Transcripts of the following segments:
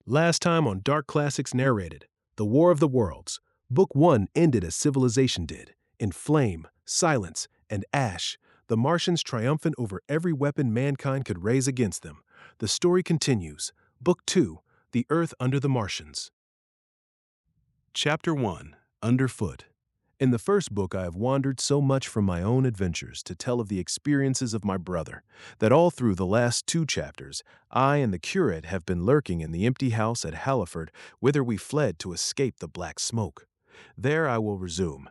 Last time on Dark Classics Narrated, The War of the Worlds, Book 1 ended as civilization did, in flame, silence, and ash, the Martians triumphant over every weapon mankind could raise against them. The story continues. Book 2, The Earth Under the Martians. Chapter 1, Underfoot. In the first book I have wandered so much from my own adventures to tell of the experiences of my brother, that all through the last 2 chapters, I and the curate have been lurking in the empty house at Halliford, whither we fled to escape the black smoke. There I will resume.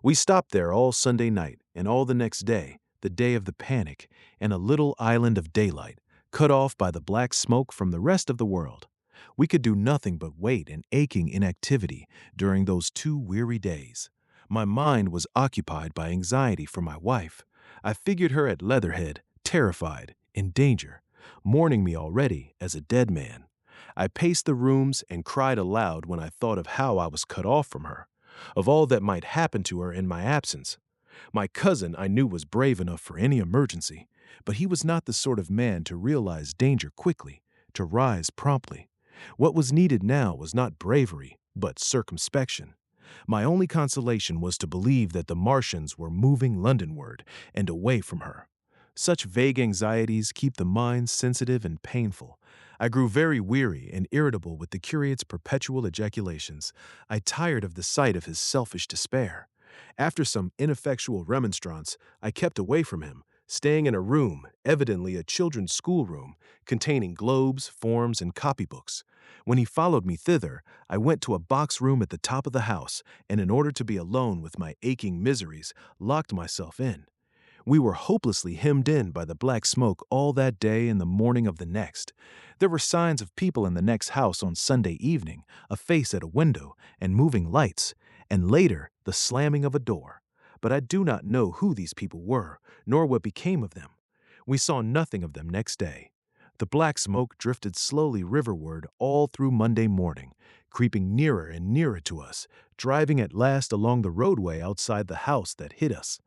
We stopped there all Sunday night, and all the next day, the day of the panic, in a little island of daylight, cut off by the black smoke from the rest of the world. We could do nothing but wait in aching inactivity during those 2 weary days. My mind was occupied by anxiety for my wife. I figured her at Leatherhead, terrified, in danger, mourning me already as a dead man. I paced the rooms and cried aloud when I thought of how I was cut off from her, of all that might happen to her in my absence. My cousin I knew was brave enough for any emergency, but he was not the sort of man to realize danger quickly, to rise promptly. What was needed now was not bravery, but circumspection. My only consolation was to believe that the Martians were moving Londonward and away from her. Such vague anxieties keep the mind sensitive and painful. I grew very weary and irritable with the curate's perpetual ejaculations. I tired of the sight of his selfish despair. After some ineffectual remonstrance, I kept away from him, staying in a room, evidently a children's schoolroom, containing globes, forms, and copybooks. When he followed me thither, I went to a box room at the top of the house, and in order to be alone with my aching miseries, locked myself in. We were hopelessly hemmed in by the black smoke all that day and the morning of the next. There were signs of people in the next house on Sunday evening, a face at a window, and moving lights, and later the slamming of a door. But I do not know who these people were, nor what became of them. We saw nothing of them next day. The black smoke drifted slowly riverward all through Monday morning, creeping nearer and nearer to us, driving at last along the roadway outside the house that hid us.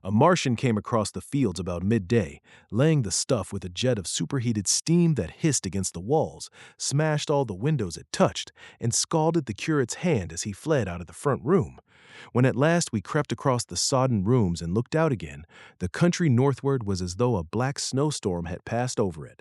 A Martian came across the fields about midday, laying the stuff with a jet of superheated steam that hissed against the walls, smashed all the windows it touched, and scalded the curate's hand as he fled out of the front room. When at last we crept across the sodden rooms and looked out again, the country northward was as though a black snowstorm had passed over it.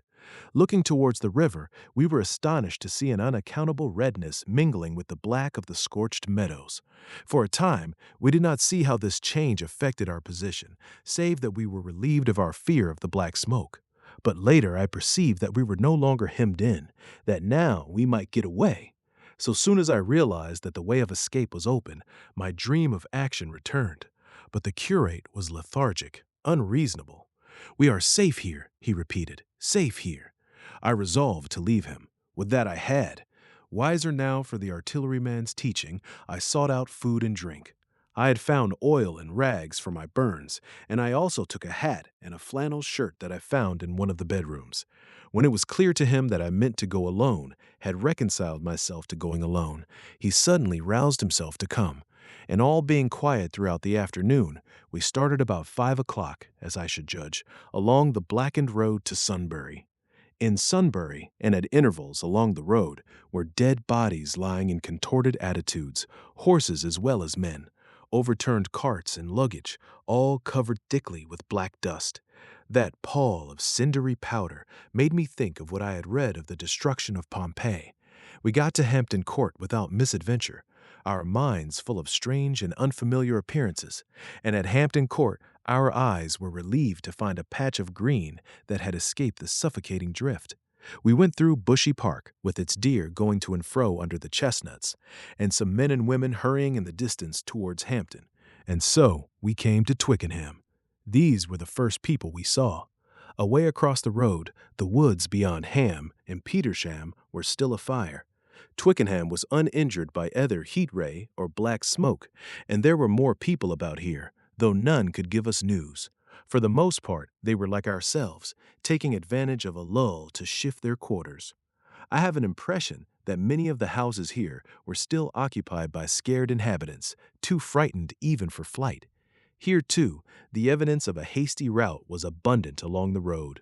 Looking towards the river, we were astonished to see an unaccountable redness mingling with the black of the scorched meadows. For a time, we did not see how this change affected our position, save that we were relieved of our fear of the black smoke. But later I perceived that we were no longer hemmed in, that now we might get away. So soon as I realized that the way of escape was open, my dream of action returned. But the curate was lethargic, unreasonable. "We are safe here," he repeated, "safe here." I resolved to leave him. Would that I had. Wiser now for the artilleryman's teaching, I sought out food and drink. I had found oil and rags for my burns, and I also took a hat and a flannel shirt that I found in one of the bedrooms. When it was clear to him that I meant to go alone, had reconciled myself to going alone, he suddenly roused himself to come. And all being quiet throughout the afternoon, we started about 5 o'clock, as I should judge, along the blackened road to Sunbury. In Sunbury, and at intervals along the road, were dead bodies lying in contorted attitudes, horses as well as men, overturned carts and luggage, all covered thickly with black dust. That pall of cindery powder made me think of what I had read of the destruction of Pompeii. We got to Hampton Court without misadventure, our minds full of strange and unfamiliar appearances, and at Hampton Court our eyes were relieved to find a patch of green that had escaped the suffocating drift. We went through Bushy Park, with its deer going to and fro under the chestnuts, and some men and women hurrying in the distance towards Hampton, and so we came to Twickenham. These were the first people we saw. Away across the road, the woods beyond Ham and Petersham were still afire. Twickenham was uninjured by either heat ray or black smoke, and there were more people about here, though none could give us news. For the most part, they were like ourselves, taking advantage of a lull to shift their quarters. I have an impression that many of the houses here were still occupied by scared inhabitants, too frightened even for flight. Here, too, the evidence of a hasty rout was abundant along the road.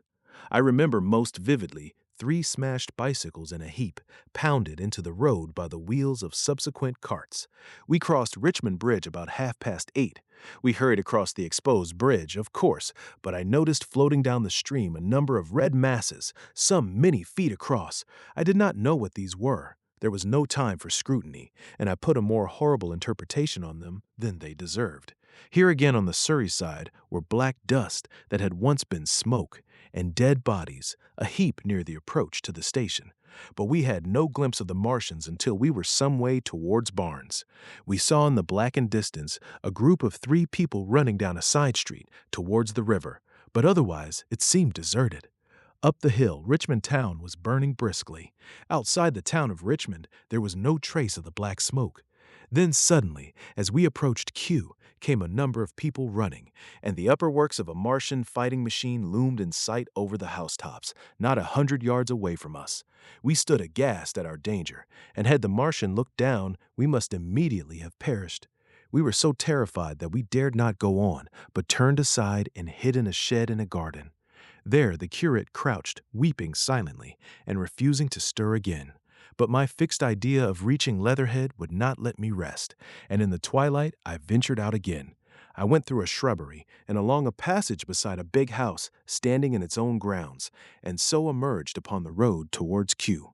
I remember most vividly 3 smashed bicycles in a heap, pounded into the road by the wheels of subsequent carts. We crossed Richmond Bridge about 8:30. We hurried across the exposed bridge, of course, but I noticed floating down the stream a number of red masses, some many feet across. I did not know what these were. There was no time for scrutiny, and I put a more horrible interpretation on them than they deserved. Here again on the Surrey side were black dust that had once been smoke, and dead bodies, a heap near the approach to the station. But we had no glimpse of the Martians until we were some way towards Barnes. We saw in the blackened distance a group of 3 people running down a side street towards the river, but otherwise it seemed deserted. Up the hill, Richmond town was burning briskly. Outside the town of Richmond, there was no trace of the black smoke. Then suddenly, as we approached Kew, came a number of people running, and the upper works of a Martian fighting machine loomed in sight over the housetops, not 100 yards away from us. We stood aghast at our danger, and had the Martian looked down, we must immediately have perished. We were so terrified that we dared not go on, but turned aside and hid in a shed in a garden. There the curate crouched, weeping silently, and refusing to stir again. But my fixed idea of reaching Leatherhead would not let me rest, and in the twilight I ventured out again. I went through a shrubbery and along a passage beside a big house standing in its own grounds, and so emerged upon the road towards Kew.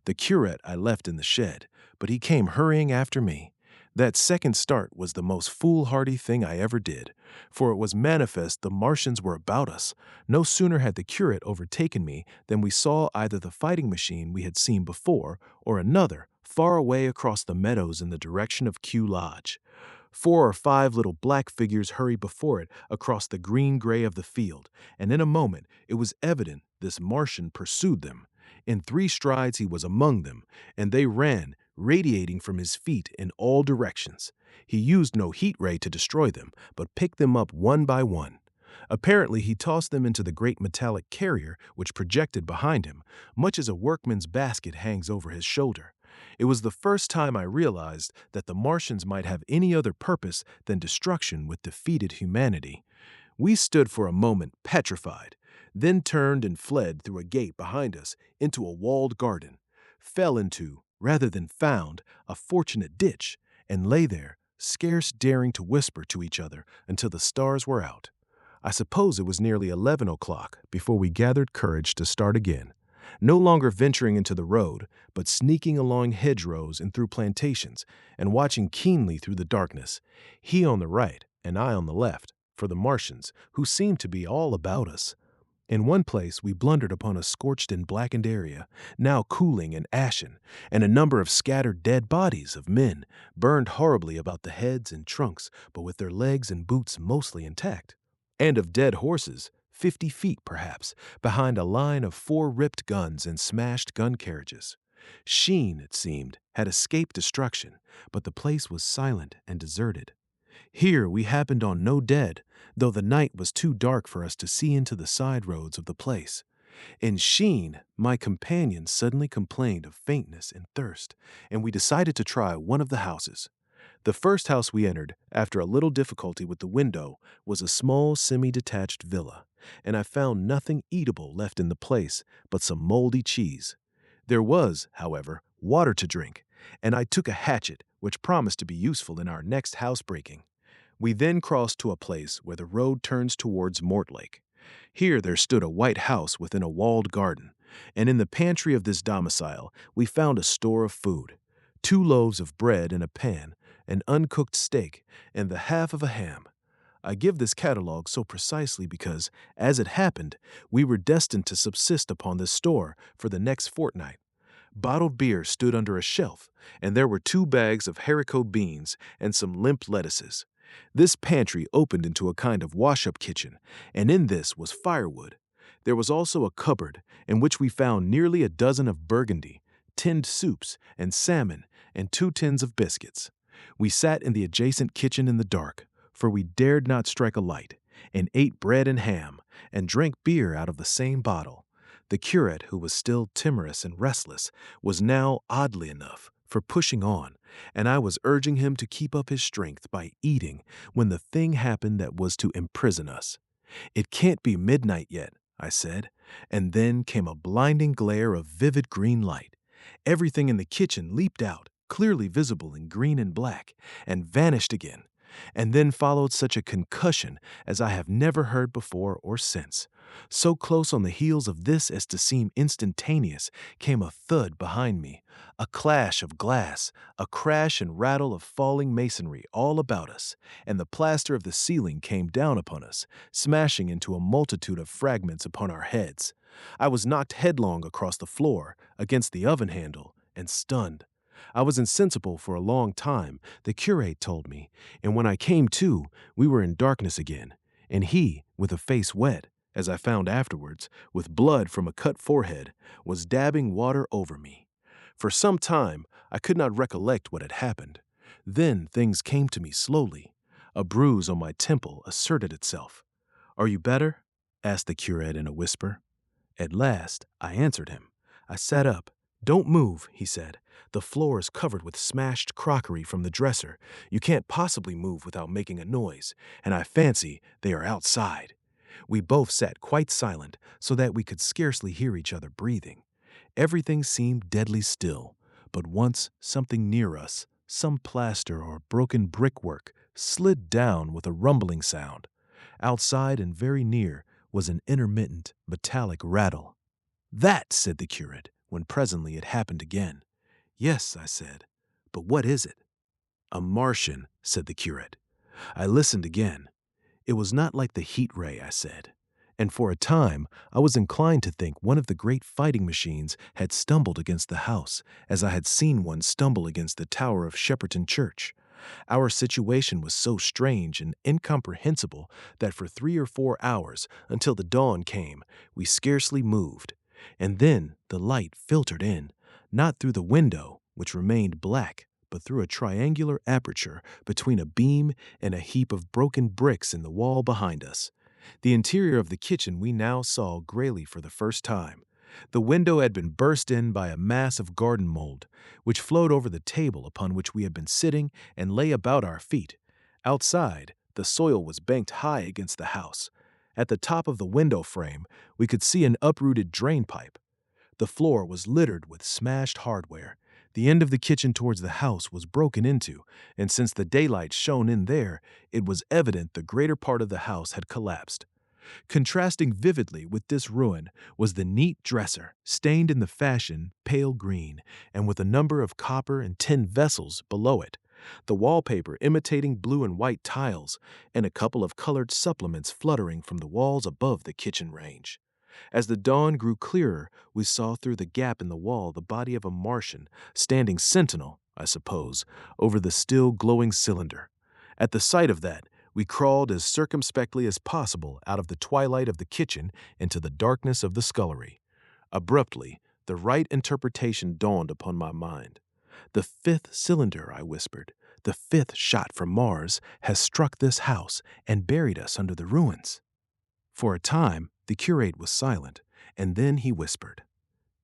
The curate I left in the shed, but he came hurrying after me. That second start was the most foolhardy thing I ever did, for it was manifest the Martians were about us. No sooner had the curate overtaken me than we saw either the fighting machine we had seen before or another far away across the meadows in the direction of Kew Lodge. 4 or 5 little black figures hurried before it across the green-gray of the field, and in a moment it was evident this Martian pursued them. In 3 strides he was among them, and they ran, radiating from his feet in all directions. He used no heat ray to destroy them, but picked them up one by one. Apparently he tossed them into the great metallic carrier which projected behind him, much as a workman's basket hangs over his shoulder. It was the first time I realized that the Martians might have any other purpose than destruction with defeated humanity. We stood for a moment petrified, then turned and fled through a gate behind us into a walled garden, fell into, rather than found, a fortunate ditch, and lay there, scarce daring to whisper to each other until the stars were out. I suppose it was nearly 11 o'clock before we gathered courage to start again, no longer venturing into the road, but sneaking along hedgerows and through plantations, and watching keenly through the darkness, he on the right and I on the left, for the Martians, who seemed to be all about us. In one place we blundered upon a scorched and blackened area, now cooling and ashen, and a number of scattered dead bodies of men, burned horribly about the heads and trunks, but with their legs and boots mostly intact, and of dead horses, 50 feet perhaps, behind a line of 4 ripped guns and smashed gun carriages. Sheen, it seemed, had escaped destruction, but the place was silent and deserted. Here we happened on no dead, though the night was too dark for us to see into the side roads of the place. In Sheen, my companion suddenly complained of faintness and thirst, and we decided to try one of the houses. The first house we entered, after a little difficulty with the window, was a small semi-detached villa, and I found nothing eatable left in the place but some moldy cheese. There was, however, water to drink, and I took a hatchet, which promised to be useful in our next housebreaking. We then crossed to a place where the road turns towards Mortlake. Here there stood a white house within a walled garden, and in the pantry of this domicile we found a store of food: 2 loaves of bread in a pan, an uncooked steak, and the half of a ham. I give this catalogue so precisely because, as it happened, we were destined to subsist upon this store for the next fortnight. Bottled beer stood under a shelf, and there were 2 bags of haricot beans and some limp lettuces. This pantry opened into a kind of wash-up kitchen, and in this was firewood. There was also a cupboard, in which we found nearly a dozen of burgundy, tinned soups, and salmon, and 2 tins of biscuits. We sat in the adjacent kitchen in the dark, for we dared not strike a light, and ate bread and ham, and drank beer out of the same bottle. The curate, who was still timorous and restless, was now, oddly enough, for pushing on, and I was urging him to keep up his strength by eating when the thing happened that was to imprison us. "It can't be midnight yet," I said, and then came a blinding glare of vivid green light. Everything in the kitchen leaped out, clearly visible in green and black, and vanished again. And then followed such a concussion as I have never heard before or since. So close on the heels of this as to seem instantaneous came a thud behind me, a clash of glass, a crash and rattle of falling masonry all about us, and the plaster of the ceiling came down upon us, smashing into a multitude of fragments upon our heads. I was knocked headlong across the floor, against the oven handle, and stunned. I was insensible for a long time, the curate told me, and when I came to, we were in darkness again, and he, with a face wet, as I found afterwards, with blood from a cut forehead, was dabbing water over me. For some time, I could not recollect what had happened. Then things came to me slowly. A bruise on my temple asserted itself. "Are you better?" asked the curate in a whisper. At last, I answered him. I sat up. "Don't move," he said. "The floor is covered with smashed crockery from the dresser. You can't possibly move without making a noise, and I fancy they are outside." We both sat quite silent, so that we could scarcely hear each other breathing. Everything seemed deadly still, but once something near us, some plaster or broken brickwork, slid down with a rumbling sound. Outside and very near was an intermittent, metallic rattle. "That," said the curate, when presently it happened again. "Yes," I said, "but what is it?" "A Martian," said the curate. I listened again. It was not like the heat ray, I said, and for a time I was inclined to think one of the great fighting machines had stumbled against the house, as I had seen one stumble against the tower of Shepperton Church. Our situation was so strange and incomprehensible that for 3 or 4 hours, until the dawn came, we scarcely moved. And then the light filtered in, not through the window, which remained black, but through a triangular aperture between a beam and a heap of broken bricks in the wall behind us. The interior of the kitchen we now saw grayly for the first time. The window had been burst in by a mass of garden mold, which flowed over the table upon which we had been sitting and lay about our feet. Outside, the soil was banked high against the house. At the top of the window frame, we could see an uprooted drain pipe. The floor was littered with smashed hardware. The end of the kitchen towards the house was broken into, and since the daylight shone in there, it was evident the greater part of the house had collapsed. Contrasting vividly with this ruin was the neat dresser, stained in the fashion pale green, and with a number of copper and tin vessels below it, the wallpaper imitating blue and white tiles, and a couple of colored supplements fluttering from the walls above the kitchen range. As the dawn grew clearer, we saw through the gap in the wall the body of a Martian, standing sentinel, I suppose, over the still glowing cylinder. At the sight of that, we crawled as circumspectly as possible out of the twilight of the kitchen into the darkness of the scullery. Abruptly, the right interpretation dawned upon my mind. "The fifth cylinder," I whispered, "the fifth shot from Mars has struck this house and buried us under the ruins." For a time, the curate was silent, and then he whispered,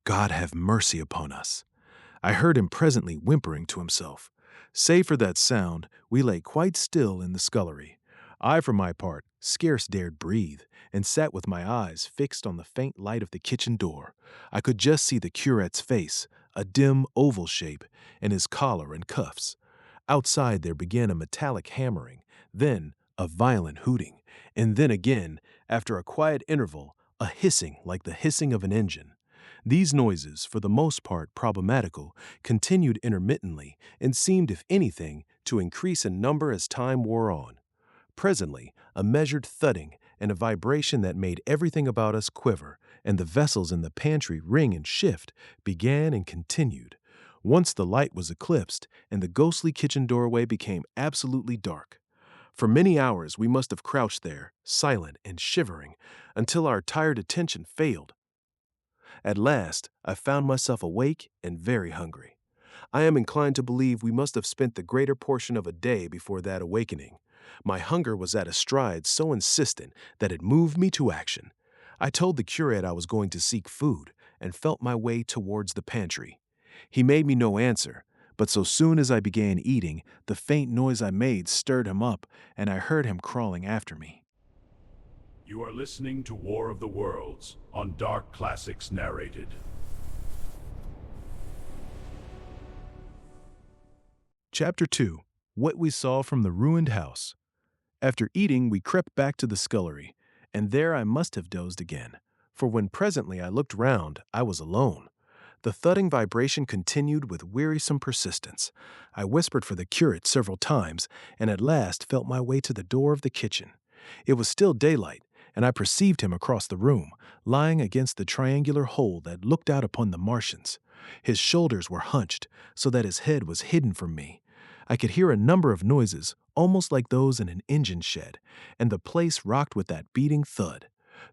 "God have mercy upon us." I heard him presently whimpering to himself. Save for that sound, we lay quite still in the scullery. I, for my part, scarce dared breathe, and sat with my eyes fixed on the faint light of the kitchen door. I could just see the curate's face, a dim oval shape, and his collar and cuffs. Outside there began a metallic hammering, then a violent hooting, and then again, after a quiet interval, a hissing like the hissing of an engine. These noises, for the most part problematical, continued intermittently and seemed, if anything, to increase in number as time wore on. Presently, a measured thudding and a vibration that made everything about us quiver and the vessels in the pantry ring and shift began and continued. Once the light was eclipsed and the ghostly kitchen doorway became absolutely dark. For many hours we must have crouched there, silent and shivering, until our tired attention failed. At last, I found myself awake and very hungry. I am inclined to believe we must have spent the greater portion of a day before that awakening. My hunger was at a stride so insistent that it moved me to action. I told the curate I was going to seek food, and felt my way towards the pantry. He made me no answer, but so soon as I began eating, the faint noise I made stirred him up, and I heard him crawling after me. You are listening to War of the Worlds on Dark Classics Narrated. Chapter 2. What We Saw from the Ruined House. After eating, we crept back to the scullery, and there I must have dozed again, for when presently I looked round, I was alone. The thudding vibration continued with wearisome persistence. I whispered for the curate several times, and at last felt my way to the door of the kitchen. It was still daylight, and I perceived him across the room, lying against the triangular hole that looked out upon the Martians. His shoulders were hunched, so that his head was hidden from me. I could hear a number of noises, almost like those in an engine shed, and the place rocked with that beating thud.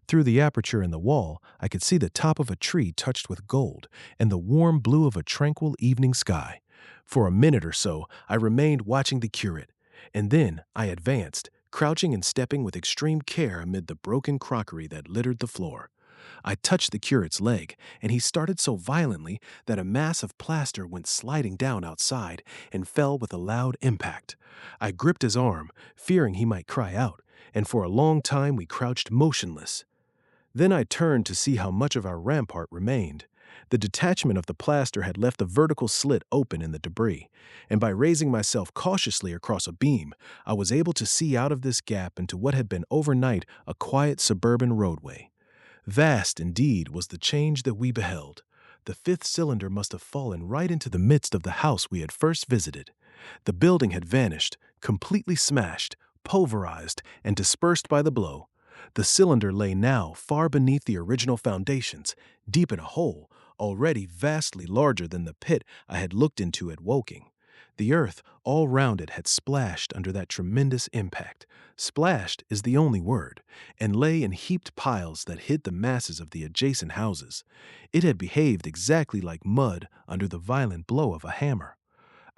Through the aperture in the wall, I could see the top of a tree touched with gold and the warm blue of a tranquil evening sky. For a minute or so, I remained watching the curate, and then I advanced, crouching and stepping with extreme care amid the broken crockery that littered the floor. I touched the curate's leg, and he started so violently that a mass of plaster went sliding down outside and fell with a loud impact. I gripped his arm, fearing he might cry out, and for a long time we crouched motionless. Then I turned to see how much of our rampart remained. The detachment of the plaster had left a vertical slit open in the debris, and by raising myself cautiously across a beam, I was able to see out of this gap into what had been overnight a quiet suburban roadway. Vast, indeed, was the change that we beheld. The fifth cylinder must have fallen right into the midst of the house we had first visited. The building had vanished, completely smashed, pulverized, and dispersed by the blow. The cylinder lay now far beneath the original foundations, deep in a hole, already vastly larger than the pit I had looked into at Woking. The earth all round it had splashed under that tremendous impact. Splashed is the only word, and lay in heaped piles that hid the masses of the adjacent houses. It had behaved exactly like mud under the violent blow of a hammer.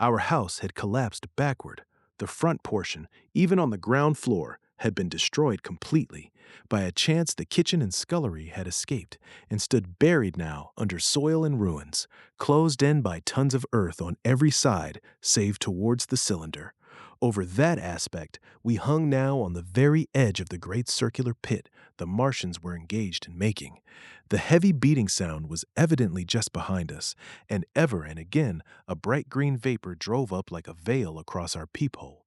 Our house had collapsed backward. The front portion, even on the ground floor, had been destroyed completely. By a chance, the kitchen and scullery had escaped and stood buried now under soil and ruins, closed in by tons of earth on every side save towards the cylinder. Over that aspect, we hung now on the very edge of the great circular pit the Martians were engaged in making. The heavy beating sound was evidently just behind us, and ever and again a bright green vapor drove up like a veil across our peephole.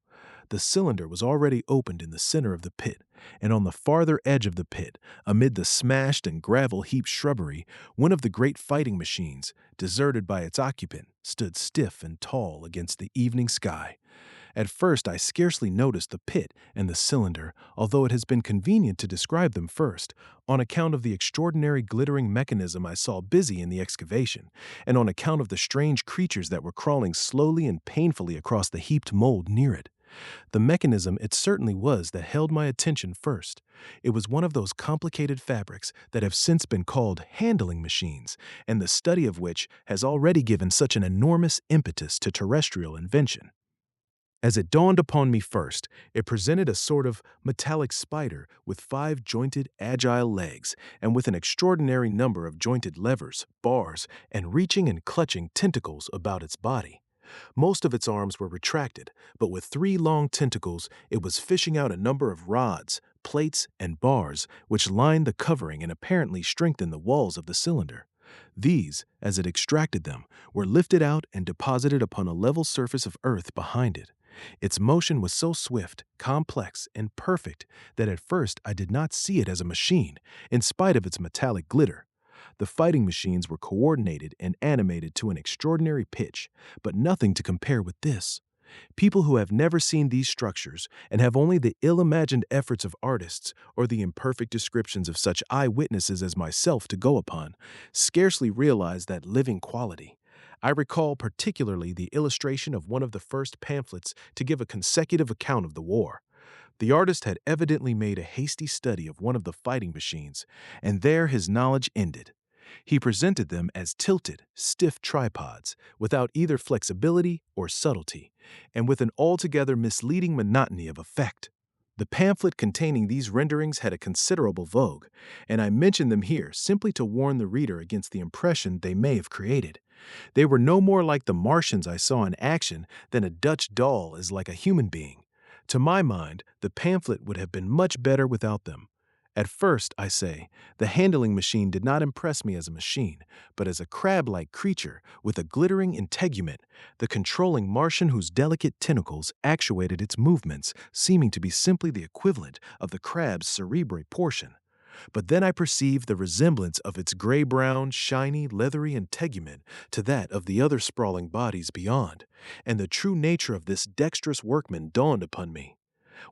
The cylinder was already opened in the center of the pit, and on the farther edge of the pit, amid the smashed and gravel-heaped shrubbery, one of the great fighting machines, deserted by its occupant, stood stiff and tall against the evening sky. At first I scarcely noticed the pit and the cylinder, although it has been convenient to describe them first, on account of the extraordinary glittering mechanism I saw busy in the excavation, and on account of the strange creatures that were crawling slowly and painfully across the heaped mold near it. The mechanism it certainly was that held my attention first. It was one of those complicated fabrics that have since been called handling machines, and the study of which has already given such an enormous impetus to terrestrial invention. As it dawned upon me first, it presented a sort of metallic spider with 5 jointed, agile legs, and with an extraordinary number of jointed levers, bars, and reaching and clutching tentacles about its body. Most of its arms were retracted, but with 3 long tentacles it was fishing out a number of rods, plates, and bars which lined the covering and apparently strengthened the walls of the cylinder. These, as it extracted them, were lifted out and deposited upon a level surface of earth behind it. Its motion was so swift, complex, and perfect that at first I did not see it as a machine, in spite of its metallic glitter. The fighting machines were coordinated and animated to an extraordinary pitch, but nothing to compare with this. People who have never seen these structures and have only the ill-imagined efforts of artists or the imperfect descriptions of such eyewitnesses as myself to go upon, scarcely realize that living quality. I recall particularly the illustration of one of the first pamphlets to give a consecutive account of the war. The artist had evidently made a hasty study of one of the fighting machines, and there his knowledge ended. He presented them as tilted, stiff tripods, without either flexibility or subtlety, and with an altogether misleading monotony of effect. The pamphlet containing these renderings had a considerable vogue, and I mention them here simply to warn the reader against the impression they may have created. They were no more like the Martians I saw in action than a Dutch doll is like a human being. To my mind, the pamphlet would have been much better without them. At first, I say, the handling machine did not impress me as a machine, but as a crab-like creature with a glittering integument, the controlling Martian whose delicate tentacles actuated its movements, seeming to be simply the equivalent of the crab's cerebrate portion. But then I perceived the resemblance of its gray-brown, shiny, leathery integument to that of the other sprawling bodies beyond, and the true nature of this dexterous workman dawned upon me.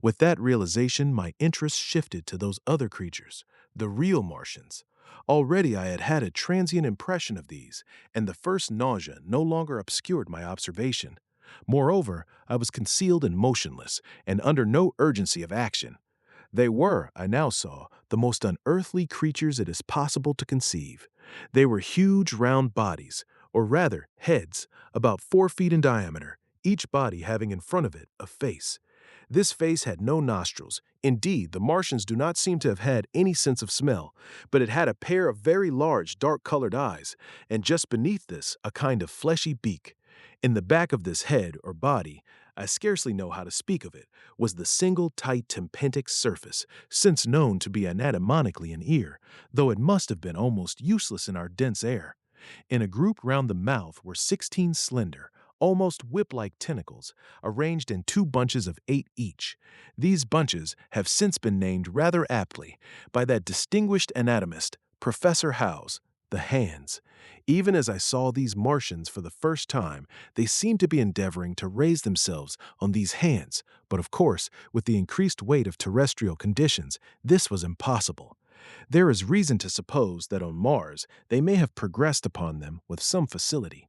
With that realization, my interest shifted to those other creatures, the real Martians. Already I had had a transient impression of these, and the first nausea no longer obscured my observation. Moreover, I was concealed and motionless, and under no urgency of action. They were, I now saw, the most unearthly creatures it is possible to conceive. They were huge round bodies, or rather heads, about 4 feet in diameter, each body having in front of it a face. This face had no nostrils. Indeed, the Martians do not seem to have had any sense of smell, but it had a pair of very large, dark-colored eyes, and just beneath this, a kind of fleshy beak. In the back of this head, or body, I scarcely know how to speak of it, was the single tight tympanic surface, since known to be anatomically an ear, though it must have been almost useless in our dense air. In a group round the mouth were 16 slender, almost whip-like tentacles, arranged in 2 bunches of 8 each. These bunches have since been named rather aptly by that distinguished anatomist, Professor Howes, the hands. Even as I saw these Martians for the first time, they seemed to be endeavoring to raise themselves on these hands, but of course, with the increased weight of terrestrial conditions, this was impossible. There is reason to suppose that on Mars they may have progressed upon them with some facility.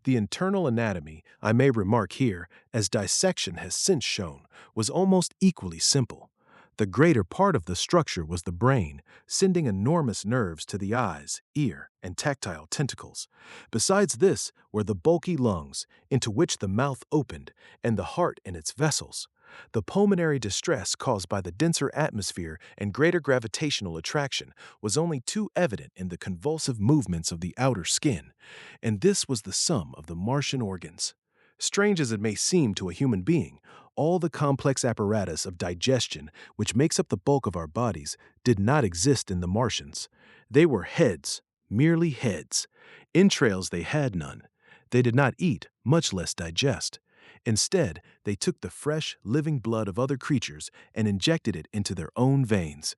The internal anatomy, I may remark here, as dissection has since shown, was almost equally simple. The greater part of the structure was the brain, sending enormous nerves to the eyes, ear, and tactile tentacles. Besides this were the bulky lungs, into which the mouth opened, and the heart in its vessels. The pulmonary distress caused by the denser atmosphere and greater gravitational attraction was only too evident in the convulsive movements of the outer skin, and this was the sum of the Martian organs. Strange as it may seem to a human being, all the complex apparatus of digestion which makes up the bulk of our bodies did not exist in the Martians. They were heads, merely heads. Entrails they had none. They did not eat, much less digest. Instead, they took the fresh, living blood of other creatures and injected it into their own veins.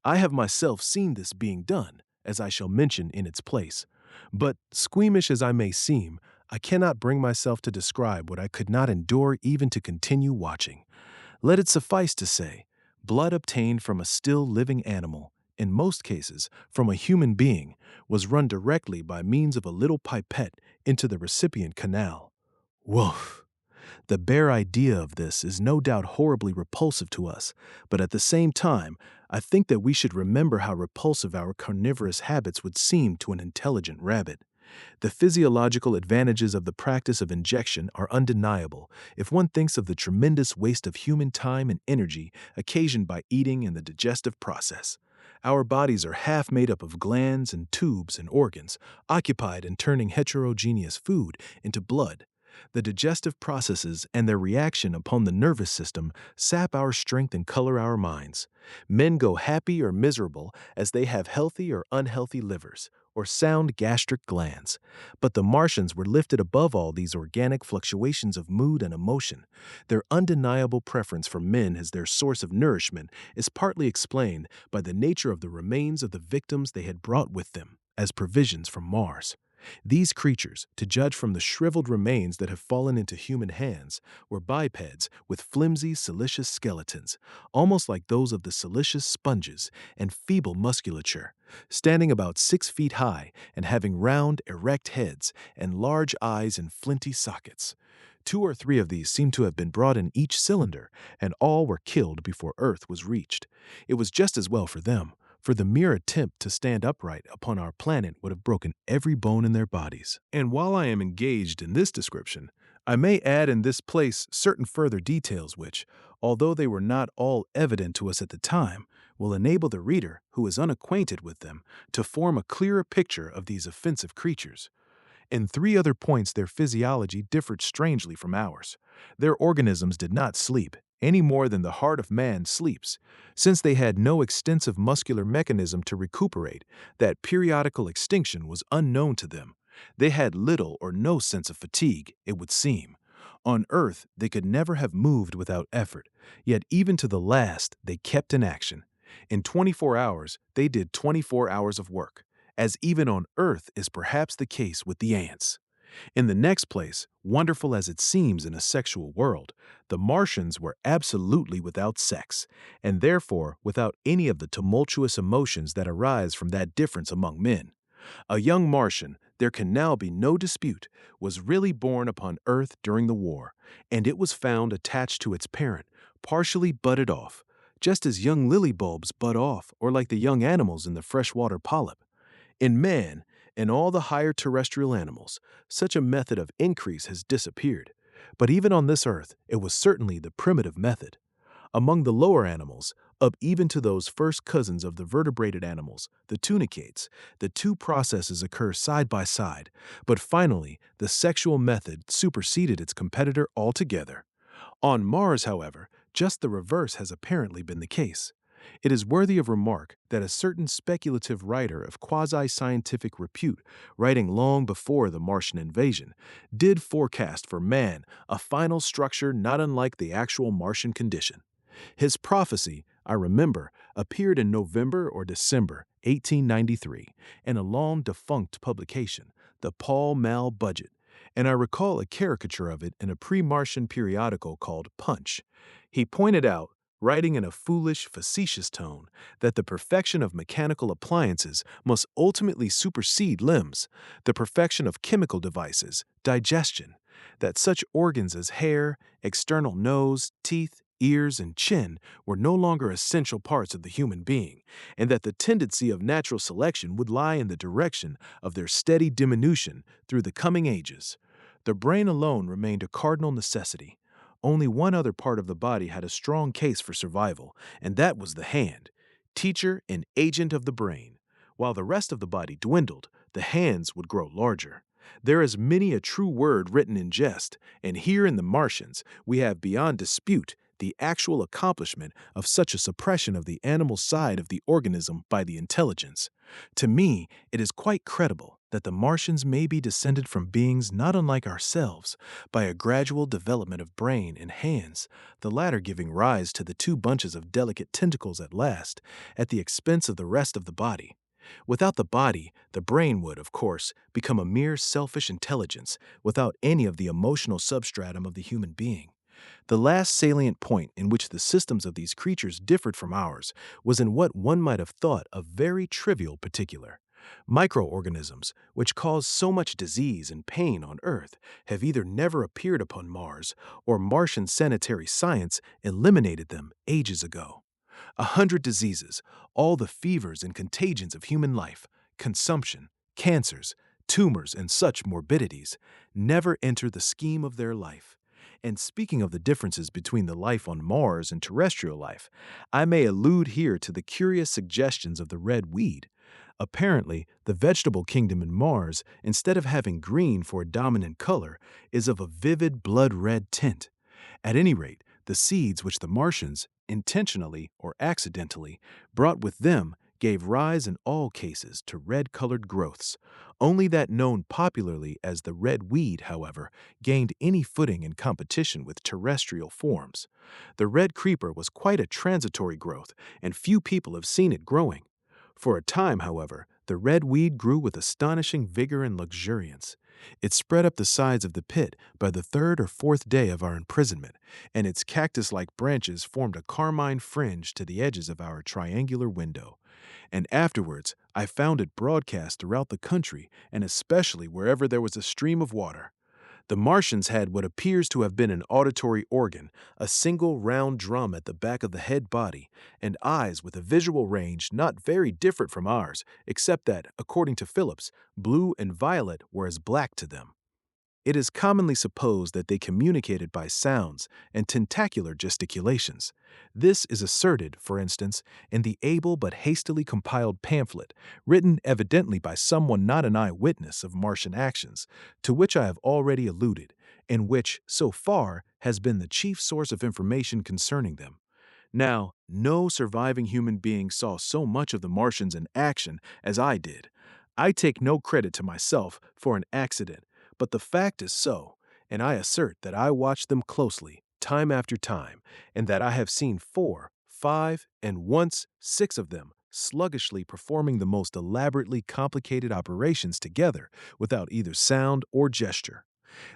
I have myself seen this being done, as I shall mention in its place. But, squeamish as I may seem, I cannot bring myself to describe what I could not endure even to continue watching. Let it suffice to say, blood obtained from a still living animal, in most cases from a human being, was run directly by means of a little pipette into the recipient canal. Woof! The bare idea of this is no doubt horribly repulsive to us, but at the same time, I think that we should remember how repulsive our carnivorous habits would seem to an intelligent rabbit. The physiological advantages of the practice of injection are undeniable if one thinks of the tremendous waste of human time and energy occasioned by eating and the digestive process. Our bodies are half made up of glands and tubes and organs, occupied in turning heterogeneous food into blood. The digestive processes and their reaction upon the nervous system sap our strength and color our minds. Men go happy or miserable as they have healthy or unhealthy livers, or sound gastric glands. But the Martians were lifted above all these organic fluctuations of mood and emotion. Their undeniable preference for men as their source of nourishment is partly explained by the nature of the remains of the victims they had brought with them as provisions from Mars. These creatures, to judge from the shriveled remains that have fallen into human hands, were bipeds with flimsy, siliceous skeletons, almost like those of the siliceous sponges, and feeble musculature, standing about 6 feet high and having round, erect heads and large eyes in flinty sockets. 2 or 3 of these seem to have been brought in each cylinder, and all were killed before Earth was reached. It was just as well for them, for the mere attempt to stand upright upon our planet would have broken every bone in their bodies. And while I am engaged in this description, I may add in this place certain further details which, although they were not all evident to us at the time, will enable the reader, who is unacquainted with them, to form a clearer picture of these offensive creatures. In 3 other points their physiology differed strangely from ours. Their organisms did not sleep. any more than the heart of man sleeps, since they had no extensive muscular mechanism to recuperate. That periodical extinction was unknown to them. They had little or no sense of fatigue, it would seem. On Earth, they could never have moved without effort, yet even to the last, they kept in action. In 24 hours, they did 24 hours of work, as even on Earth is perhaps the case with the ants. In the next place, wonderful as it seems in a sexual world, the Martians were absolutely without sex, and therefore without any of the tumultuous emotions that arise from that difference among men. A young Martian, there can now be no dispute, was really born upon Earth during the war, and it was found attached to its parent, partially budded off, just as young lily bulbs bud off or like the young animals in the freshwater polyp. In man and all the higher terrestrial animals, such a method of increase has disappeared. But even on this earth, it was certainly the primitive method. Among the lower animals, up even to those first cousins of the vertebrated animals, the tunicates, the two processes occur side by side, but finally, the sexual method superseded its competitor altogether. On Mars, however, just the reverse has apparently been the case. It is worthy of remark that a certain speculative writer of quasi-scientific repute, writing long before the Martian invasion, did forecast for man a final structure not unlike the actual Martian condition. His prophecy, I remember, appeared in November or December 1893 in a long-defunct publication, the Pall Mall Budget, and I recall a caricature of it in a pre-Martian periodical called Punch. He pointed out, writing in a foolish, facetious tone, that the perfection of mechanical appliances must ultimately supersede limbs, the perfection of chemical devices, digestion, that such organs as hair, external nose, teeth, ears, and chin were no longer essential parts of the human being, and that the tendency of natural selection would lie in the direction of their steady diminution through the coming ages. The brain alone remained a cardinal necessity. Only one other part of the body had a strong case for survival, and that was the hand, teacher and agent of the brain. While the rest of the body dwindled, the hands would grow larger. There is many a true word written in jest, and here in the Martians we have beyond dispute the actual accomplishment of such a suppression of the animal side of the organism by the intelligence. To me, it is quite credible that the Martians may be descended from beings not unlike ourselves, by a gradual development of brain and hands, the latter giving rise to the two bunches of delicate tentacles at last, at the expense of the rest of the body. Without the body, the brain would, of course, become a mere selfish intelligence, without any of the emotional substratum of the human being. The last salient point in which the systems of these creatures differed from ours was in what one might have thought a very trivial particular. Microorganisms, which cause so much disease and pain on Earth, have either never appeared upon Mars, or Martian sanitary science eliminated them ages ago. 100 diseases, all the fevers and contagions of human life, consumption, cancers, tumors, and such morbidities, never enter the scheme of their life. And speaking of the differences between the life on Mars and terrestrial life, I may allude here to the curious suggestions of the red weed. Apparently, the vegetable kingdom in Mars, instead of having green for a dominant color, is of a vivid blood-red tint. At any rate, the seeds which the Martians, intentionally or accidentally, brought with them gave rise in all cases to red-colored growths. Only that known popularly as the red weed, however, gained any footing in competition with terrestrial forms. The red creeper was quite a transitory growth, and few people have seen it growing. For a time, however, the red weed grew with astonishing vigor and luxuriance. It spread up the sides of the pit by the third or fourth day of our imprisonment, and its cactus-like branches formed a carmine fringe to the edges of our triangular window. And afterwards, I found it broadcast throughout the country, and especially wherever there was a stream of water. The Martians had what appears to have been an auditory organ, a single round drum at the back of the head body, and eyes with a visual range not very different from ours, except that, according to Phillips, blue and violet were as black to them. It is commonly supposed that they communicated by sounds and tentacular gesticulations. This is asserted, for instance, in the able but hastily compiled pamphlet, written evidently by someone not an eyewitness of Martian actions, to which I have already alluded, and which, so far, has been the chief source of information concerning them. Now, no surviving human being saw so much of the Martians in action as I did. I take no credit to myself for an accident, but the fact is so, and I assert that I watched them closely, time after time, and that I have seen 4, 5, and once 6 of them sluggishly performing the most elaborately complicated operations together without either sound or gesture.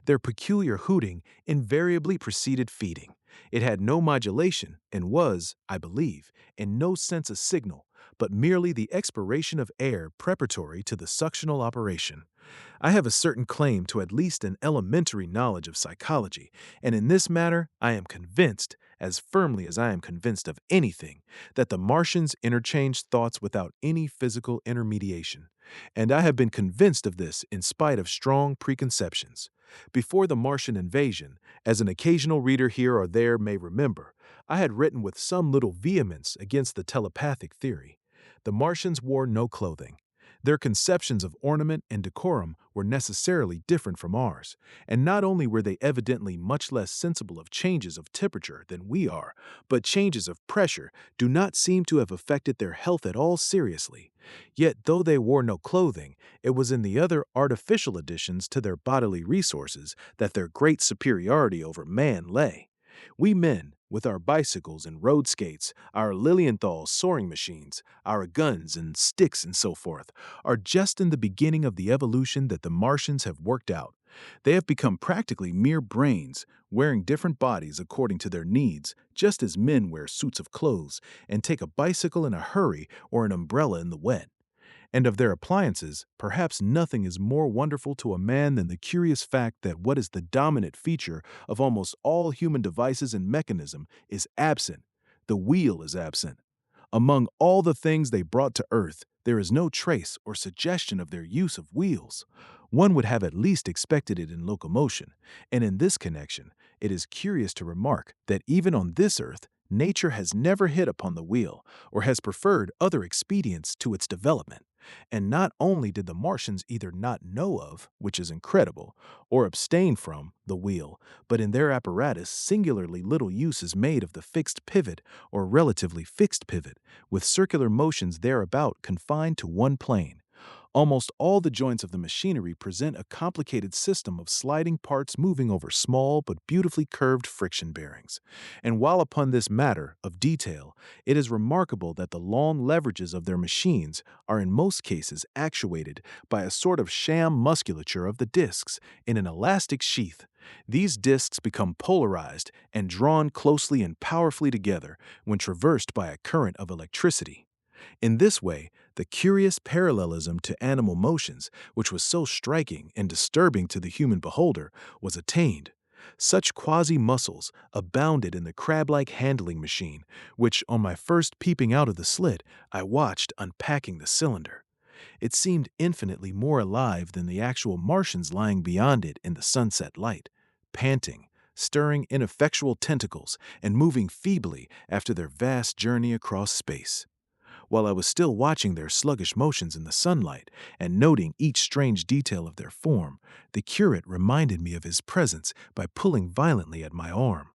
Their peculiar hooting invariably preceded feeding. It had no modulation and was, I believe, in no sense a signal, but merely the expiration of air preparatory to the suctional operation. I have a certain claim to at least an elementary knowledge of psychology, and in this matter I am convinced, as firmly as I am convinced of anything, that the Martians interchanged thoughts without any physical intermediation. And I have been convinced of this in spite of strong preconceptions. Before the Martian invasion, as an occasional reader here or there may remember, I had written with some little vehemence against the telepathic theory. The Martians wore no clothing. Their conceptions of ornament and decorum were necessarily different from ours, and not only were they evidently much less sensible of changes of temperature than we are, but changes of pressure do not seem to have affected their health at all seriously. Yet, though they wore no clothing, it was in the other artificial additions to their bodily resources that their great superiority over man lay. We men, with our bicycles and road skates, our Lilienthal soaring machines, our guns and sticks and so forth, are just in the beginning of the evolution that the Martians have worked out. They have become practically mere brains, wearing different bodies according to their needs, just as men wear suits of clothes and take a bicycle in a hurry or an umbrella in the wet. And of their appliances, perhaps nothing is more wonderful to a man than the curious fact that what is the dominant feature of almost all human devices and mechanism is absent. The wheel is absent. Among all the things they brought to earth, there is no trace or suggestion of their use of wheels. One would have at least expected it in locomotion, and in this connection, it is curious to remark that even on this earth, nature has never hit upon the wheel, or has preferred other expedients to its development. And not only did the Martians either not know of, which is incredible, or abstain from, the wheel, but in their apparatus singularly little use is made of the fixed pivot or relatively fixed pivot, with circular motions thereabout confined to one plane. Almost all the joints of the machinery present a complicated system of sliding parts moving over small but beautifully curved friction bearings. And while upon this matter of detail, it is remarkable that the long leverages of their machines are in most cases actuated by a sort of sham musculature of the discs in an elastic sheath. These discs become polarized and drawn closely and powerfully together when traversed by a current of electricity. In this way, the curious parallelism to animal motions, which was so striking and disturbing to the human beholder, was attained. Such quasi-muscles abounded in the crab-like handling machine, which, on my first peeping out of the slit, I watched unpacking the cylinder. It seemed infinitely more alive than the actual Martians lying beyond it in the sunset light, panting, stirring ineffectual tentacles, and moving feebly after their vast journey across space. While I was still watching their sluggish motions in the sunlight and noting each strange detail of their form, the curate reminded me of his presence by pulling violently at my arm.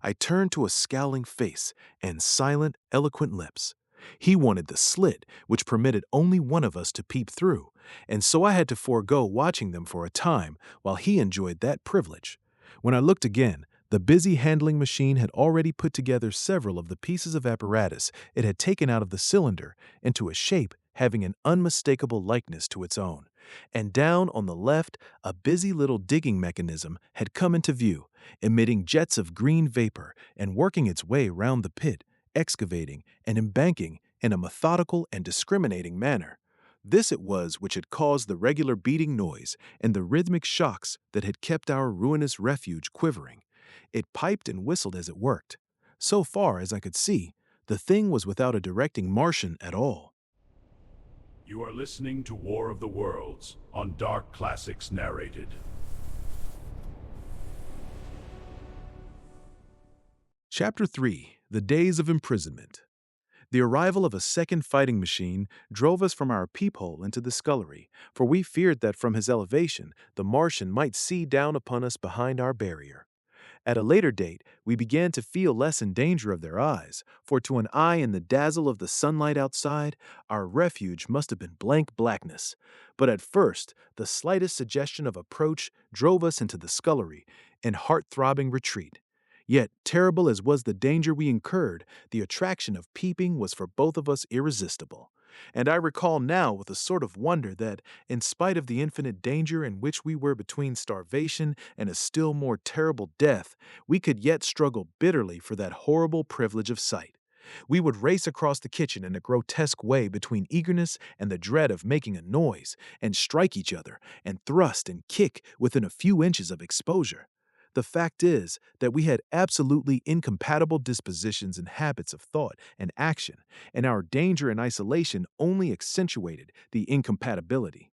I turned to a scowling face and silent, eloquent lips. He wanted the slit, which permitted only one of us to peep through, and so I had to forego watching them for a time while he enjoyed that privilege. When I looked again, the busy handling machine had already put together several of the pieces of apparatus it had taken out of the cylinder into a shape having an unmistakable likeness to its own. And down on the left, a busy little digging mechanism had come into view, emitting jets of green vapor and working its way round the pit, excavating and embanking in a methodical and discriminating manner. This it was which had caused the regular beating noise and the rhythmic shocks that had kept our ruinous refuge quivering. It piped and whistled as it worked. So far as I could see, the thing was without a directing Martian at all. You are listening to War of the Worlds on Dark Classics Narrated. Chapter 3: The Days of Imprisonment. The arrival of a second fighting machine drove us from our peephole into the scullery, for we feared that from his elevation the Martian might see down upon us behind our barrier. At a later date, we began to feel less in danger of their eyes, for to an eye in the dazzle of the sunlight outside, our refuge must have been blank blackness. But at first, the slightest suggestion of approach drove us into the scullery in heart-throbbing retreat. Yet, terrible as was the danger we incurred, the attraction of peeping was for both of us irresistible. And I recall now with a sort of wonder that, in spite of the infinite danger in which we were between starvation and a still more terrible death, we could yet struggle bitterly for that horrible privilege of sight. We would race across the kitchen in a grotesque way between eagerness and the dread of making a noise, and strike each other, and thrust and kick within a few inches of exposure. The fact is that we had absolutely incompatible dispositions and habits of thought and action, and our danger and isolation only accentuated the incompatibility.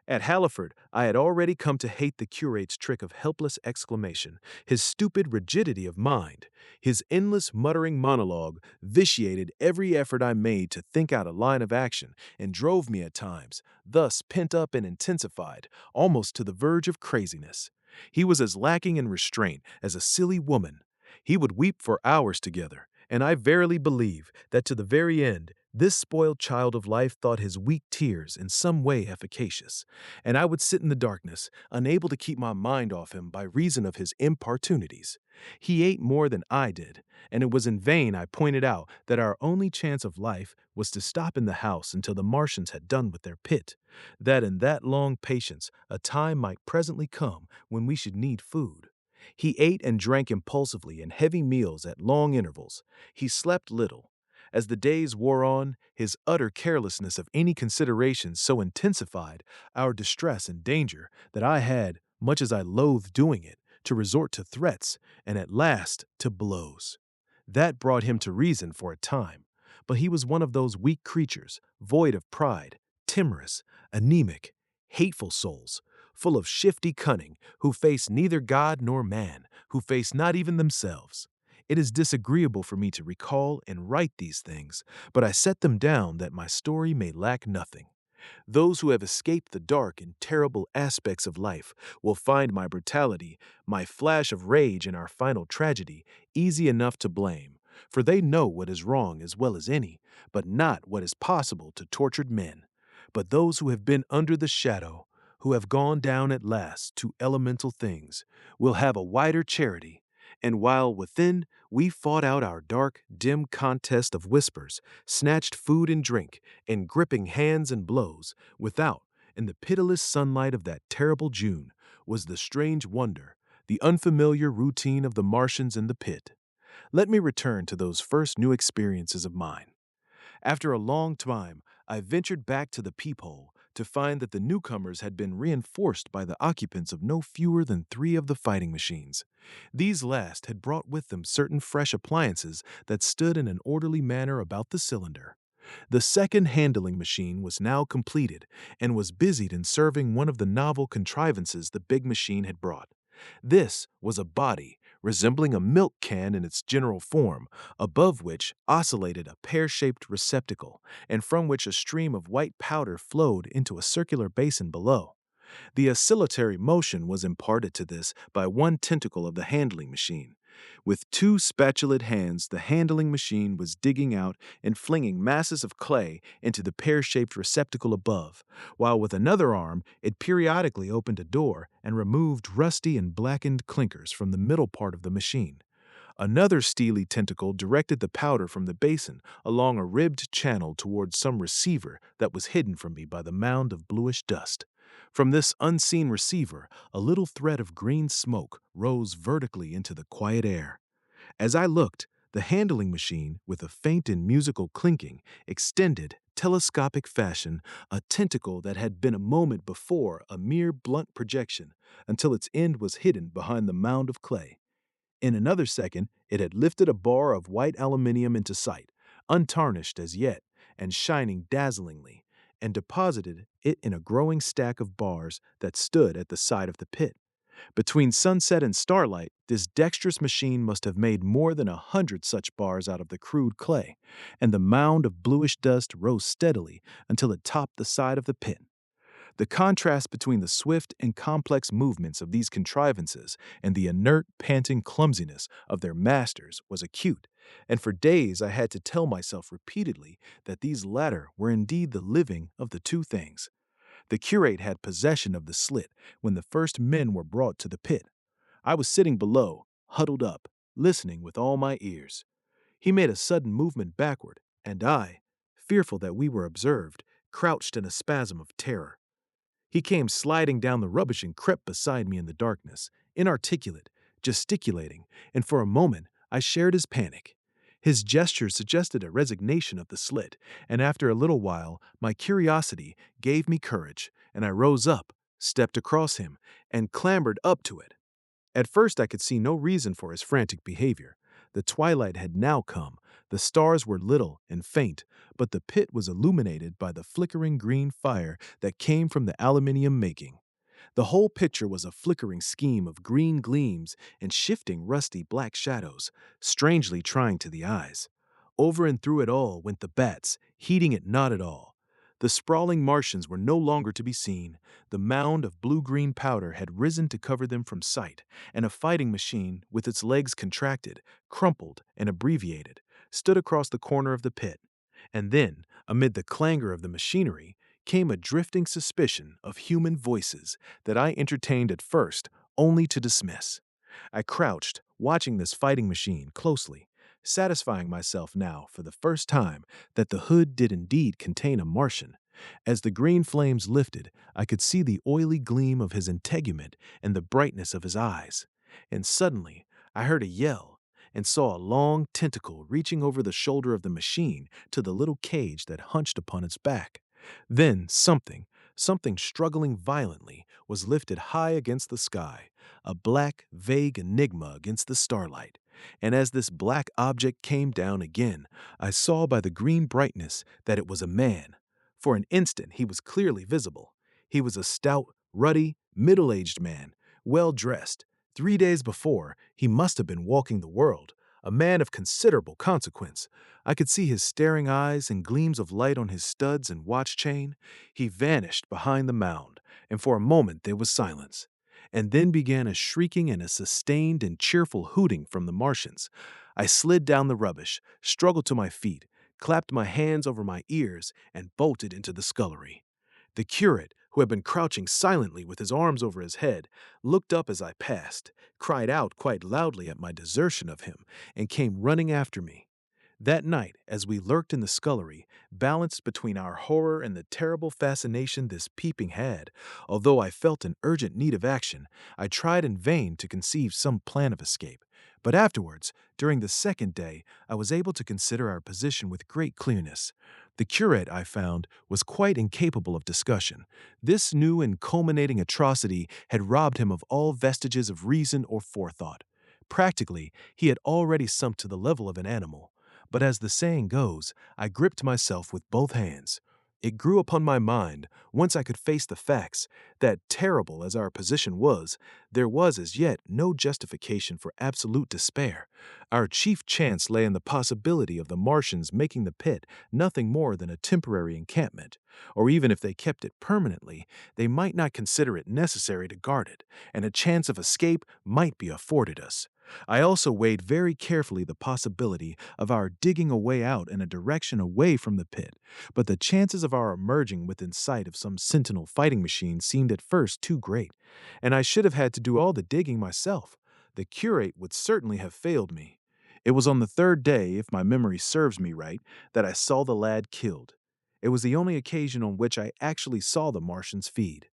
At Halliford, I had already come to hate the curate's trick of helpless exclamation, his stupid rigidity of mind. His endless muttering monologue vitiated every effort I made to think out a line of action and drove me at times, thus pent up and intensified, almost to the verge of craziness. He was as lacking in restraint as a silly woman. He would weep for hours together, and I verily believe that to the very end, this spoiled child of life thought his weak tears in some way efficacious, and I would sit in the darkness, unable to keep my mind off him by reason of his importunities. He ate more than I did, and it was in vain I pointed out that our only chance of life was to stop in the house until the Martians had done with their pit, that in that long patience a time might presently come when we should need food. He ate and drank impulsively in heavy meals at long intervals. He slept little. As the days wore on, his utter carelessness of any consideration so intensified our distress and danger that I had, much as I loathed doing it, to resort to threats and at last to blows. That brought him to reason for a time, but he was one of those weak creatures, void of pride, timorous, anemic, hateful souls, full of shifty cunning, who face neither God nor man, who face not even themselves. It is disagreeable for me to recall and write these things, but I set them down that my story may lack nothing. Those who have escaped the dark and terrible aspects of life will find my brutality, my flash of rage in our final tragedy, easy enough to blame, for they know what is wrong as well as any, but not what is possible to tortured men. But those who have been under the shadow, who have gone down at last to elemental things, will have a wider charity, and while within we fought out our dark, dim contest of whispers, snatched food and drink, in gripping hands and blows, without, in the pitiless sunlight of that terrible June, was the strange wonder, the unfamiliar routine of the Martians in the pit. Let me return to those first new experiences of mine. After a long time, I ventured back to the peephole to find that the newcomers had been reinforced by the occupants of no fewer than 3 of the fighting machines. These last had brought with them certain fresh appliances that stood in an orderly manner about the cylinder. The second handling machine was now completed and was busied in serving one of the novel contrivances the big machine had brought. This was a body resembling a milk can in its general form, above which oscillated a pear-shaped receptacle, and from which a stream of white powder flowed into a circular basin below. The oscillatory motion was imparted to this by one tentacle of the handling machine. With 2 spatulate hands, the handling machine was digging out and flinging masses of clay into the pear-shaped receptacle above, while with another arm it periodically opened a door and removed rusty and blackened clinkers from the middle part of the machine. Another steely tentacle directed the powder from the basin along a ribbed channel towards some receiver that was hidden from me by the mound of bluish dust. From this unseen receiver, a little thread of green smoke rose vertically into the quiet air. As I looked, the handling machine, with a faint and musical clinking, extended, telescopic fashion, a tentacle that had been a moment before a mere blunt projection, until its end was hidden behind the mound of clay. In another second, it had lifted a bar of white aluminium into sight, untarnished as yet, and shining dazzlingly, and deposited it in a growing stack of bars that stood at the side of the pit. Between sunset and starlight, this dexterous machine must have made more than 100 such bars out of the crude clay, and the mound of bluish dust rose steadily until it topped the side of the pit. The contrast between the swift and complex movements of these contrivances and the inert, panting clumsiness of their masters was acute, and for days I had to tell myself repeatedly that these latter were indeed the living of the two things. The curate had possession of the slit when the first men were brought to the pit. I was sitting below, huddled up, listening with all my ears. He made a sudden movement backward, and I, fearful that we were observed, crouched in a spasm of terror. He came sliding down the rubbish and crept beside me in the darkness, inarticulate, gesticulating, and for a moment I shared his panic. His gesture suggested a resignation of the slit, and after a little while my curiosity gave me courage, and I rose up, stepped across him, and clambered up to it. At first I could see no reason for his frantic behavior. The twilight had now come, the stars were little and faint, but the pit was illuminated by the flickering green fire that came from the aluminium making. The whole picture was a flickering scheme of green gleams and shifting rusty black shadows, strangely trying to the eyes. Over and through it all went the bats, heeding it not at all. The sprawling Martians were no longer to be seen. The mound of blue-green powder had risen to cover them from sight, and a fighting machine, with its legs contracted, crumpled, and abbreviated, stood across the corner of the pit. And then, amid the clangor of the machinery, came a drifting suspicion of human voices that I entertained at first only to dismiss. I crouched, watching this fighting machine closely, satisfying myself now for the first time that the hood did indeed contain a Martian. As the green flames lifted, I could see the oily gleam of his integument and the brightness of his eyes. And suddenly, I heard a yell and saw a long tentacle reaching over the shoulder of the machine to the little cage that hunched upon its back. Then something struggling violently, was lifted high against the sky, a black, vague enigma against the starlight. And as this black object came down again, I saw by the green brightness that it was a man. For an instant he was clearly visible. He was a stout, ruddy, middle-aged man, well dressed. 3 days before, he must have been walking the world, a man of considerable consequence. I could see his staring eyes and gleams of light on his studs and watch chain. He vanished behind the mound, and for a moment there was silence. And then began a shrieking and a sustained and cheerful hooting from the Martians. I slid down the rubbish, struggled to my feet, clapped my hands over my ears, and bolted into the scullery. The curate, who had been crouching silently with his arms over his head, looked up as I passed, cried out quite loudly at my desertion of him, and came running after me. That night, as we lurked in the scullery, balanced between our horror and the terrible fascination this peeping had, although I felt an urgent need of action, I tried in vain to conceive some plan of escape. But afterwards, during the second day, I was able to consider our position with great clearness. The curate, I found, was quite incapable of discussion. This new and culminating atrocity had robbed him of all vestiges of reason or forethought. Practically, he had already sunk to the level of an animal. But as the saying goes, I gripped myself with both hands. It grew upon my mind, once I could face the facts, that, terrible as our position was, there was as yet no justification for absolute despair. Our chief chance lay in the possibility of the Martians making the pit nothing more than a temporary encampment, or even if they kept it permanently, they might not consider it necessary to guard it, and a chance of escape might be afforded us. I also weighed very carefully the possibility of our digging a way out in a direction away from the pit, but the chances of our emerging within sight of some sentinel fighting machine seemed at first too great, and I should have had to do all the digging myself. The curate would certainly have failed me. It was on the third day, if my memory serves me right, that I saw the lad killed. It was the only occasion on which I actually saw the Martians feed.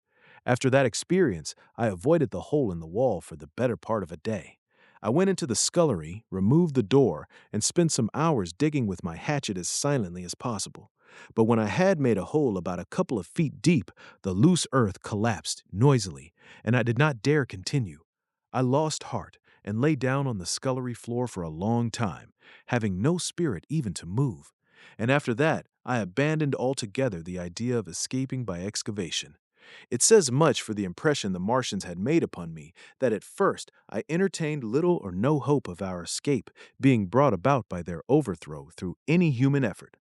After that experience, I avoided the hole in the wall for the better part of a day. I went into the scullery, removed the door, and spent some hours digging with my hatchet as silently as possible. But when I had made a hole about a couple of feet deep, the loose earth collapsed noisily, and I did not dare continue. I lost heart and lay down on the scullery floor for a long time, having no spirit even to move. And after that, I abandoned altogether the idea of escaping by excavation. It says much for the impression the Martians had made upon me that at first I entertained little or no hope of our escape being brought about by their overthrow through any human effort.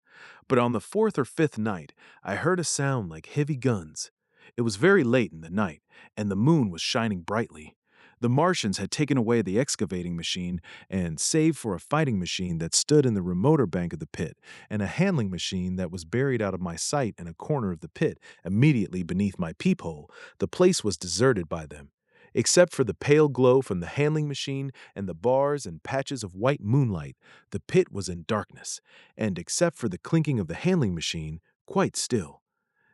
But on the fourth or fifth night, I heard a sound like heavy guns. It was very late in the night, and the moon was shining brightly. The Martians had taken away the excavating machine, and save for a fighting machine that stood in the remoter bank of the pit, and a handling machine that was buried out of my sight in a corner of the pit immediately beneath my peephole, the place was deserted by them. Except for the pale glow from the handling machine and the bars and patches of white moonlight, the pit was in darkness, and except for the clinking of the handling machine, quite still.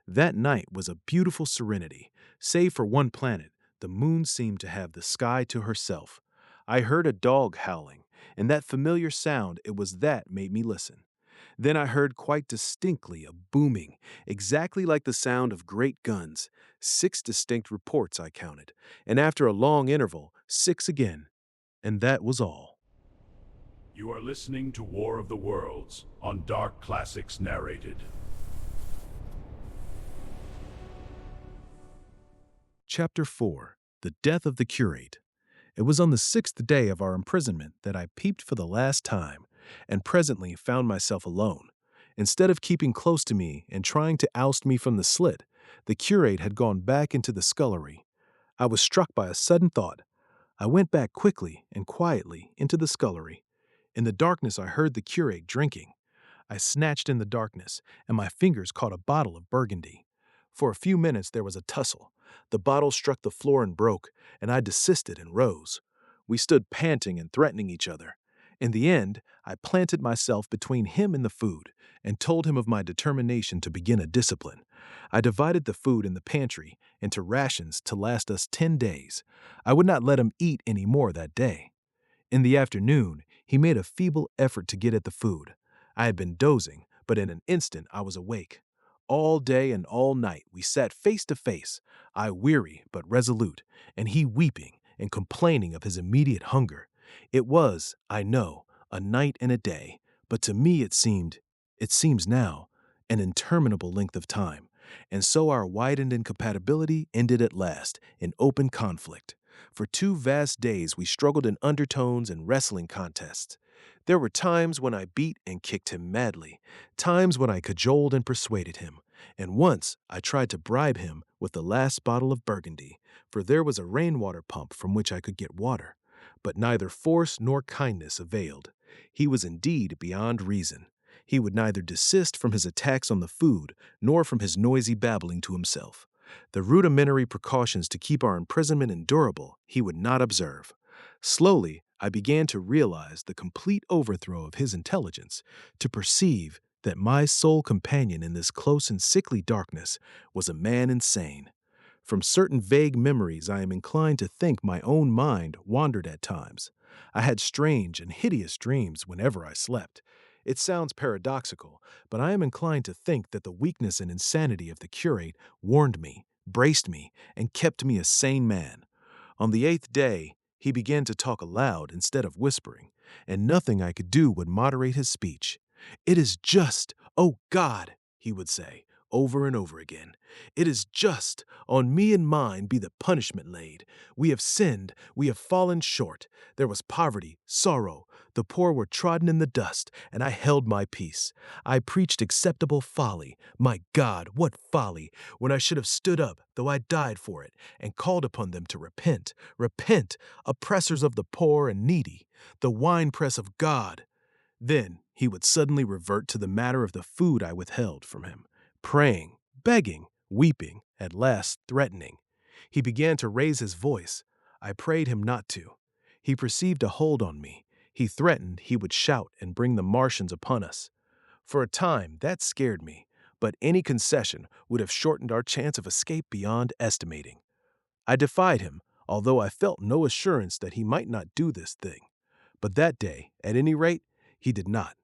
That night was a beautiful serenity. Save for one planet, the moon seemed to have the sky to herself. I heard a dog howling, and that familiar sound, it was that made me listen. Then I heard quite distinctly a booming, exactly like the sound of great guns. 6 distinct reports I counted, and after a long interval, 6 again. And that was all. You are listening to War of the Worlds on Dark Classics Narrated. Chapter 4. The Death of the Curate. It was on the 6th day of our imprisonment that I peeped for the last time, and presently found myself alone. Instead of keeping close to me and trying to oust me from the slit, the curate had gone back into the scullery. I was struck by a sudden thought. I went back quickly and quietly into the scullery. In the darkness I heard the curate drinking. I snatched in the darkness, and my fingers caught a bottle of Burgundy. For a few minutes there was a tussle. The bottle struck the floor and broke, and I desisted and rose. We stood panting and threatening each other. In the end, I planted myself between him and the food, and told him of my determination to begin a discipline. I divided the food in the pantry into rations to last us 10 days. I would not let him eat any more that day. In the afternoon, he made a feeble effort to get at the food. I had been dozing, but in an instant I was awake. All day and all night we sat face to face, I weary but resolute, and he weeping and complaining of his immediate hunger. It was, I know, a night and a day, but to me it seems now, an interminable length of time, and so our widened incompatibility ended at last in open conflict. For 2 vast days we struggled in undertones and wrestling contests. There were times when I beat and kicked him madly, times when I cajoled and persuaded him, and once I tried to bribe him with the last bottle of Burgundy, for there was a rainwater pump from which I could get water. But neither force nor kindness availed. He was indeed beyond reason. He would neither desist from his attacks on the food nor from his noisy babbling to himself. The rudimentary precautions to keep our imprisonment endurable he would not observe. Slowly, I began to realize the complete overthrow of his intelligence, to perceive that my sole companion in this close and sickly darkness was a man insane. From certain vague memories I am inclined to think my own mind wandered at times. I had strange and hideous dreams whenever I slept. It sounds paradoxical, but I am inclined to think that the weakness and insanity of the curate warned me, braced me, and kept me a sane man. On the 8th day, he began to talk aloud instead of whispering, and nothing I could do would moderate his speech. "It is just, O God," he would say, over and over again. "It is just, on me and mine be the punishment laid. We have sinned, we have fallen short. There was poverty, sorrow, the poor were trodden in the dust, and I held my peace. I preached acceptable folly. My God, what folly, when I should have stood up, though I died for it, and called upon them to repent. Repent, oppressors of the poor and needy, the winepress of God." Then he would suddenly revert to the matter of the food I withheld from him, praying, begging, weeping, at last threatening. He began to raise his voice. I prayed him not to. He perceived a hold on me. He threatened he would shout and bring the Martians upon us. For a time that scared me, but any concession would have shortened our chance of escape beyond estimating. I defied him, although I felt no assurance that he might not do this thing. But that day, at any rate, he did not.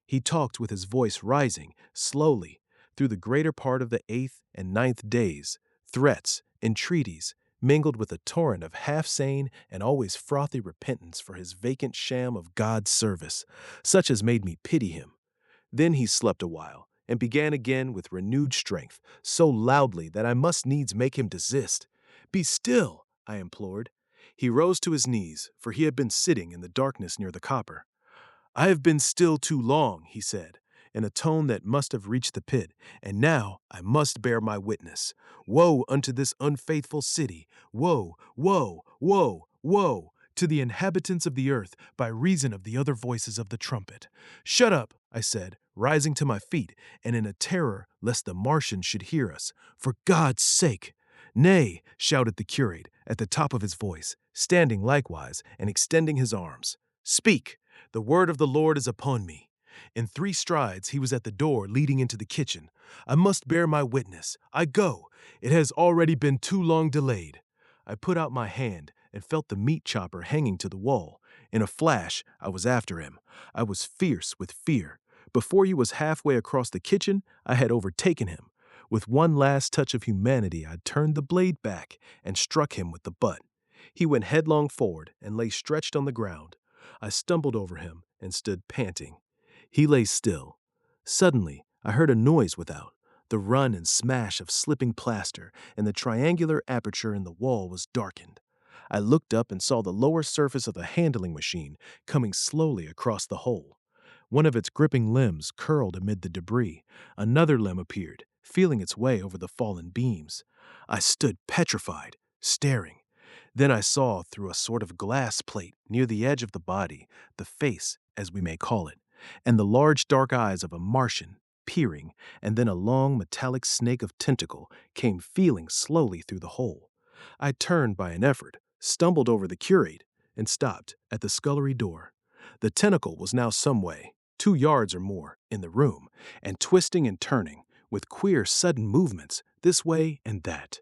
He talked with his voice rising, slowly, through the greater part of the 8th and 9th days, threats, entreaties, mingled with a torrent of half-sane and always frothy repentance for his vacant sham of God's service, such as made me pity him. Then he slept a while, and began again with renewed strength, so loudly that I must needs make him desist. "Be still," I implored. He rose to his knees, for he had been sitting in the darkness near the copper. "I have been still too long," he said, in a tone that must have reached the pit, "and now I must bear my witness. Woe unto this unfaithful city! Woe, woe, woe, woe to the inhabitants of the earth by reason of the other voices of the trumpet." "Shut up," I said, rising to my feet, and in a terror lest the Martians should hear us. "For God's sake!" "Nay," shouted the curate at the top of his voice, standing likewise and extending his arms. "Speak! The word of the Lord is upon me." In 3 strides he was at the door leading into the kitchen. "I must bear my witness. I go. It has already been too long delayed." I put out my hand and felt the meat chopper hanging to the wall. In a flash, I was after him. I was fierce with fear. Before he was halfway across the kitchen, I had overtaken him. With one last touch of humanity, I turned the blade back and struck him with the butt. He went headlong forward and lay stretched on the ground. I stumbled over him and stood panting. He lay still. Suddenly, I heard a noise without. The run and smash of slipping plaster, and the triangular aperture in the wall was darkened. I looked up and saw the lower surface of the handling machine coming slowly across the hole. One of its gripping limbs curled amid the debris. Another limb appeared, feeling its way over the fallen beams. I stood petrified, staring. Then I saw through a sort of glass plate near the edge of the body, the face, as we may call it, and the large dark eyes of a Martian, peering, and then a long metallic snake of tentacle came feeling slowly through the hole. I turned by an effort, stumbled over the curate, and stopped at the scullery door. The tentacle was now some way, 2 yards or more, in the room, and twisting and turning, with queer sudden movements, this way and that.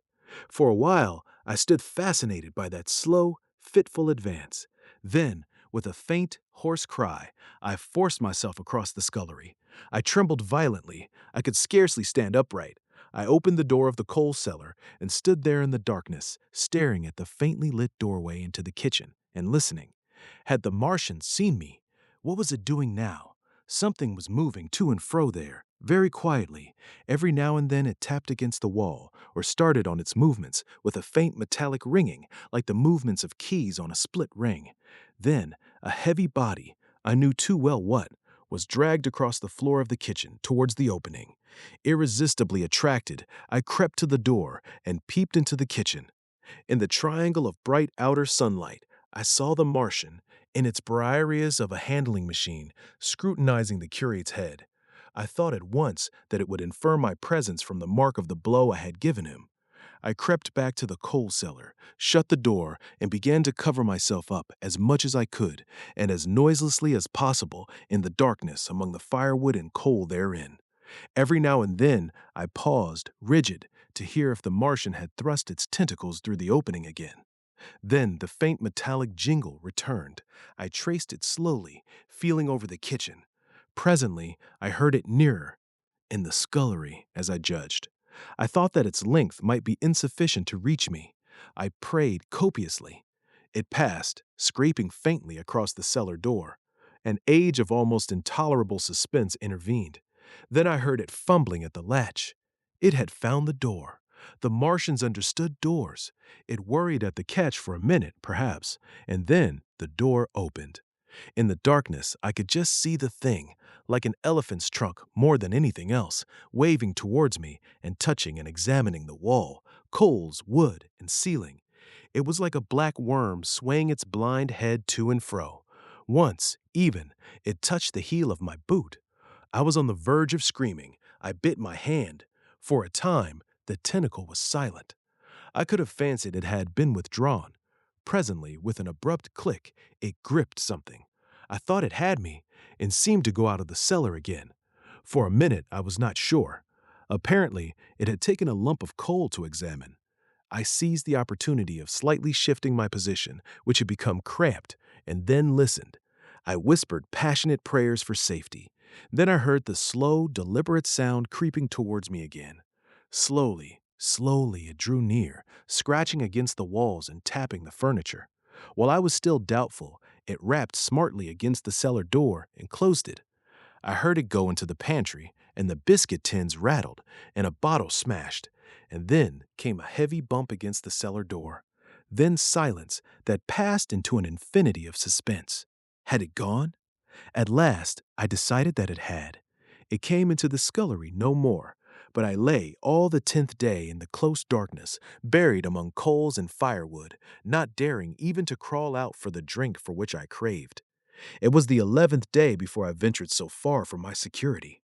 For a while, I stood fascinated by that slow, fitful advance. Then, with a faint, hoarse cry, I forced myself across the scullery. I trembled violently. I could scarcely stand upright. I opened the door of the coal cellar and stood there in the darkness, staring at the faintly lit doorway into the kitchen and listening. Had the Martian seen me? What was it doing now? Something was moving to and fro there, very quietly. Every now and then it tapped against the wall or started on its movements with a faint metallic ringing, like the movements of keys on a split ring. Then a heavy body, I knew too well what, was dragged across the floor of the kitchen towards the opening. Irresistibly attracted, I crept to the door and peeped into the kitchen. In the triangle of bright outer sunlight, I saw the Martian, in its briareous of a handling machine, scrutinizing the curate's head. I thought at once that it would infer my presence from the mark of the blow I had given him. I crept back to the coal cellar, shut the door, and began to cover myself up as much as I could, and as noiselessly as possible, in the darkness among the firewood and coal therein. Every now and then I paused, rigid, to hear if the Martian had thrust its tentacles through the opening again. Then the faint metallic jingle returned. I traced it slowly, feeling over the kitchen. Presently I heard it nearer, in the scullery, as I judged. I thought that its length might be insufficient to reach me. I prayed copiously. It passed, scraping faintly across the cellar door. An age of almost intolerable suspense intervened. Then I heard it fumbling at the latch. It had found the door. The Martians understood doors. It worried at the catch for a minute, perhaps, and then the door opened. In the darkness, I could just see the thing, like an elephant's trunk more than anything else, waving towards me and touching and examining the wall, coals, wood, and ceiling. It was like a black worm swaying its blind head to and fro. Once, even, it touched the heel of my boot. I was on the verge of screaming. I bit my hand. For a time, the tentacle was silent. I could have fancied it had been withdrawn. Presently, with an abrupt click, it gripped something. I thought it had me, and seemed to go out of the cellar again. For a minute, I was not sure. Apparently, it had taken a lump of coal to examine. I seized the opportunity of slightly shifting my position, which had become cramped, and then listened. I whispered passionate prayers for safety. Then I heard the slow, deliberate sound creeping towards me again. Slowly, slowly it drew near, scratching against the walls and tapping the furniture. While I was still doubtful, it rapped smartly against the cellar door and closed it. I heard it go into the pantry, and the biscuit tins rattled, and a bottle smashed, and then came a heavy bump against the cellar door. Then silence that passed into an infinity of suspense. Had it gone? At last, I decided that it had. It came into the scullery no more, but I lay all the 10th day in the close darkness, buried among coals and firewood, not daring even to crawl out for the drink for which I craved. It was the 11th day before I ventured so far from my security.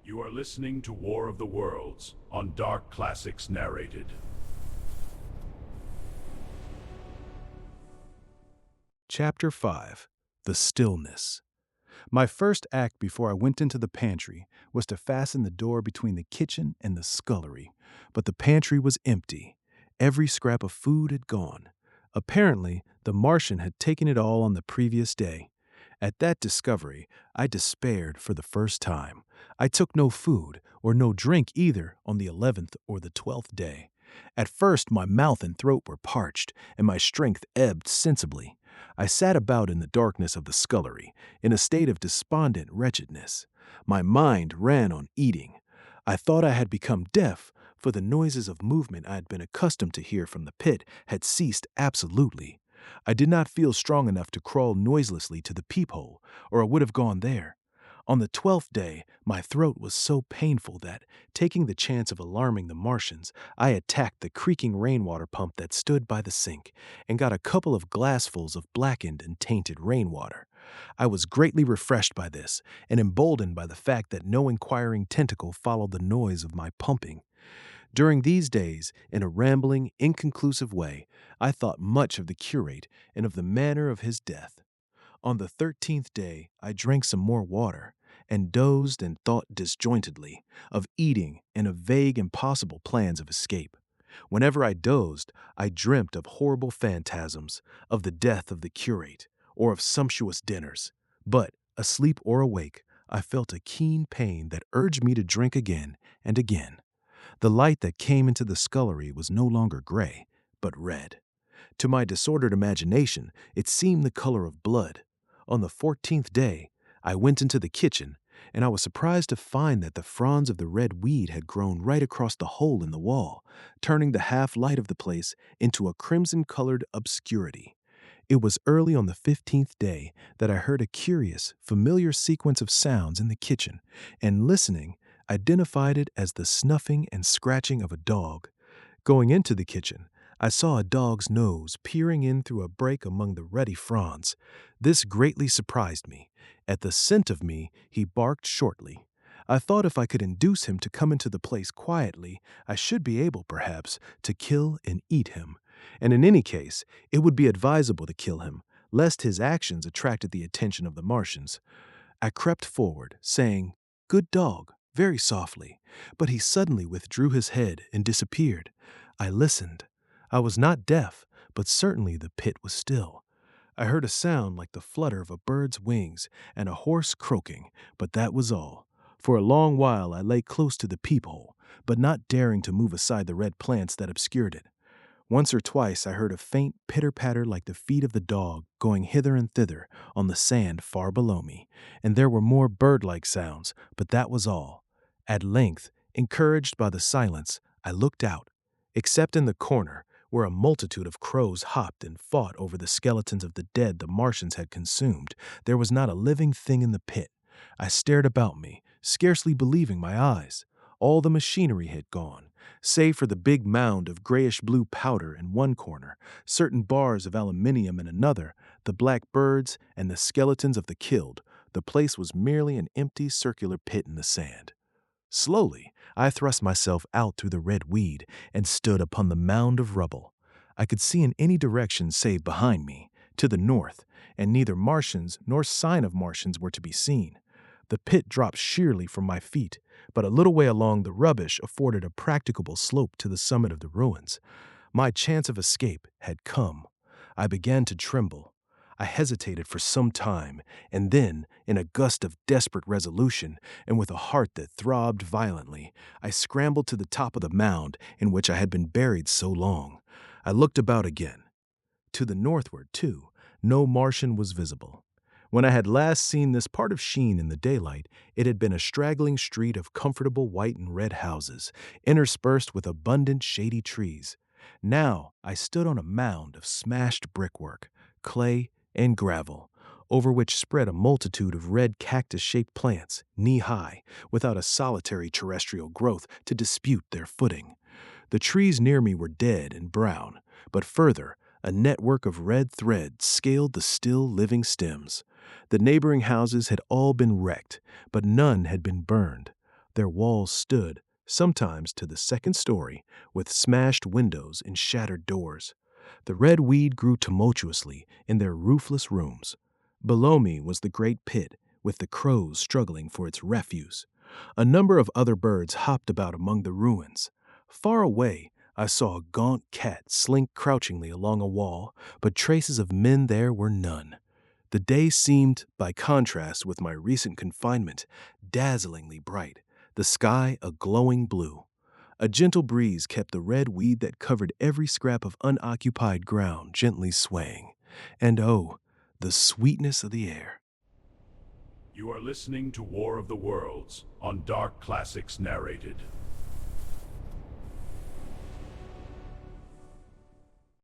You are listening to War of the Worlds on Dark Classics Narrated. Chapter 5. The Stillness. My first act before I went into the pantry was to fasten the door between the kitchen and the scullery, but the pantry was empty. Every scrap of food had gone. Apparently, the Martian had taken it all on the previous day. At that discovery, I despaired for the first time. I took no food, or no drink either, on the 11th or the 12th day. At first, my mouth and throat were parched, and my strength ebbed sensibly. I sat about in the darkness of the scullery, in a state of despondent wretchedness. My mind ran on eating. I thought I had become deaf, for the noises of movement I had been accustomed to hear from the pit had ceased absolutely. I did not feel strong enough to crawl noiselessly to the peephole, or I would have gone there. On the 12th day, my throat was so painful that, taking the chance of alarming the Martians, I attacked the creaking rainwater pump that stood by the sink and got a couple of glassfuls of blackened and tainted rainwater. I was greatly refreshed by this and emboldened by the fact that no inquiring tentacle followed the noise of my pumping. During these days, in a rambling, inconclusive way, I thought much of the curate and of the manner of his death. On the 13th day, I drank some more water, and dozed and thought disjointedly, of eating and of vague impossible plans of escape. Whenever I dozed, I dreamt of horrible phantasms, of the death of the curate, or of sumptuous dinners. But, asleep or awake, I felt a keen pain that urged me to drink again and again. The light that came into the scullery was no longer gray, but red. To my disordered imagination, it seemed the color of blood. On the 14th day, I went into the kitchen, and I was surprised to find that the fronds of the red weed had grown right across the hole in the wall, turning the half-light of the place into a crimson-colored obscurity. It was early on the 15th day that I heard a curious, familiar sequence of sounds in the kitchen, and listening, identified it as the snuffing and scratching of a dog. Going into the kitchen, I saw a dog's nose peering in through a break among the ruddy fronds. This greatly surprised me. At the scent of me, he barked shortly. I thought if I could induce him to come into the place quietly, I should be able, perhaps, to kill and eat him. And in any case, it would be advisable to kill him, lest his actions attracted the attention of the Martians. I crept forward, saying, "Good dog," very softly, but he suddenly withdrew his head and disappeared. I listened. I was not deaf, but certainly the pit was still. I heard a sound like the flutter of a bird's wings and a hoarse croaking, but that was all. For a long while I lay close to the peephole, but not daring to move aside the red plants that obscured it. Once or twice I heard a faint pitter-patter like the feet of the dog going hither and thither on the sand far below me, and there were more bird-like sounds, but that was all. At length, encouraged by the silence, I looked out. Except in the corner, where a multitude of crows hopped and fought over the skeletons of the dead the Martians had consumed, there was not a living thing in the pit. I stared about me, scarcely believing my eyes. All the machinery had gone, save for the big mound of grayish-blue powder in one corner, certain bars of aluminium in another, the black birds, and the skeletons of the killed. The place was merely an empty circular pit in the sand. Slowly, I thrust myself out through the red weed and stood upon the mound of rubble. I could see in any direction save behind me, to the north, and neither Martians nor sign of Martians were to be seen. The pit dropped sheerly from my feet, but a little way along the rubbish afforded a practicable slope to the summit of the ruins. My chance of escape had come. I began to tremble. I hesitated for some time, and then, in a gust of desperate resolution, and with a heart that throbbed violently, I scrambled to the top of the mound in which I had been buried so long. I looked about again. To the northward, too, no Martian was visible. When I had last seen this part of Sheen in the daylight, it had been a straggling street of comfortable white and red houses, interspersed with abundant shady trees. Now I stood on a mound of smashed brickwork, clay, and gravel, over which spread a multitude of red cactus-shaped plants, knee-high, without a solitary terrestrial growth to dispute their footing. The trees near me were dead and brown, but further, a network of red threads scaled the still living stems. The neighboring houses had all been wrecked, but none had been burned. Their walls stood, sometimes to the second story, with smashed windows and shattered doors. The red weed grew tumultuously in their roofless rooms. Below me was the great pit, with the crows struggling for its refuse. A number of other birds hopped about among the ruins. Far away, I saw a gaunt cat slink crouchingly along a wall, but traces of men there were none. The day seemed, by contrast with my recent confinement, dazzlingly bright, the sky a glowing blue. A gentle breeze kept the red weed that covered every scrap of unoccupied ground gently swaying. And oh, the sweetness of the air. You are listening to War of the Worlds on Dark Classics Narrated.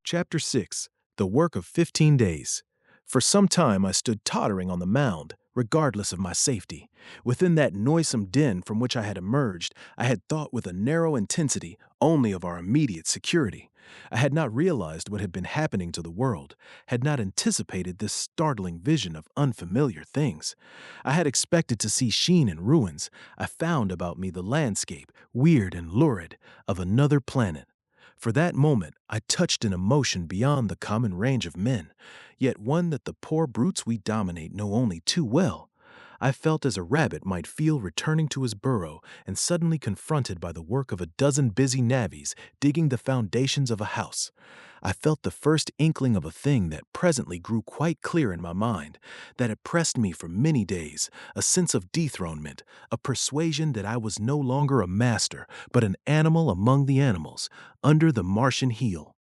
Chapter 6. The Work of 15 Days. For some time I stood tottering on the mound, regardless of my safety. Within that noisome den from which I had emerged, I had thought with a narrow intensity only of our immediate security. I had not realized what had been happening to the world, had not anticipated this startling vision of unfamiliar things. I had expected to see sheen and ruins. I found about me the landscape, weird and lurid, of another planet. For that moment, I touched an emotion beyond the common range of men, yet one that the poor brutes we dominate know only too well. I felt as a rabbit might feel returning to his burrow and suddenly confronted by the work of a dozen busy navvies digging the foundations of a house. I felt the first inkling of a thing that presently grew quite clear in my mind, that oppressed me for many days, a sense of dethronement, a persuasion that I was no longer a master, but an animal among the animals, under the Martian heel.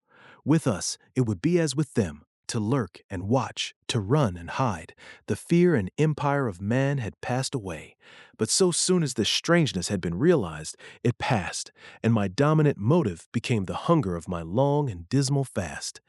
With us, it would be as with them, to lurk and watch, to run and hide. The fear and empire of man had passed away. But so soon as this strangeness had been realized, it passed, and my dominant motive became the hunger of my long and dismal fast.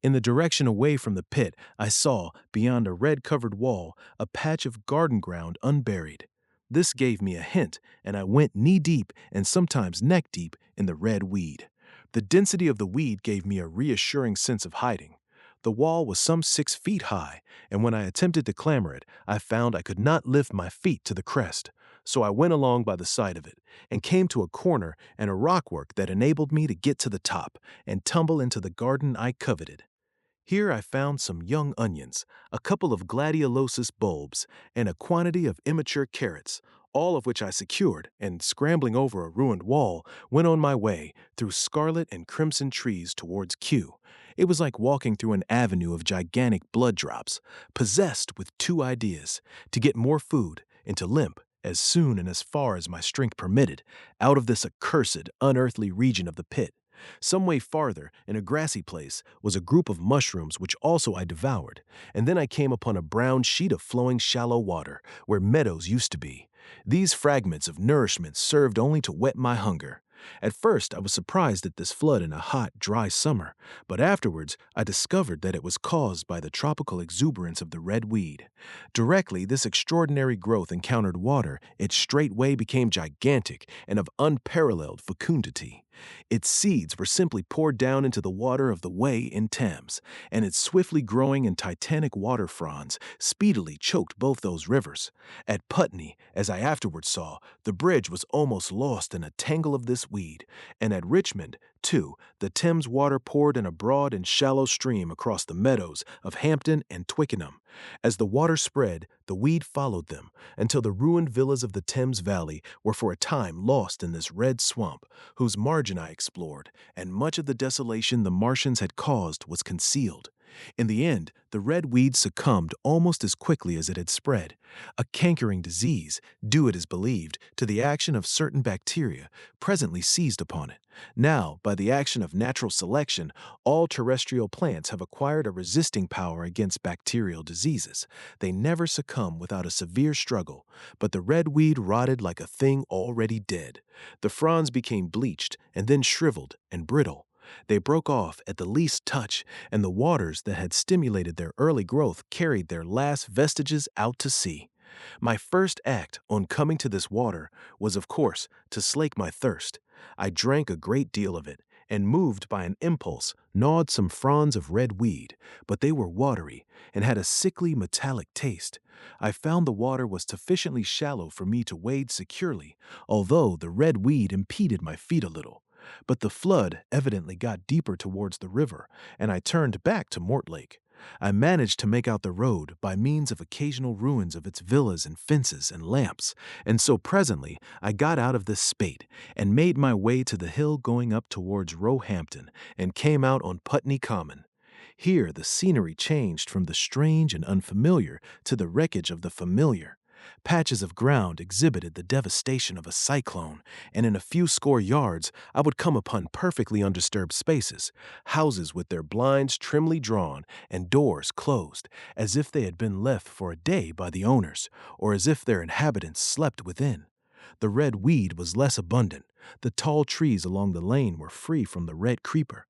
In the direction away from the pit, I saw, beyond a red-covered wall, a patch of garden ground unburied. This gave me a hint, and I went knee-deep and sometimes neck-deep in the red weed. The density of the weed gave me a reassuring sense of hiding. The wall was some 6 feet high, and when I attempted to clamber it, I found I could not lift my feet to the crest. So I went along by the side of it, and came to a corner and a rockwork that enabled me to get to the top and tumble into the garden I coveted. Here I found some young onions, a couple of gladiolosis bulbs, and a quantity of immature carrots, all of which I secured, and scrambling over a ruined wall, went on my way through scarlet and crimson trees towards Q. It was like walking through an avenue of gigantic blood drops, possessed with 2 ideas: to get more food and to limp, as soon and as far as my strength permitted, out of this accursed, unearthly region of the pit. Some way farther, in a grassy place, was a group of mushrooms which also I devoured, and then I came upon a brown sheet of flowing shallow water, where meadows used to be. These fragments of nourishment served only to whet my hunger. At first I was surprised at this flood in a hot, dry summer, but afterwards I discovered that it was caused by the tropical exuberance of the red weed. Directly this extraordinary growth encountered water, it straightway became gigantic and of unparalleled fecundity. Its seeds were simply poured down into the water of the Way in Thames, and its swiftly growing and titanic water fronds speedily choked both those rivers. At Putney, as I afterwards saw, the bridge was almost lost in a tangle of this weed, and at Richmond, too, the Thames water poured in a broad and shallow stream across the meadows of Hampton and Twickenham. As the water spread, the weed followed them, until the ruined villas of the Thames Valley were for a time lost in this red swamp, whose margin I explored, and much of the desolation the Martians had caused was concealed. In the end, the red weed succumbed almost as quickly as it had spread. A cankering disease, due it is believed to the action of certain bacteria, presently seized upon it. Now, by the action of natural selection, all terrestrial plants have acquired a resisting power against bacterial diseases. They never succumb without a severe struggle, but the red weed rotted like a thing already dead. The fronds became bleached and then shriveled and brittle. They broke off at the least touch, and the waters that had stimulated their early growth carried their last vestiges out to sea. My first act on coming to this water was, of course, to slake my thirst. I drank a great deal of it, and moved by an impulse, gnawed some fronds of red weed, but they were watery and had a sickly metallic taste. I found the water was sufficiently shallow for me to wade securely, although the red weed impeded my feet a little. But the flood evidently got deeper towards the river, and I turned back to Mortlake. I managed to make out the road by means of occasional ruins of its villas and fences and lamps, and so presently I got out of this spate and made my way to the hill going up towards Roehampton and came out on Putney Common. Here the scenery changed from the strange and unfamiliar to the wreckage of the familiar. Patches of ground exhibited the devastation of a cyclone, and in a few score yards I would come upon perfectly undisturbed spaces, houses with their blinds trimly drawn and doors closed, as if they had been left for a day by the owners, or as if their inhabitants slept within. The red weed was less abundant. The tall trees along the lane were free from the red creeper.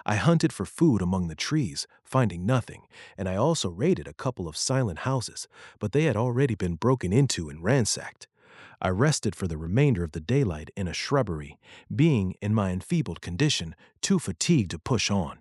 I hunted for food among the trees, finding nothing, and I also raided a couple of silent houses, but they had already been broken into and ransacked. I rested for the remainder of the daylight in a shrubbery, being, in my enfeebled condition, too fatigued to push on.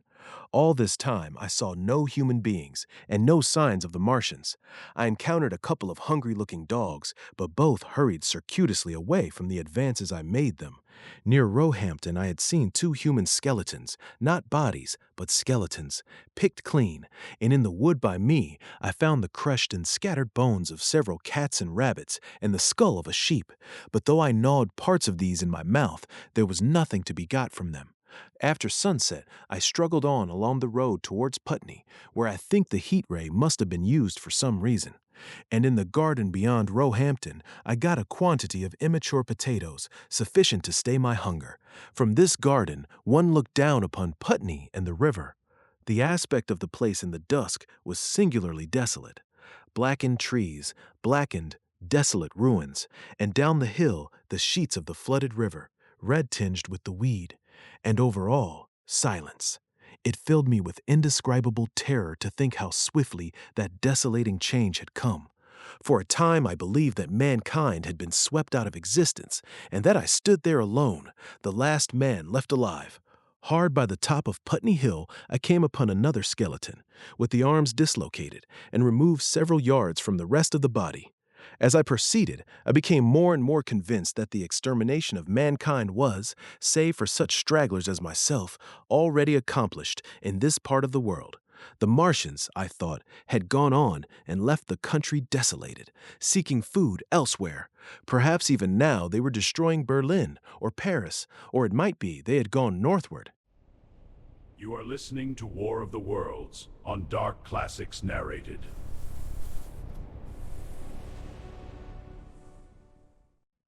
All this time I saw no human beings and no signs of the Martians. I encountered a couple of hungry-looking dogs, but both hurried circuitously away from the advances I made them. Near Roehampton I had seen two human skeletons, not bodies, but skeletons, picked clean, and in the wood by me I found the crushed and scattered bones of several cats and rabbits and the skull of a sheep, but though I gnawed parts of these in my mouth, there was nothing to be got from them. After sunset, I struggled on along the road towards Putney, where I think the heat ray must have been used for some reason. And in the garden beyond Roehampton, I got a quantity of immature potatoes, sufficient to stay my hunger. From this garden, one looked down upon Putney and the river. The aspect of the place in the dusk was singularly desolate. Blackened trees, blackened, desolate ruins, and down the hill the sheets of the flooded river, red-tinged with the weed. And over all, silence. It filled me with indescribable terror to think how swiftly that desolating change had come. For a time I believed that mankind had been swept out of existence, and that I stood there alone, the last man left alive. Hard by the top of Putney Hill, I came upon another skeleton, with the arms dislocated, and removed several yards from the rest of the body. As I proceeded, I became more and more convinced that the extermination of mankind was, save for such stragglers as myself, already accomplished in this part of the world. The Martians, I thought, had gone on and left the country desolated, seeking food elsewhere. Perhaps even now they were destroying Berlin or Paris, or it might be they had gone northward. You are listening to War of the Worlds on Dark Classics Narrated.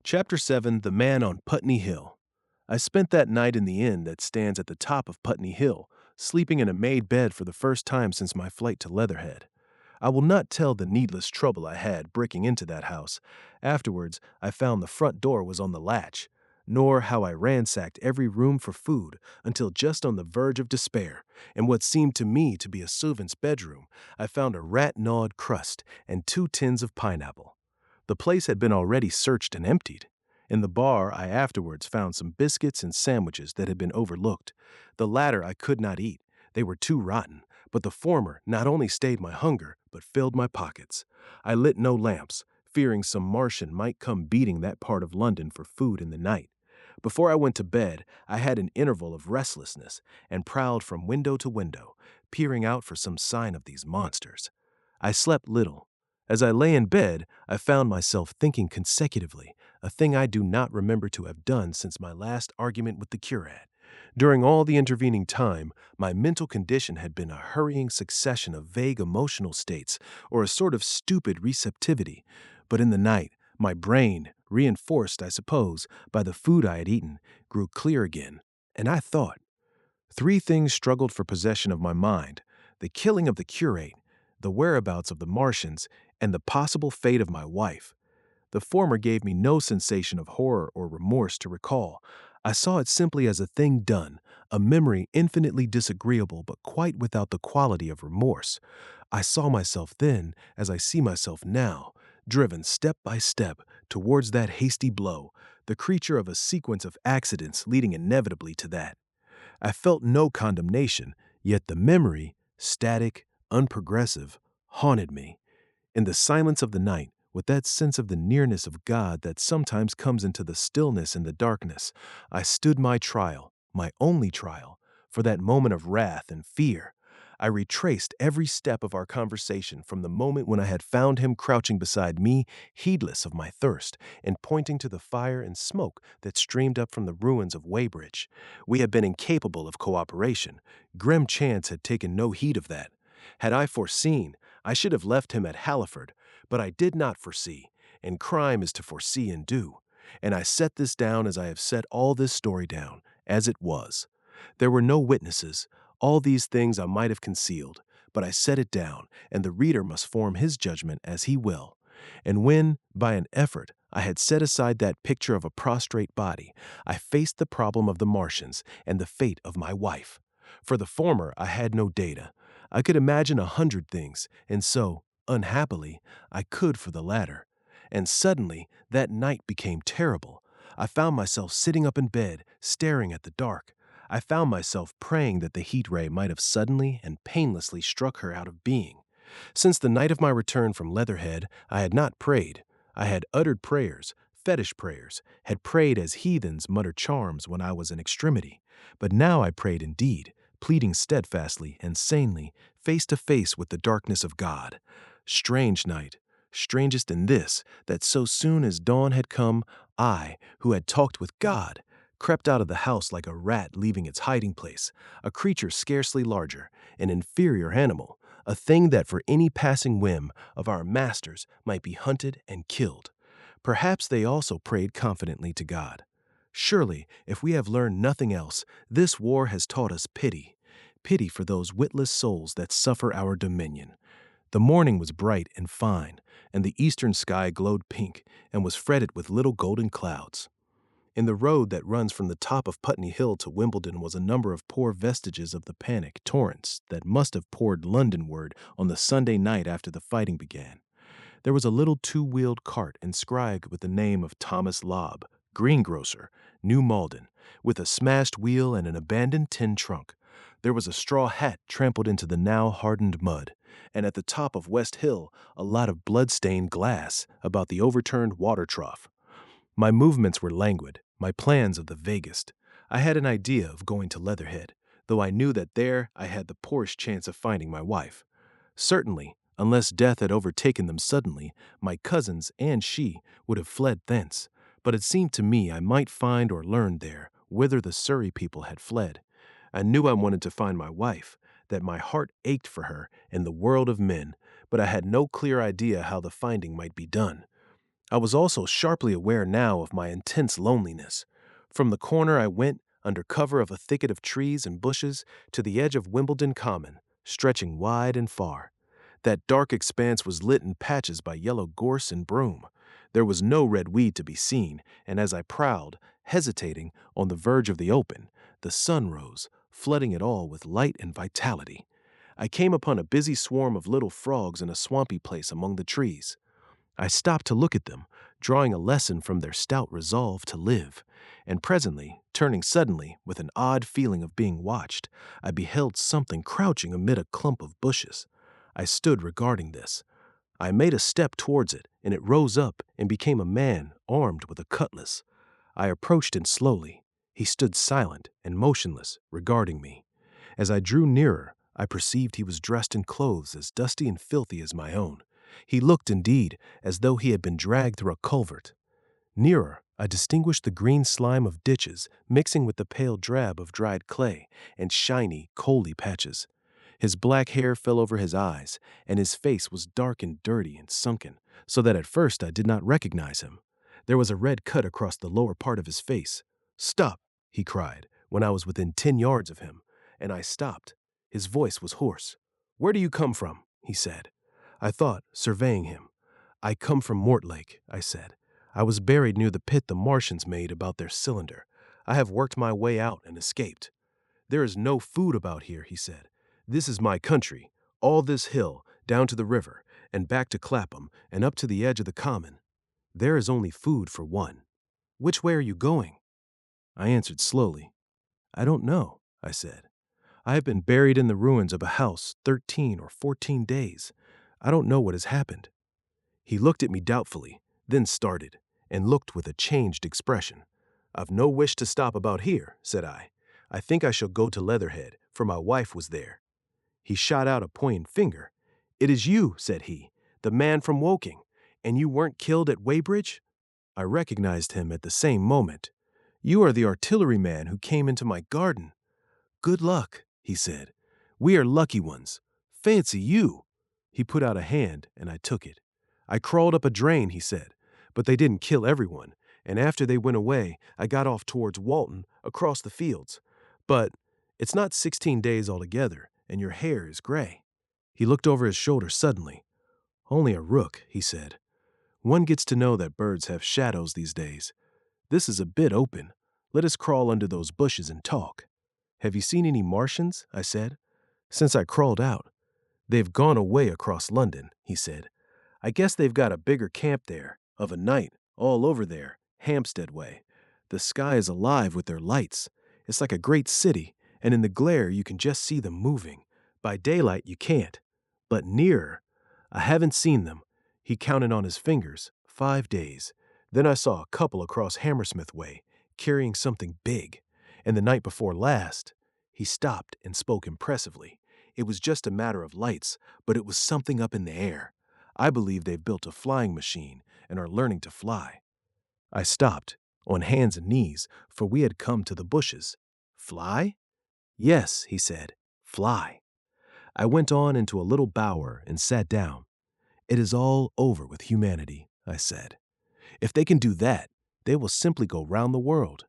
Chapter 7, The Man on Putney Hill. I spent that night in the inn that stands at the top of Putney Hill, sleeping in a made bed for the first time since my flight to Leatherhead. I will not tell the needless trouble I had breaking into that house. Afterwards, I found the front door was on the latch, nor how I ransacked every room for food until just on the verge of despair, in what seemed to me to be a servant's bedroom, I found a rat-gnawed crust and 2 tins of pineapple. The place had been already searched and emptied. In the bar, I afterwards found some biscuits and sandwiches that had been overlooked. The latter I could not eat. They were too rotten, but the former not only stayed my hunger, but filled my pockets. I lit no lamps, fearing some Martian might come beating that part of London for food in the night. Before I went to bed, I had an interval of restlessness and prowled from window to window, peering out for some sign of these monsters. I slept little. As I lay in bed, I found myself thinking consecutively, a thing I do not remember to have done since my last argument with the curate. During all the intervening time, my mental condition had been a hurrying succession of vague emotional states or a sort of stupid receptivity. But in the night, my brain, reinforced, I suppose, by the food I had eaten, grew clear again, and I thought. Three things struggled for possession of my mind: the killing of the curate, the whereabouts of the Martians, and the possible fate of my wife. The former gave me no sensation of horror or remorse to recall. I saw it simply as a thing done, a memory infinitely disagreeable but quite without the quality of remorse. I saw myself then, as I see myself now, driven step by step towards that hasty blow, the creature of a sequence of accidents leading inevitably to that. I felt no condemnation, yet the memory, static, unprogressive, haunted me. In the silence of the night, with that sense of the nearness of God that sometimes comes into the stillness and the darkness, I stood my trial, my only trial, for that moment of wrath and fear. I retraced every step of our conversation from the moment when I had found him crouching beside me, heedless of my thirst, and pointing to the fire and smoke that streamed up from the ruins of Weybridge. We had been incapable of cooperation. Grim chance had taken no heed of that. Had I foreseen, I should have left him at Halliford, but I did not foresee, and crime is to foresee and do. And I set this down as I have set all this story down, as it was. There were no witnesses. All these things I might have concealed, but I set it down, and the reader must form his judgment as he will. And when, by an effort, I had set aside that picture of a prostrate body, I faced the problem of the Martians and the fate of my wife. For the former, I had no data. I could imagine 100 things, and so, unhappily, I could for the latter. And suddenly, that night became terrible. I found myself sitting up in bed, staring at the dark. I found myself praying that the heat ray might have suddenly and painlessly struck her out of being. Since the night of my return from Leatherhead, I had not prayed. I had uttered prayers, fetish prayers, had prayed as heathens mutter charms when I was in extremity. But now I prayed indeed, pleading steadfastly and sanely, face to face with the darkness of God. Strange night, strangest in this, that so soon as dawn had come, I, who had talked with God, crept out of the house like a rat leaving its hiding place, a creature scarcely larger, an inferior animal, a thing that for any passing whim of our masters might be hunted and killed. Perhaps they also prayed confidently to God. Surely, if we have learned nothing else, this war has taught us pity, pity for those witless souls that suffer our dominion. The morning was bright and fine, and the eastern sky glowed pink and was fretted with little golden clouds. In the road that runs from the top of Putney Hill to Wimbledon was a number of poor vestiges of the panic torrents that must have poured Londonward on the Sunday night after the fighting began. There was a little two-wheeled cart inscribed with the name of Thomas Lobb, greengrocer, New Malden, with a smashed wheel and an abandoned tin trunk. There was a straw hat trampled into the now hardened mud, and at the top of West Hill a lot of blood-stained glass about the overturned water trough. My movements were languid, my plans of the vaguest. I had an idea of going to Leatherhead, though I knew that there I had the poorest chance of finding my wife. Certainly, unless death had overtaken them suddenly, my cousins and she would have fled thence. But it seemed to me I might find or learn there whither the Surrey people had fled. I knew I wanted to find my wife, that my heart ached for her in the world of men, but I had no clear idea how the finding might be done. I was also sharply aware now of my intense loneliness. From the corner I went, under cover of a thicket of trees and bushes, to the edge of Wimbledon Common, stretching wide and far. That dark expanse was lit in patches by yellow gorse and broom. There was no red weed to be seen, and as I prowled, hesitating, on the verge of the open, the sun rose, flooding it all with light and vitality. I came upon a busy swarm of little frogs in a swampy place among the trees. I stopped to look at them, drawing a lesson from their stout resolve to live, and presently, turning suddenly, with an odd feeling of being watched, I beheld something crouching amid a clump of bushes. I stood regarding this. I made a step towards it, and it rose up and became a man armed with a cutlass. I approached him slowly. He stood silent and motionless, regarding me. As I drew nearer, I perceived he was dressed in clothes as dusty and filthy as my own. He looked, indeed, as though he had been dragged through a culvert. Nearer, I distinguished the green slime of ditches mixing with the pale drab of dried clay and shiny, coaly patches. His black hair fell over his eyes, and his face was dark and dirty and sunken, so that at first I did not recognize him. There was a red cut across the lower part of his face. "Stop!" he cried, when I was within 10 yards of him, and I stopped. His voice was hoarse. "Where do you come from?" he said. I thought, surveying him. "I come from Mortlake," I said. "I was buried near the pit the Martians made about their cylinder. I have worked my way out and escaped." "There is no food about here," he said. "This is my country, all this hill, down to the river, and back to Clapham, and up to the edge of the common. There is only food for one. Which way are you going?" I answered slowly. "I don't know," I said. "I have been buried in the ruins of a house 13 or 14 days. I don't know what has happened." He looked at me doubtfully, then started, and looked with a changed expression. "I've no wish to stop about here," said I. "I think I shall go to Leatherhead, for my wife was there." He shot out a pointing finger. "It is you," said he, "the man from Woking, and you weren't killed at Weybridge?" I recognized him at the same moment. "You are the artilleryman who came into my garden." "Good luck," he said. "We are lucky ones. Fancy you!" He put out a hand, and I took it. "I crawled up a drain," he said, "but they didn't kill everyone, and after they went away, I got off towards Walton, across the fields. But it's not 16 days altogether, and your hair is gray." He looked over his shoulder suddenly. "Only a rook," he said. "One gets to know that birds have shadows these days. This is a bit open. Let us crawl under those bushes and talk." "Have you seen any Martians?" I said. "Since I crawled out." "They've gone away across London," he said. "I guess they've got a bigger camp there, of a night, all over there, Hampstead way. The sky is alive with their lights. It's like a great city, and in the glare you can just see them moving. By daylight you can't. But nearer, I haven't seen them." He counted on his fingers, 5 days. "Then I saw a couple across Hammersmith way, carrying something big. And the night before last," he stopped and spoke impressively. "It was just a matter of lights, but it was something up in the air. I believe they've built a flying machine and are learning to fly." I stopped, on hands and knees, for we had come to the bushes. "Fly?" "Yes," he said, "fly." I went on into a little bower and sat down. "It is all over with humanity," I said. "If they can do that, they will simply go round the world."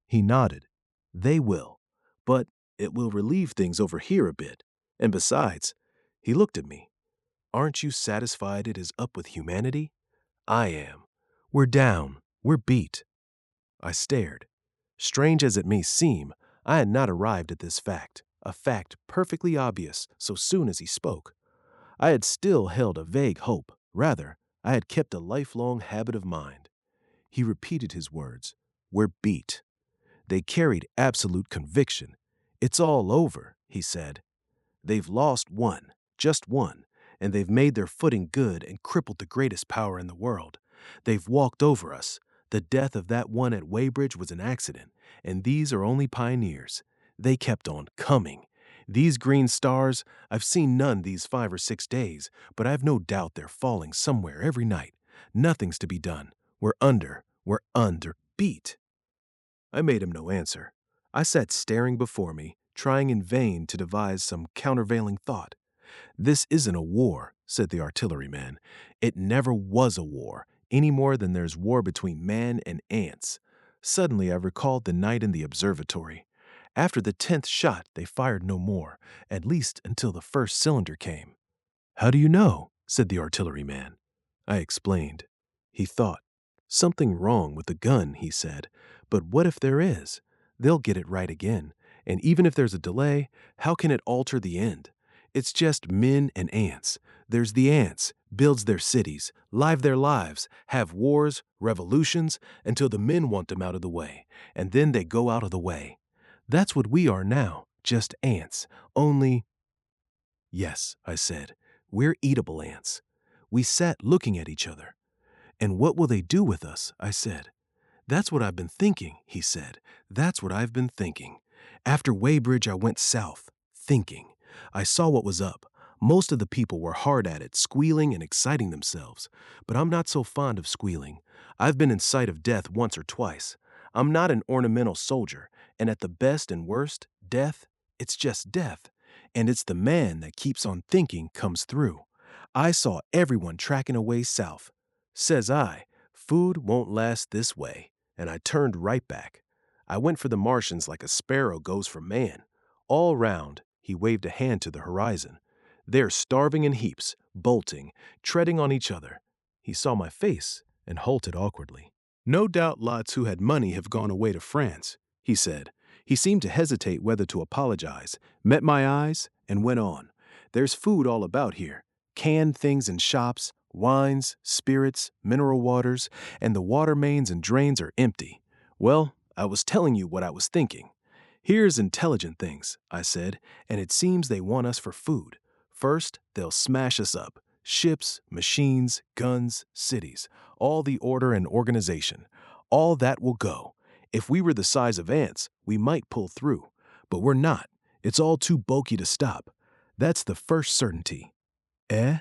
He nodded. "They will. But it will relieve things over here a bit. And besides," he looked at me, "aren't you satisfied it is up with humanity? I am. We're down. We're beat." I stared. Strange as it may seem, I had not arrived at this fact, a fact perfectly obvious so soon as he spoke. I had still held a vague hope. Rather, I had kept a lifelong habit of mind. He repeated his words. "We're beat." They carried absolute conviction. "It's all over," he said. "They've lost one, just one, and they've made their footing good and crippled the greatest power in the world. They've walked over us. The death of that one at Weybridge was an accident, and these are only pioneers. They kept on coming. These green stars, I've seen none these 5 or 6 days, but I've no doubt they're falling somewhere every night. Nothing's to be done. We're under, beat." I made him no answer. I sat staring before me, trying in vain to devise some countervailing thought. "This isn't a war," said the artilleryman. "It never was a war, any more than there's war between man and ants." Suddenly I recalled the night in the observatory. After the 10th shot they fired no more, at least until the first cylinder came. "How do you know?" said the artilleryman. I explained. He thought. "Something wrong with the gun," he said. "But what if there is? They'll get it right again. And even if there's a delay, how can it alter the end? It's just men and ants. There's the ants, builds their cities, live their lives, have wars, revolutions, until the men want them out of the way, and then they go out of the way. That's what we are now, just ants, only—" "Yes," I said, "we're eatable ants." We sat looking at each other. "And what will they do with us?" I said. "That's what I've been thinking," he said. "That's what I've been thinking. After Weybridge I went south, thinking. I saw what was up. Most of the people were hard at it, squealing and exciting themselves. But I'm not so fond of squealing. I've been in sight of death once or twice. I'm not an ornamental soldier, and at the best and worst, death, it's just death. And it's the man that keeps on thinking comes through. I saw everyone tracking away south. Says I, food won't last this way. And I turned right back. I went for the Martians like a sparrow goes for man. All round, he waved a hand to the horizon. They're starving in heaps, bolting, treading on each other. He saw my face and halted awkwardly. No doubt lots who had money have gone away to France, he said. He seemed to hesitate whether to apologize, met my eyes, and went on. There's food all about here. Canned things in shops, wines, spirits, mineral waters, and the water mains and drains are empty. Well, I was telling you what I was thinking. Here's intelligent things, I said, and it seems they want us for food. First, they'll smash us up. Ships, machines, guns, cities, all the order and organization. All that will go. If we were the size of ants, we might pull through. But we're not. It's all too bulky to stop. That's the first certainty. Eh?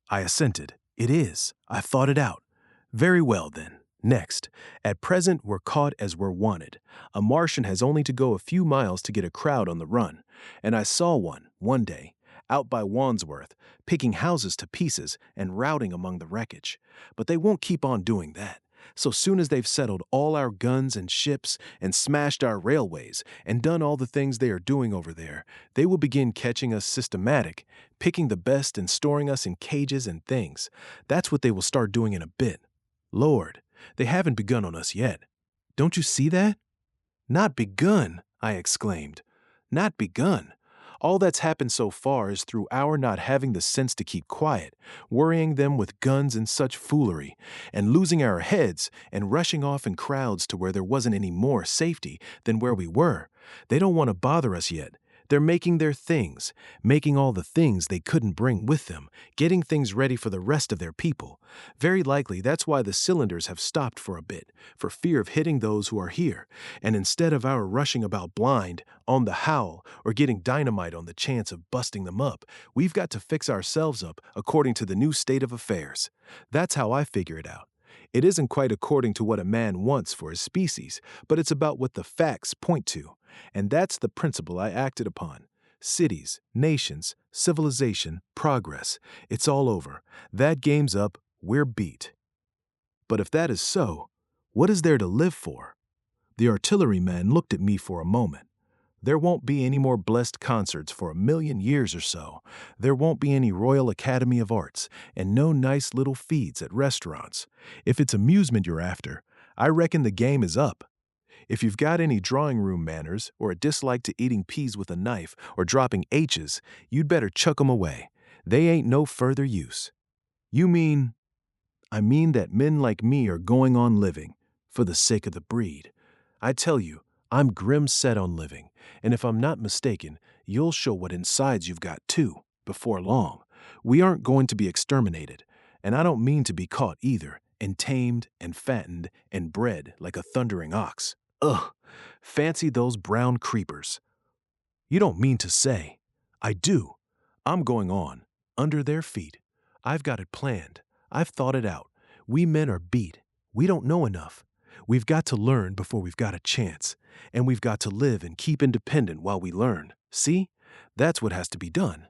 I assented. It is. I've thought it out. Very well, then. Next, at present we're caught as we're wanted. A Martian has only to go a few miles to get a crowd on the run. And I saw one day, out by Wandsworth, picking houses to pieces and routing among the wreckage. But they won't keep on doing that. So soon as they've settled all our guns and ships and smashed our railways and done all the things they are doing over there, they will begin catching us systematic, picking the best and storing us in cages and things. That's what they will start doing in a bit. Lord, they haven't begun on us yet. Don't you see that? Not begun, I exclaimed. Not begun. All that's happened so far is through our not having the sense to keep quiet, worrying them with guns and such foolery, and losing our heads and rushing off in crowds to where there wasn't any more safety than where we were. They don't want to bother us yet. They're making their things, making all the things they couldn't bring with them, getting things ready for the rest of their people. Very likely that's why the cylinders have stopped for a bit, for fear of hitting those who are here. And instead of our rushing about blind, on the howl, or getting dynamite on the chance of busting them up, we've got to fix ourselves up according to the new state of affairs. That's how I figure it out. It isn't quite according to what a man wants for his species, but it's about what the facts point to. And that's the principle I acted upon. Cities, nations, civilization, progress. It's all over. That game's up. We're beat. But if that is so, what is there to live for? The artilleryman looked at me for a moment. There won't be any more blessed concerts for 1,000,000 years or so. There won't be any Royal Academy of Arts, and no nice little feeds at restaurants. If it's amusement you're after, I reckon the game is up. If you've got any drawing room manners, or a dislike to eating peas with a knife, or dropping H's, you'd better chuck 'em away. They ain't no further use. You mean? I mean that men like me are going on living, for the sake of the breed. I tell you, I'm grim set on living, and if I'm not mistaken, you'll show what insides you've got too, before long. We aren't going to be exterminated, and I don't mean to be caught either, and tamed and fattened and bred like a thundering ox. Ugh, fancy those brown creepers. You don't mean to say. I do. I'm going on, under their feet. I've got it planned. I've thought it out. We men are beat. We don't know enough. We've got to learn before we've got a chance. And we've got to live and keep independent while we learn. See? That's what has to be done.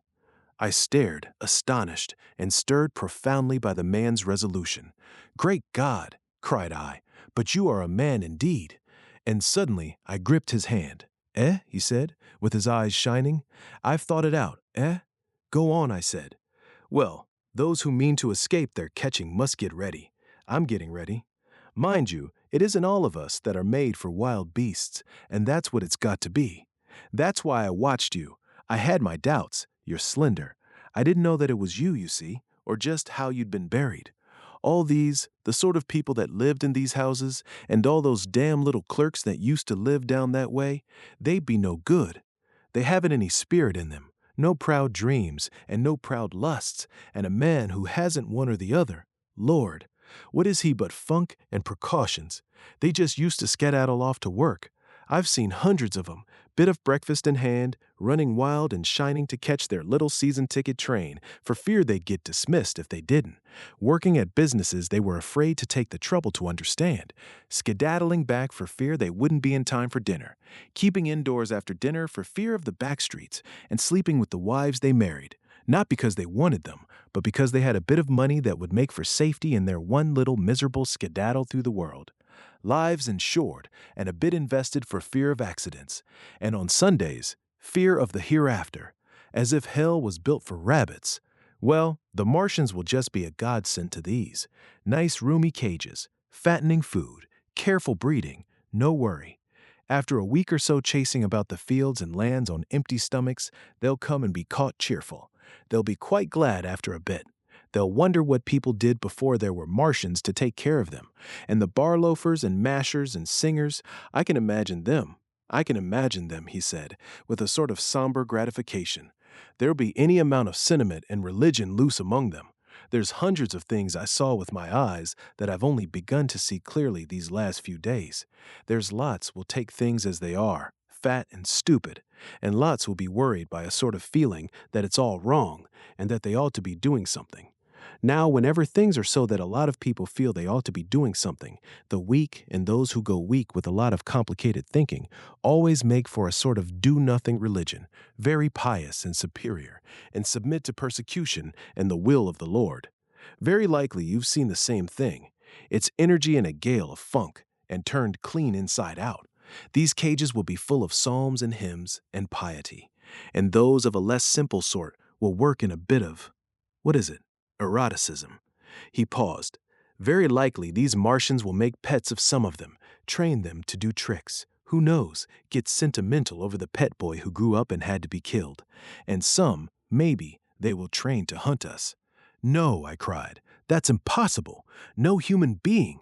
I stared, astonished, and stirred profoundly by the man's resolution. Great God, cried I, but you are a man indeed. And suddenly I gripped his hand. Eh? He said, with his eyes shining. I've thought it out, eh? Go on, I said. Well, those who mean to escape their catching must get ready. I'm getting ready. Mind you, it isn't all of us that are made for wild beasts, and that's what it's got to be. That's why I watched you. I had my doubts. You're slender. I didn't know that it was you see, or just how you'd been buried. All these, the sort of people that lived in these houses, and all those damn little clerks that used to live down that way, they'd be no good. They haven't any spirit in them, no proud dreams, and no proud lusts, and a man who hasn't one or the other, Lord, what is he but funk and precautions? They just used to skedaddle off to work. I've seen hundreds of 'em, bit of breakfast in hand, running wild and shining to catch their little season ticket train for fear they'd get dismissed if they didn't, working at businesses they were afraid to take the trouble to understand, skedaddling back for fear they wouldn't be in time for dinner, keeping indoors after dinner for fear of the back streets, and sleeping with the wives they married, not because they wanted them, but because they had a bit of money that would make for safety in their one little miserable skedaddle through the world. Lives insured, and a bit invested for fear of accidents, and on Sundays, fear of the hereafter, as if hell was built for rabbits. Well, the Martians will just be a godsend to these. Nice roomy cages, fattening food, careful breeding, no worry. After a week or so chasing about the fields and lands on empty stomachs, they'll come and be caught cheerful. They'll be quite glad after a bit. They'll wonder what people did before there were Martians to take care of them. And the bar loafers and mashers and singers, I can imagine them. I can imagine them, he said, with a sort of somber gratification. There'll be any amount of sentiment and religion loose among them. There's hundreds of things I saw with my eyes that I've only begun to see clearly these last few days. There's lots will take things as they are, fat and stupid, and lots will be worried by a sort of feeling that it's all wrong and that they ought to be doing something. Now, whenever things are so that a lot of people feel they ought to be doing something, the weak and those who go weak with a lot of complicated thinking always make for a sort of do-nothing religion, very pious and superior, and submit to persecution and the will of the Lord. Very likely you've seen the same thing. It's energy in a gale of funk, and turned clean inside out. These cages will be full of psalms and hymns and piety, and those of a less simple sort will work in a bit of, what is it? Eroticism. He paused. Very likely these Martians will make pets of some of them, train them to do tricks. Who knows, get sentimental over the pet boy who grew up and had to be killed. And some, maybe, they will train to hunt us. No, I cried. That's impossible. No human being.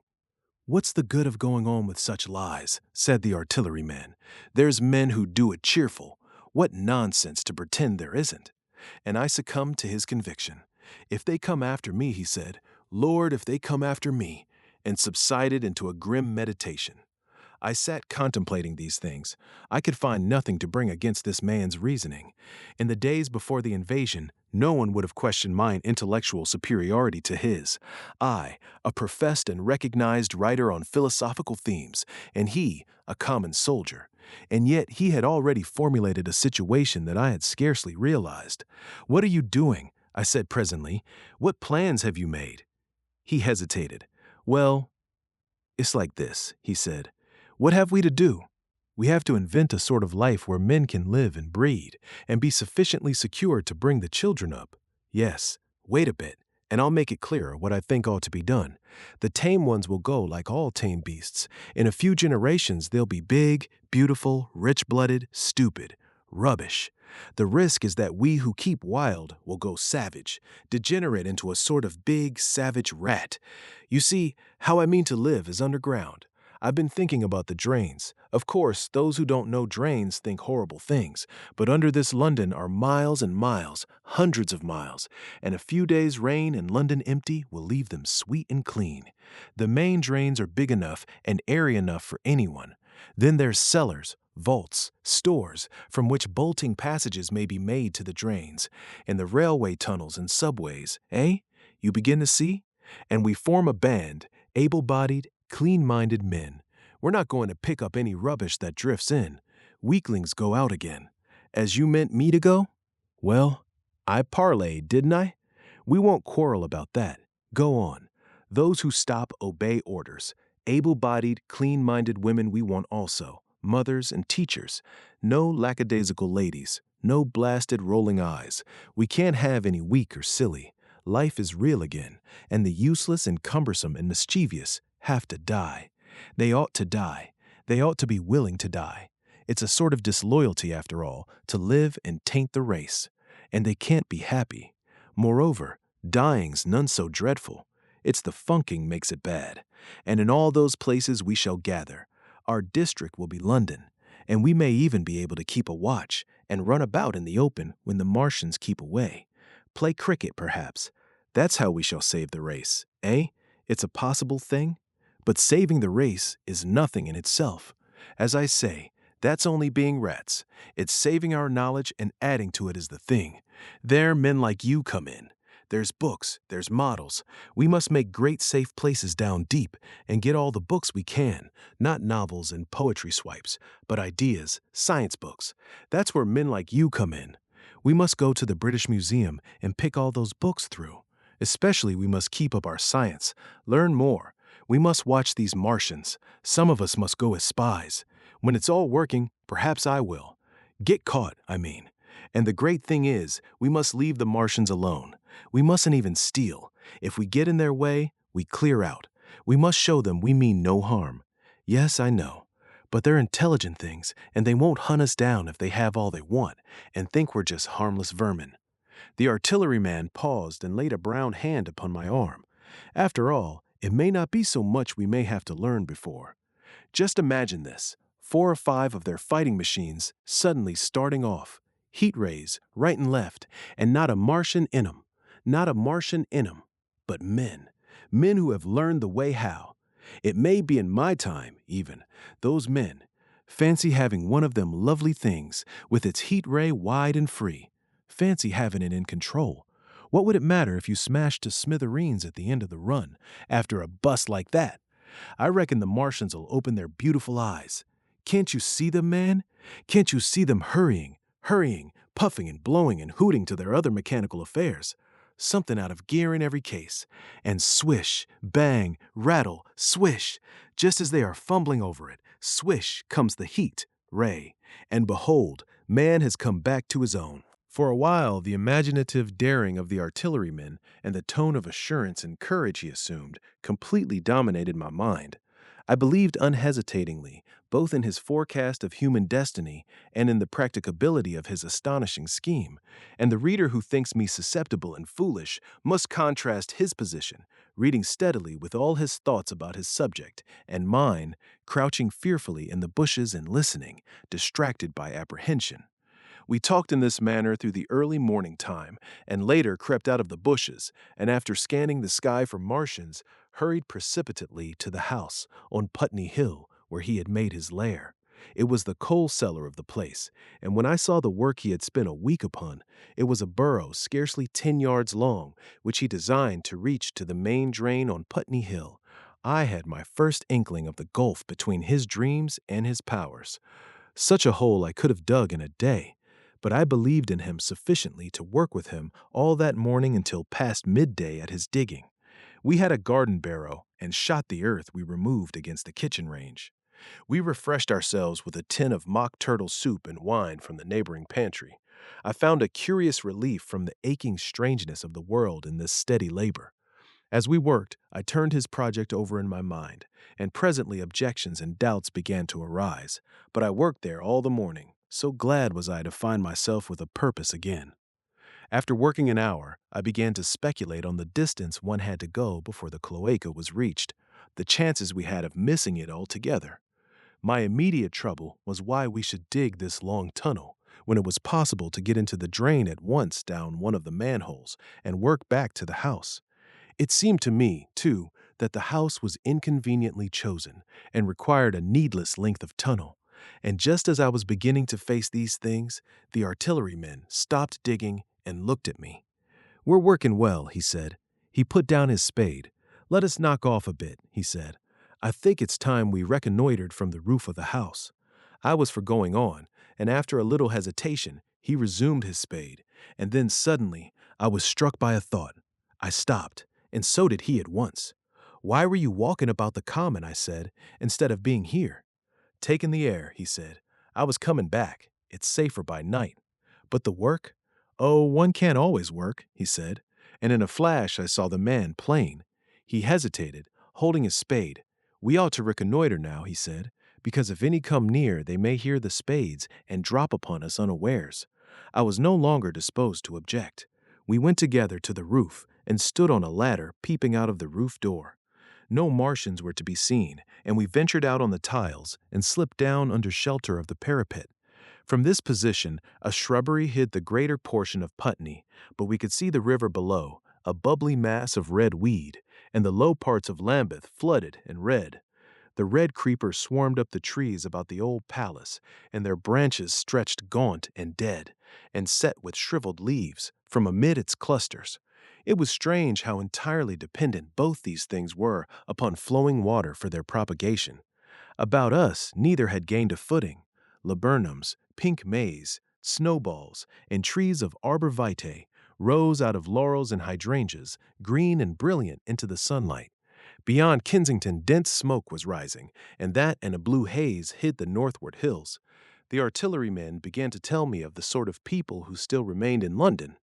What's the good of going on with such lies? Said the artilleryman. There's men who do it cheerful. What nonsense to pretend there isn't. And I succumbed to his conviction. If they come after me, he said, Lord, if they come after me, and subsided into a grim meditation. I sat contemplating these things. I could find nothing to bring against this man's reasoning. In the days before the invasion, no one would have questioned my intellectual superiority to his. I, a professed and recognized writer on philosophical themes, and he, a common soldier. And yet he had already formulated a situation that I had scarcely realized. What are you doing? I said presently. What plans have you made? He hesitated. Well, it's like this, he said. What have we to do? We have to invent a sort of life where men can live and breed, and be sufficiently secure to bring the children up. Yes, wait a bit, and I'll make it clearer what I think ought to be done. The tame ones will go like all tame beasts. In a few generations, they'll be big, beautiful, rich-blooded, stupid. Rubbish. The risk is that we who keep wild will go savage, degenerate into a sort of big, savage rat. You see, how I mean to live is underground. I've been thinking about the drains. Of course, those who don't know drains think horrible things, but under this London are miles and miles, hundreds of miles, and a few days' rain and London empty will leave them sweet and clean. The main drains are big enough and airy enough for anyone. Then there's cellars, vaults, stores, from which bolting passages may be made to the drains, and the railway tunnels and subways, eh? You begin to see? And we form a band, able-bodied, clean-minded men. We're not going to pick up any rubbish that drifts in. Weaklings go out again. As you meant me to go? Well, I parlayed, didn't I? We won't quarrel about that. Go on. Those who stop obey orders. Able-bodied, clean-minded women we want also. Mothers and teachers. No lackadaisical ladies. No blasted rolling eyes. We can't have any weak or silly. Life is real again, and the useless and cumbersome and mischievous have to die. They ought to die. They ought to be willing to die. It's a sort of disloyalty, after all, to live and taint the race. And they can't be happy. Moreover, dying's none so dreadful. It's the funking makes it bad. And in all those places we shall gather. Our district will be London, and we may even be able to keep a watch and run about in the open when the Martians keep away. Play cricket, perhaps. That's how we shall save the race, eh? It's a possible thing? But saving the race is nothing in itself. As I say, that's only being rats. It's saving our knowledge and adding to it is the thing. There, men like you come in. There's books, there's models. We must make great safe places down deep and get all the books we can, not novels and poetry swipes, but ideas, science books. That's where men like you come in. We must go to the British Museum and pick all those books through. Especially, we must keep up our science, learn more. We must watch these Martians. Some of us must go as spies. When it's all working, perhaps I will. Get caught, I mean. And the great thing is, we must leave the Martians alone. We mustn't even steal. If we get in their way, we clear out. We must show them we mean no harm. Yes, I know. But they're intelligent things, and they won't hunt us down if they have all they want and think we're just harmless vermin. The artilleryman paused and laid a brown hand upon my arm. After all, it may not be so much we may have to learn before. Just imagine this, 4 or 5 of their fighting machines suddenly starting off, heat rays right and left, and not a Martian in 'em. Not a Martian in 'em, but men. Men who have learned the way how. It may be in my time, even. Those men. Fancy having one of them lovely things, with its heat ray wide and free. Fancy having it in control. What would it matter if you smashed to smithereens at the end of the run, after a bust like that? I reckon the Martians will open their beautiful eyes. Can't you see them, man? Can't you see them hurrying, puffing and blowing and hooting to their other mechanical affairs? Something out of gear in every case. And swish, bang, rattle, swish. Just as they are fumbling over it, swish comes the heat, ray. And behold, man has come back to his own. For a while, the imaginative daring of the artilleryman and the tone of assurance and courage he assumed completely dominated my mind. I believed unhesitatingly, both in his forecast of human destiny and in the practicability of his astonishing scheme, and the reader who thinks me susceptible and foolish must contrast his position, reading steadily with all his thoughts about his subject, and mine, crouching fearfully in the bushes and listening, distracted by apprehension. We talked in this manner through the early morning time, and later crept out of the bushes, and after scanning the sky for Martians, hurried precipitately to the house on Putney Hill where he had made his lair. It was the coal cellar of the place, and when I saw the work he had spent a week upon, it was a burrow scarcely 10 yards long, which he designed to reach to the main drain on Putney Hill. I had my first inkling of the gulf between his dreams and his powers. Such a hole I could have dug in a day. But I believed in him sufficiently to work with him all that morning until past midday at his digging. We had a garden barrow and shot the earth we removed against the kitchen range. We refreshed ourselves with a tin of mock turtle soup and wine from the neighboring pantry. I found a curious relief from the aching strangeness of the world in this steady labor. As we worked, I turned his project over in my mind, and presently objections and doubts began to arise, but I worked there all the morning. So glad was I to find myself with a purpose again. After working an hour, I began to speculate on the distance one had to go before the cloaca was reached, the chances we had of missing it altogether. My immediate trouble was why we should dig this long tunnel, when it was possible to get into the drain at once down one of the manholes and work back to the house. It seemed to me, too, that the house was inconveniently chosen and required a needless length of tunnel. And just as I was beginning to face these things, the artilleryman stopped digging and looked at me. "We're working well," he said. He put down his spade. "Let us knock off a bit," he said. "I think it's time we reconnoitered from the roof of the house." I was for going on, and after a little hesitation, he resumed his spade. And then suddenly, I was struck by a thought. I stopped, and so did he at once. "Why were you walking about the common," I said, "instead of being here?" "Taking the air," he said. "I was coming back. It's safer by night." "But the work?" "Oh, one can't always work," he said. And in a flash I saw the man plain. He hesitated, holding his spade. "We ought to reconnoiter now," he said, "because if any come near they may hear the spades and drop upon us unawares." I was no longer disposed to object. We went together to the roof and stood on a ladder peeping out of the roof door. No Martians were to be seen, and we ventured out on the tiles and slipped down under shelter of the parapet. From this position, a shrubbery hid the greater portion of Putney, but we could see the river below, a bubbly mass of red weed, and the low parts of Lambeth flooded and red. The red creepers swarmed up the trees about the old palace, and their branches stretched gaunt and dead, and set with shriveled leaves from amid its clusters. It was strange how entirely dependent both these things were upon flowing water for their propagation. About us, neither had gained a footing. Laburnums, pink maize, snowballs, and trees of arbor vitae rose out of laurels and hydrangeas, green and brilliant into the sunlight. Beyond Kensington, dense smoke was rising, and that and a blue haze hid the northward hills. The artillerymen began to tell me of the sort of people who still remained in London.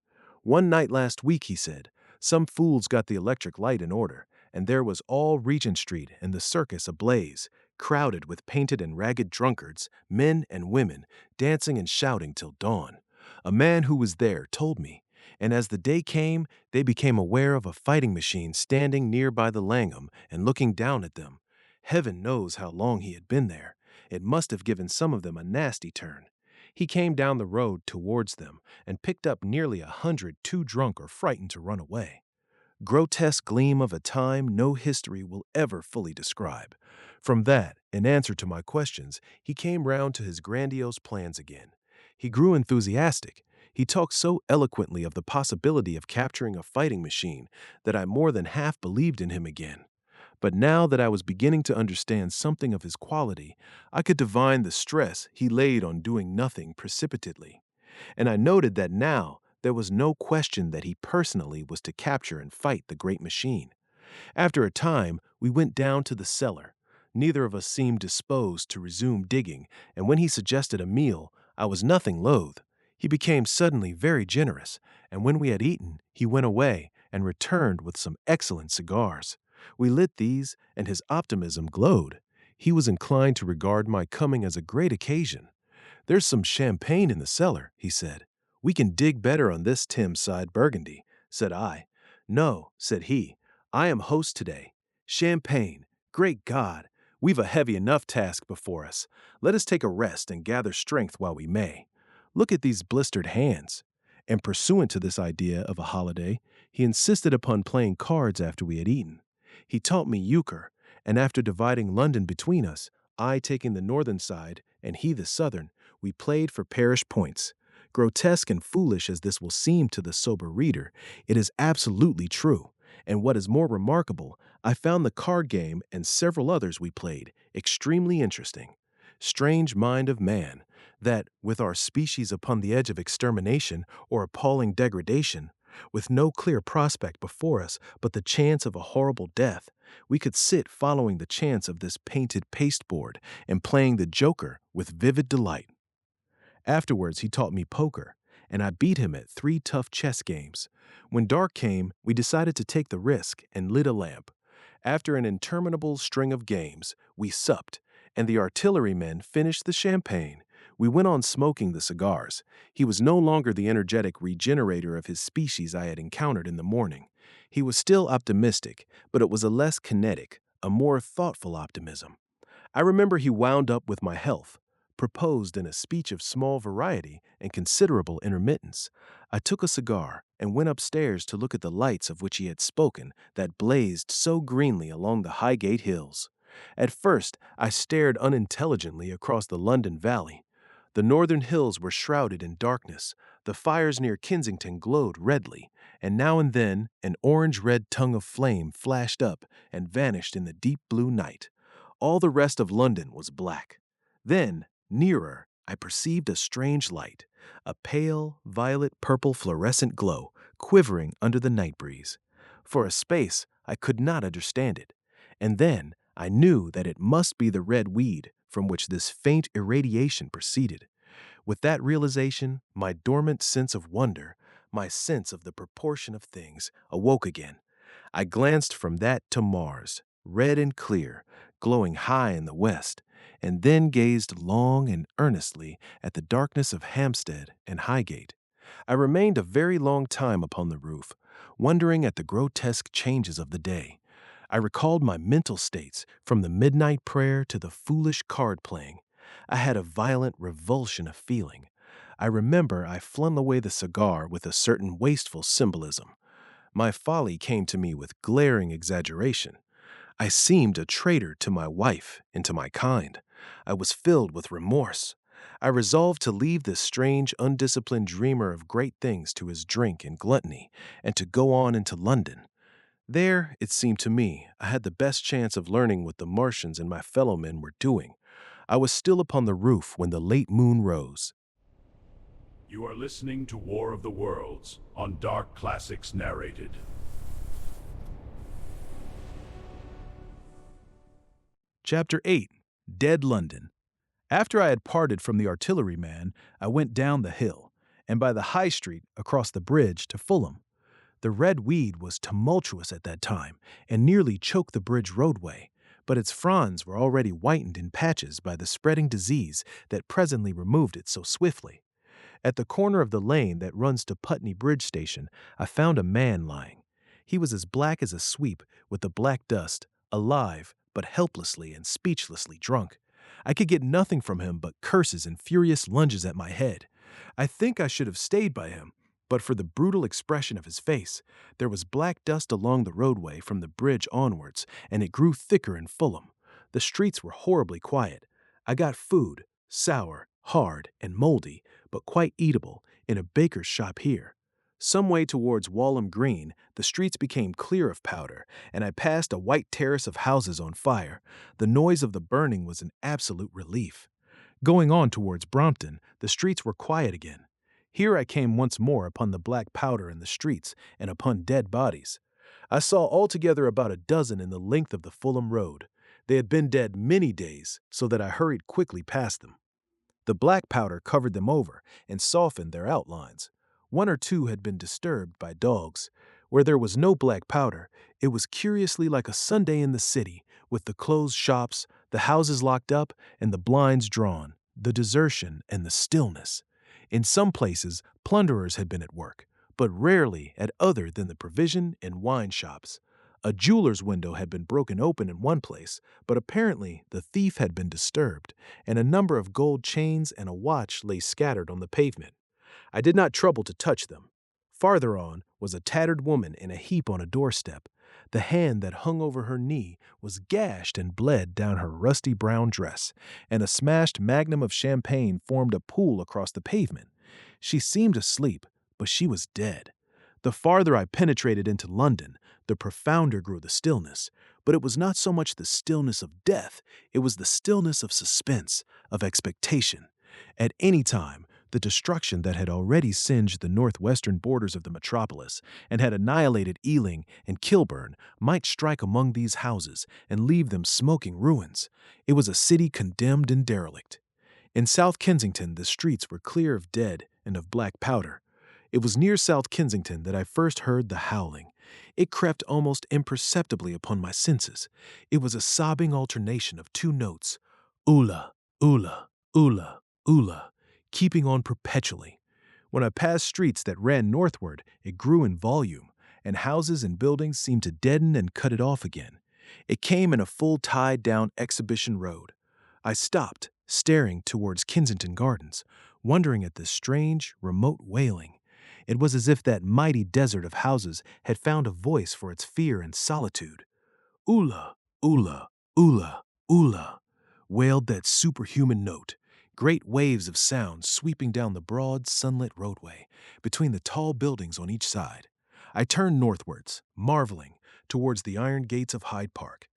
One night last week, he said, some fools got the electric light in order, and there was all Regent Street and the circus ablaze, crowded with painted and ragged drunkards, men and women, dancing and shouting till dawn. A man who was there told me, and as the day came, they became aware of a fighting machine standing near by the Langham and looking down at them. Heaven knows how long he had been there. It must have given some of them a nasty turn. He came down the road towards them and picked up nearly 100 too drunk or frightened to run away. Grotesque gleam of a time no history will ever fully describe. From that, in answer to my questions, he came round to his grandiose plans again. He grew enthusiastic. He talked so eloquently of the possibility of capturing a fighting machine that I more than half believed in him again. But now that I was beginning to understand something of his quality, I could divine the stress he laid on doing nothing precipitately. And I noted that now there was no question that he personally was to capture and fight the great machine. After a time, we went down to the cellar. Neither of us seemed disposed to resume digging, and when he suggested a meal, I was nothing loath. He became suddenly very generous, and when we had eaten, he went away and returned with some excellent cigars. We lit these, and his optimism glowed. He was inclined to regard my coming as a great occasion. There's some champagne in the cellar, he said. We can dig better on this Thames side Burgundy, said I. No, said he. I am host today. Champagne. Great God! We've a heavy enough task before us. Let us take a rest and gather strength while we may. Look at these blistered hands. And pursuant to this idea of a holiday, he insisted upon playing cards after we had eaten. He taught me euchre, and after dividing London between us, I taking the northern side and he the southern, we played for parish points. Grotesque and foolish as this will seem to the sober reader, it is absolutely true. And what is more remarkable, I found the card game and several others we played extremely interesting. Strange mind of man, that, with our species upon the edge of extermination or appalling degradation, with no clear prospect before us but the chance of a horrible death, we could sit following the chance of this painted pasteboard and playing the joker with vivid delight. Afterwards, he taught me poker, and I beat him at 3 tough chess games. When dark came, we decided to take the risk and lit a lamp. After an interminable string of games, we supped, and the artillerymen finished the champagne. We went on smoking the cigars. He was no longer the energetic regenerator of his species I had encountered in the morning. He was still optimistic, but it was a less kinetic, a more thoughtful optimism. I remember he wound up with my health, proposed in a speech of small variety and considerable intermittence. I took a cigar and went upstairs to look at the lights of which he had spoken that blazed so greenly along the Highgate hills. At first, I stared unintelligently across the London Valley. The northern hills were shrouded in darkness, the fires near Kensington glowed redly, and now and then an orange-red tongue of flame flashed up and vanished in the deep blue night. All the rest of London was black. Then, nearer, I perceived a strange light, a pale, violet-purple fluorescent glow, quivering under the night breeze. For a space, I could not understand it, and then I knew that it must be the red weed from which this faint irradiation proceeded. With that realization, my dormant sense of wonder, my sense of the proportion of things, awoke again. I glanced from that to Mars, red and clear, glowing high in the west, and then gazed long and earnestly at the darkness of Hampstead and Highgate. I remained a very long time upon the roof, wondering at the grotesque changes of the day. I recalled my mental states from the midnight prayer to the foolish card playing. I had a violent revulsion of feeling. I remember I flung away the cigar with a certain wasteful symbolism. My folly came to me with glaring exaggeration. I seemed a traitor to my wife and to my kind. I was filled with remorse. I resolved to leave this strange, undisciplined dreamer of great things to his drink and gluttony, and to go on into London. There, it seemed to me, I had the best chance of learning what the Martians and my fellow men were doing. I was still upon the roof when the late moon rose. You are listening to War of the Worlds on Dark Classics Narrated. Chapter 8. Dead London. After I had parted from the artilleryman, I went down the hill, and by the high street across the bridge to Fulham. The red weed was tumultuous at that time, and nearly choked the bridge roadway, but its fronds were already whitened in patches by the spreading disease that presently removed it so swiftly. At the corner of the lane that runs to Putney Bridge Station, I found a man lying. He was as black as a sweep, with the black dust, alive, but helplessly and speechlessly drunk. I could get nothing from him but curses and furious lunges at my head. I think I should have stayed by him, but for the brutal expression of his face. There was black dust along the roadway from the bridge onwards, and it grew thicker in Fulham. The streets were horribly quiet. I got food, sour, hard, and moldy, but quite eatable, in a baker's shop here. Some way towards Walham Green, the streets became clear of powder, and I passed a white terrace of houses on fire. The noise of the burning was an absolute relief. Going on towards Brompton, the streets were quiet again. Here I came once more upon the black powder in the streets and upon dead bodies. I saw altogether about a dozen in the length of the Fulham Road. They had been dead many days, so that I hurried quickly past them. The black powder covered them over and softened their outlines. One or two had been disturbed by dogs. Where there was no black powder, it was curiously like a Sunday in the city, with the closed shops, the houses locked up, and the blinds drawn, the desertion and the stillness. In some places, plunderers had been at work, but rarely at other than the provision and wine shops. A jeweler's window had been broken open in one place, but apparently the thief had been disturbed, and a number of gold chains and a watch lay scattered on the pavement. I did not trouble to touch them. Farther on was a tattered woman in a heap on a doorstep. The hand that hung over her knee was gashed and bled down her rusty brown dress, and a smashed magnum of champagne formed a pool across the pavement. She seemed asleep, but she was dead. The farther I penetrated into London, the profounder grew the stillness, but it was not so much the stillness of death, it was the stillness of suspense, of expectation. At any time, the destruction that had already singed the northwestern borders of the metropolis and had annihilated Ealing and Kilburn might strike among these houses and leave them smoking ruins. It was a city condemned and derelict. In South Kensington, the streets were clear of dead and of black powder. It was near South Kensington that I first heard the howling. It crept almost imperceptibly upon my senses. It was a sobbing alternation of two notes, oola, oola, oola, oola, keeping on perpetually. When I passed streets that ran northward, it grew in volume, and houses and buildings seemed to deaden and cut it off again. It came in a full tide down Exhibition Road. I stopped, staring towards Kensington Gardens, wondering at this strange, remote wailing. It was as if that mighty desert of houses had found a voice for its fear and solitude. Oola, oola, oola, oola, wailed that superhuman note. Great waves of sound sweeping down the broad, sunlit roadway, between the tall buildings on each side. I turned northwards, marveling, towards the iron gates of Hyde Park.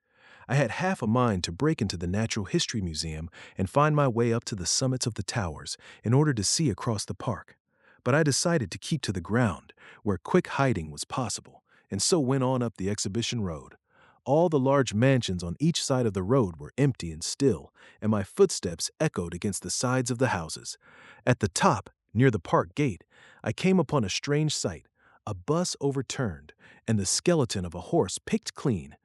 I had half a mind to break into the Natural History Museum and find my way up to the summits of the towers in order to see across the park. But I decided to keep to the ground, where quick hiding was possible, and so went on up the Exhibition Road. All the large mansions on each side of the road were empty and still, and my footsteps echoed against the sides of the houses. At the top, near the park gate, I came upon a strange sight, a bus overturned, and the skeleton of a horse picked clean.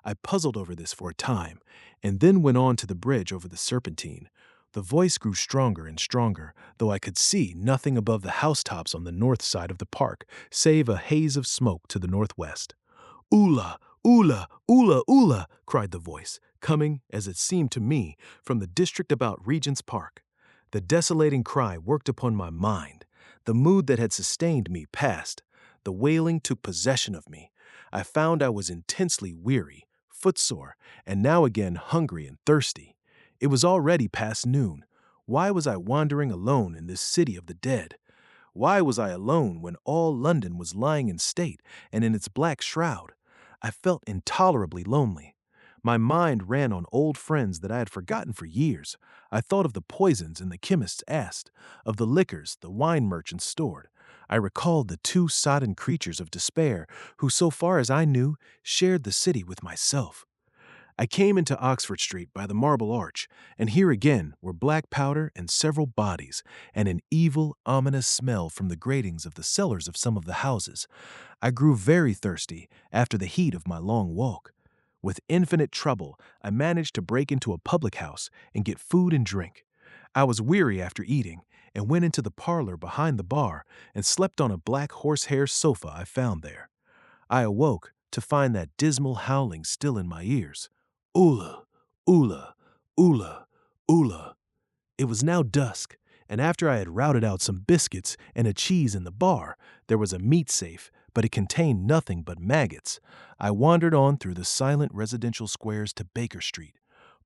I puzzled over this for a time, and then went on to the bridge over the Serpentine. The voice grew stronger and stronger, though I could see nothing above the housetops on the north side of the park, save a haze of smoke to the northwest. Oola, oola, oola, oola, cried the voice, coming, as it seemed to me, from the district about Regent's Park. The desolating cry worked upon my mind. The mood that had sustained me passed. The wailing took possession of me. I found I was intensely weary, footsore, and now again hungry and thirsty. It was already past noon. Why was I wandering alone in this city of the dead? Why was I alone when all London was lying in state and in its black shroud? I felt intolerably lonely. My mind ran on old friends that I had forgotten for years. I thought of the poisons in the chemist's asked, of the liquors the wine merchants stored. I recalled the two sodden creatures of despair who, so far as I knew, shared the city with myself. I came into Oxford Street by the Marble Arch, and here again were black powder and several bodies, and an evil, ominous smell from the gratings of the cellars of some of the houses. I grew very thirsty after the heat of my long walk. With infinite trouble, I managed to break into a public house and get food and drink. I was weary after eating, and went into the parlor behind the bar and slept on a black horsehair sofa I found there. I awoke to find that dismal howling still in my ears. Ula, ula, ula, ula. It was now dusk, and after I had routed out some biscuits and a cheese in the bar, there was a meat safe, but it contained nothing but maggots. I wandered on through the silent residential squares to Baker Street.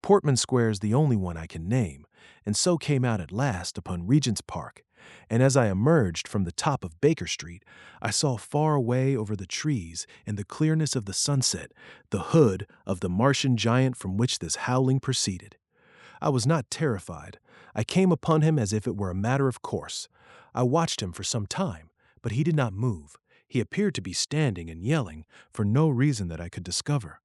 Portman Square is the only one I can name, and so came out at last upon Regent's Park. And as I emerged from the top of Baker Street, I saw far away over the trees, in the clearness of the sunset, the hood of the Martian giant from which this howling proceeded. I was not terrified. I came upon him as if it were a matter of course. I watched him for some time, but he did not move. He appeared to be standing and yelling, for no reason that I could discover.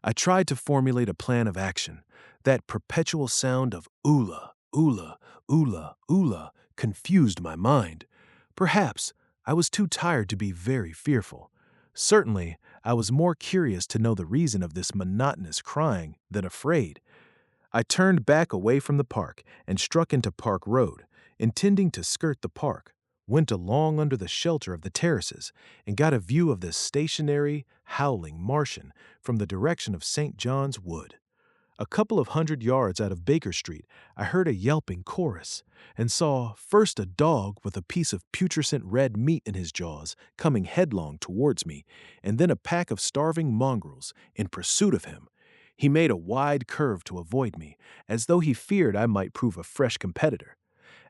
I tried to formulate a plan of action. That perpetual sound of ula, ula, ula, ula confused my mind. Perhaps I was too tired to be very fearful. Certainly, I was more curious to know the reason of this monotonous crying than afraid. I turned back away from the park and struck into Park Road, intending to skirt the park, went along under the shelter of the terraces, and got a view of this stationary, howling Martian from the direction of St. John's Wood. A couple of 100 yards out of Baker Street, I heard a yelping chorus, and saw first a dog with a piece of putrescent red meat in his jaws coming headlong towards me, and then a pack of starving mongrels in pursuit of him. He made a wide curve to avoid me, as though he feared I might prove a fresh competitor.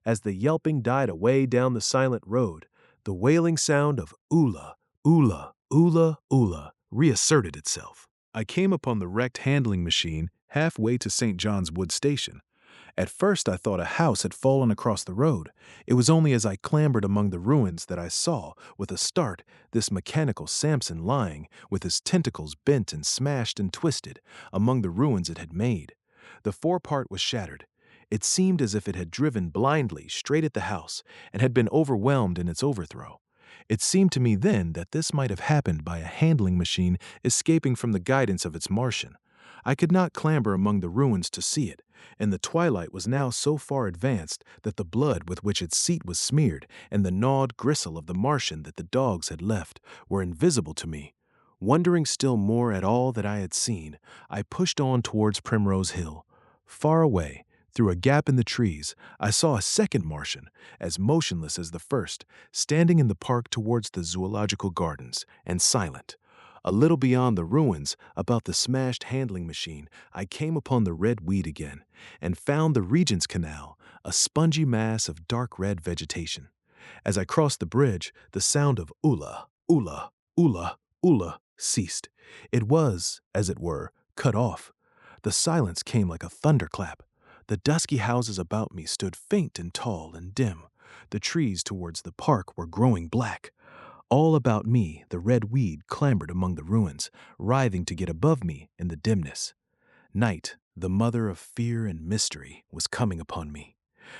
As the yelping died away down the silent road, the wailing sound of ula, ula, ula, ula reasserted itself. I came upon the wrecked handling machine halfway to St. John's Wood Station. At first I thought a house had fallen across the road. It was only as I clambered among the ruins that I saw, with a start, this mechanical Samson lying, with his tentacles bent and smashed and twisted, among the ruins it had made. The forepart was shattered. It seemed as if it had driven blindly straight at the house and had been overwhelmed in its overthrow. It seemed to me then that this might have happened by a handling machine escaping from the guidance of its Martian. I could not clamber among the ruins to see it, and the twilight was now so far advanced that the blood with which its seat was smeared and the gnawed gristle of the Martian that the dogs had left were invisible to me. Wondering still more at all that I had seen, I pushed on towards Primrose Hill. Far away, through a gap in the trees, I saw a second Martian, as motionless as the first, standing in the park towards the zoological gardens, and silent. A little beyond the ruins, about the smashed handling machine, I came upon the red weed again, and found the Regent's Canal, a spongy mass of dark red vegetation. As I crossed the bridge, the sound of ula, ula, ula, ula ceased. It was, as it were, cut off. The silence came like a thunderclap. The dusky houses about me stood faint and tall and dim. The trees towards the park were growing black. All about me the red weed clambered among the ruins, writhing to get above me in the dimness. Night, the mother of fear and mystery, was coming upon me.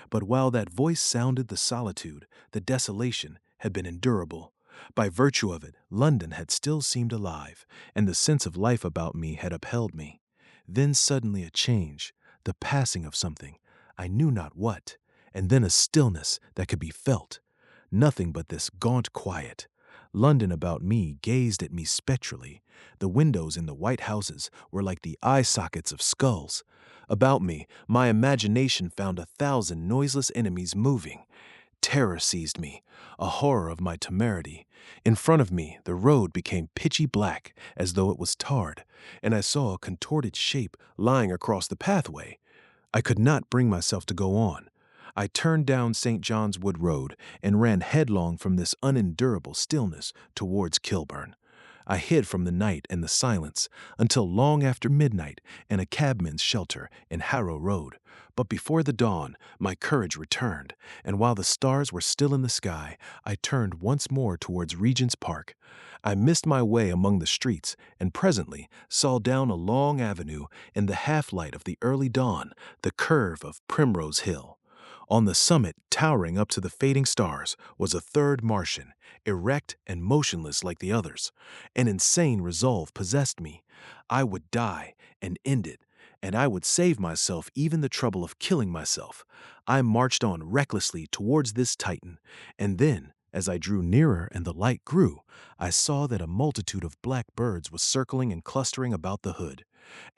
But while that voice sounded the solitude, the desolation had been endurable. By virtue of it, London had still seemed alive, and the sense of life about me had upheld me. Then suddenly a change, the passing of something, I knew not what, and then a stillness that could be felt. Nothing but this gaunt quiet. London about me gazed at me spectrally. The windows in the white houses were like the eye sockets of skulls. About me, my imagination found 1,000 noiseless enemies moving. Terror seized me, a horror of my temerity. In front of me, the road became pitchy black, as though it was tarred, and I saw a contorted shape lying across the pathway. I could not bring myself to go on. I turned down St. John's Wood Road and ran headlong from this unendurable stillness towards Kilburn. I hid from the night and the silence until long after midnight in a cabman's shelter in Harrow Road. But before the dawn, my courage returned, and while the stars were still in the sky, I turned once more towards Regent's Park. I missed my way among the streets and presently saw down a long avenue in the half-light of the early dawn the curve of Primrose Hill. On the summit, towering up to the fading stars, was a third Martian, erect and motionless like the others. An insane resolve possessed me. I would die and end it, and I would save myself even the trouble of killing myself. I marched on recklessly towards this Titan, and then, as I drew nearer and the light grew, I saw that a multitude of black birds was circling and clustering about the hood.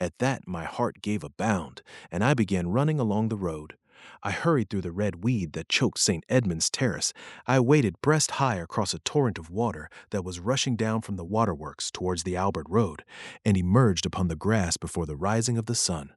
At that my heart gave a bound, and I began running along the road. I hurried through the red weed that choked St. Edmund's Terrace. I waded breast high across a torrent of water that was rushing down from the waterworks towards the Albert Road, and emerged upon the grass before the rising of the sun.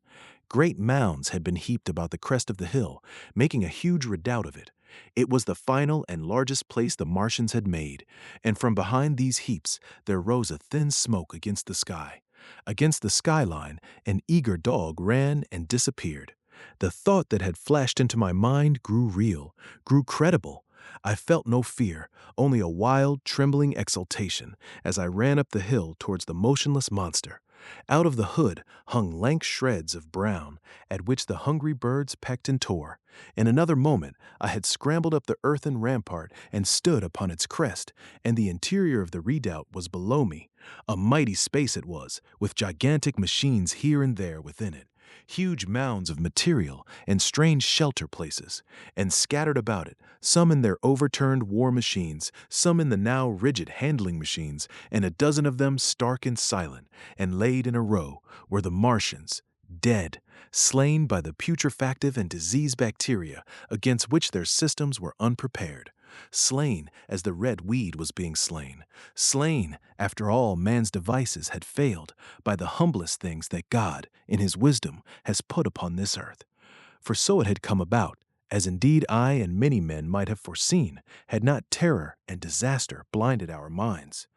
Great mounds had been heaped about the crest of the hill, making a huge redoubt of it. It was the final and largest place the Martians had made, and from behind these heaps there rose a thin smoke against the sky. Against the skyline, an eager dog ran and disappeared. The thought that had flashed into my mind grew real, grew credible. I felt no fear, only a wild, trembling exultation as I ran up the hill towards the motionless monster. Out of the hood hung lank shreds of brown, at which the hungry birds pecked and tore. In another moment I had scrambled up the earthen rampart and stood upon its crest, and the interior of the redoubt was below me. A mighty space it was, with gigantic machines here and there within it, huge mounds of material and strange shelter places, and scattered about it, some in their overturned war machines, some in the now rigid handling machines, and a dozen of them stark and silent, and laid in a row, were the Martians, dead, slain by the putrefactive and disease bacteria against which their systems were unprepared. Slain as the red weed was being slain, slain after all man's devices had failed by the humblest things that God, in his wisdom, has put upon this earth. For so it had come about, as indeed I and many men might have foreseen, had not terror and disaster blinded our minds.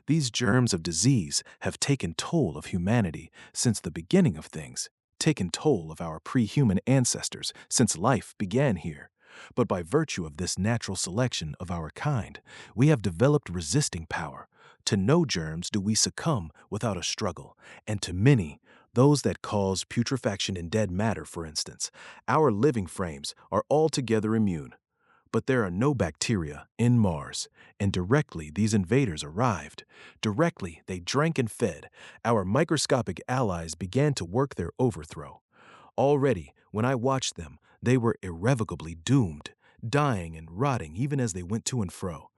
These germs of disease have taken toll of humanity since the beginning of things, taken toll of our pre-human ancestors since life began here. But by virtue of this natural selection of our kind, we have developed resisting power. To no germs do we succumb without a struggle, and to many, those that cause putrefaction in dead matter, for instance, our living frames are altogether immune. But there are no bacteria in Mars, and directly these invaders arrived, directly they drank and fed, our microscopic allies began to work their overthrow. Already, when I watched them, they were irrevocably doomed, dying and rotting even as they went to and fro.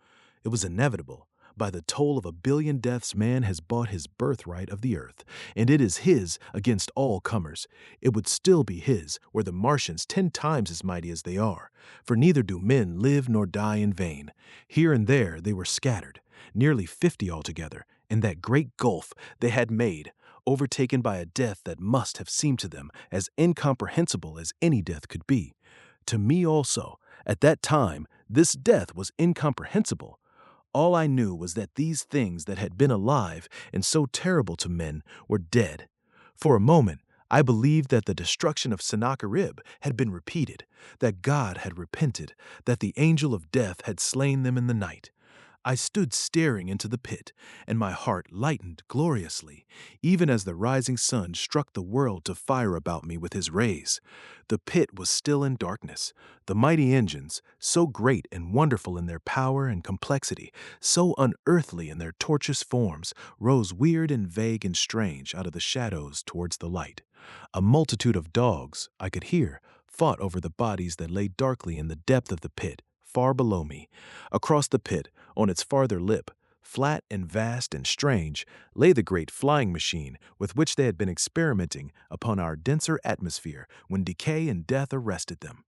It was inevitable. By the toll of 1 billion deaths man has bought his birthright of the earth, and it is his against all comers. It would still be his were the Martians 10 times as mighty as they are, for neither do men live nor die in vain. Here and there they were scattered, nearly 50 altogether, in that great gulf they had made, overtaken by a death that must have seemed to them as incomprehensible as any death could be. To me also, at that time, this death was incomprehensible. All I knew was that these things that had been alive and so terrible to men were dead. For a moment, I believed that the destruction of Sennacherib had been repeated, that God had repented, that the angel of death had slain them in the night. I stood staring into the pit, and my heart lightened gloriously, even as the rising sun struck the world to fire about me with his rays. The pit was still in darkness. The mighty engines, so great and wonderful in their power and complexity, so unearthly in their tortuous forms, rose weird and vague and strange out of the shadows towards the light. A multitude of dogs, I could hear, fought over the bodies that lay darkly in the depth of the pit, far below me. Across the pit, on its farther lip, flat and vast and strange, lay the great flying machine with which they had been experimenting upon our denser atmosphere when decay and death arrested them.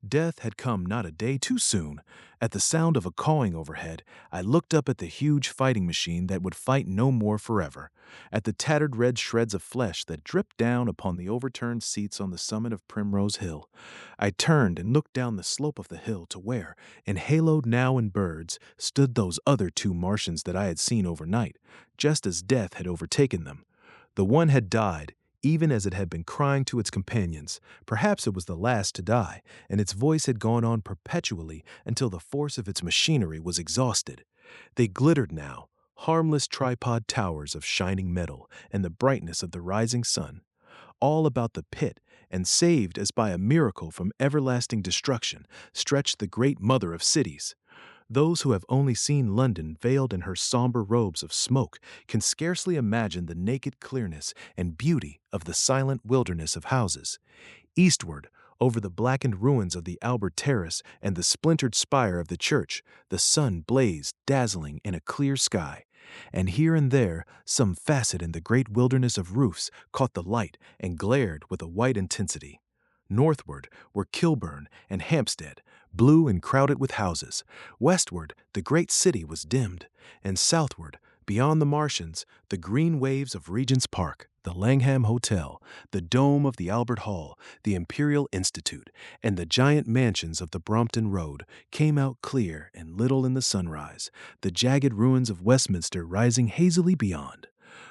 Death had come not a day too soon. At the sound of a cawing overhead, I looked up at the huge fighting machine that would fight no more forever, at the tattered red shreds of flesh that dripped down upon the overturned seats on the summit of Primrose Hill. I turned and looked down the slope of the hill to where, enhaloed now in birds, stood those other two Martians that I had seen overnight, just as death had overtaken them. The one had died, even as it had been crying to its companions. Perhaps it was the last to die, and its voice had gone on perpetually until the force of its machinery was exhausted. They glittered now, harmless tripod towers of shining metal and the brightness of the rising sun, all about the pit, and saved as by a miracle from everlasting destruction, stretched the great mother of cities. Those who have only seen London veiled in her somber robes of smoke can scarcely imagine the naked clearness and beauty of the silent wilderness of houses. Eastward, over the blackened ruins of the Albert Terrace and the splintered spire of the church, the sun blazed dazzling in a clear sky, and here and there some facet in the great wilderness of roofs caught the light and glared with a white intensity. Northward were Kilburn and Hampstead, blue and crowded with houses. Westward, the great city was dimmed, and southward, beyond the Martians, the green waves of Regent's Park, the Langham Hotel, the dome of the Albert Hall, the Imperial Institute, and the giant mansions of the Brompton Road came out clear and little in the sunrise, the jagged ruins of Westminster rising hazily beyond.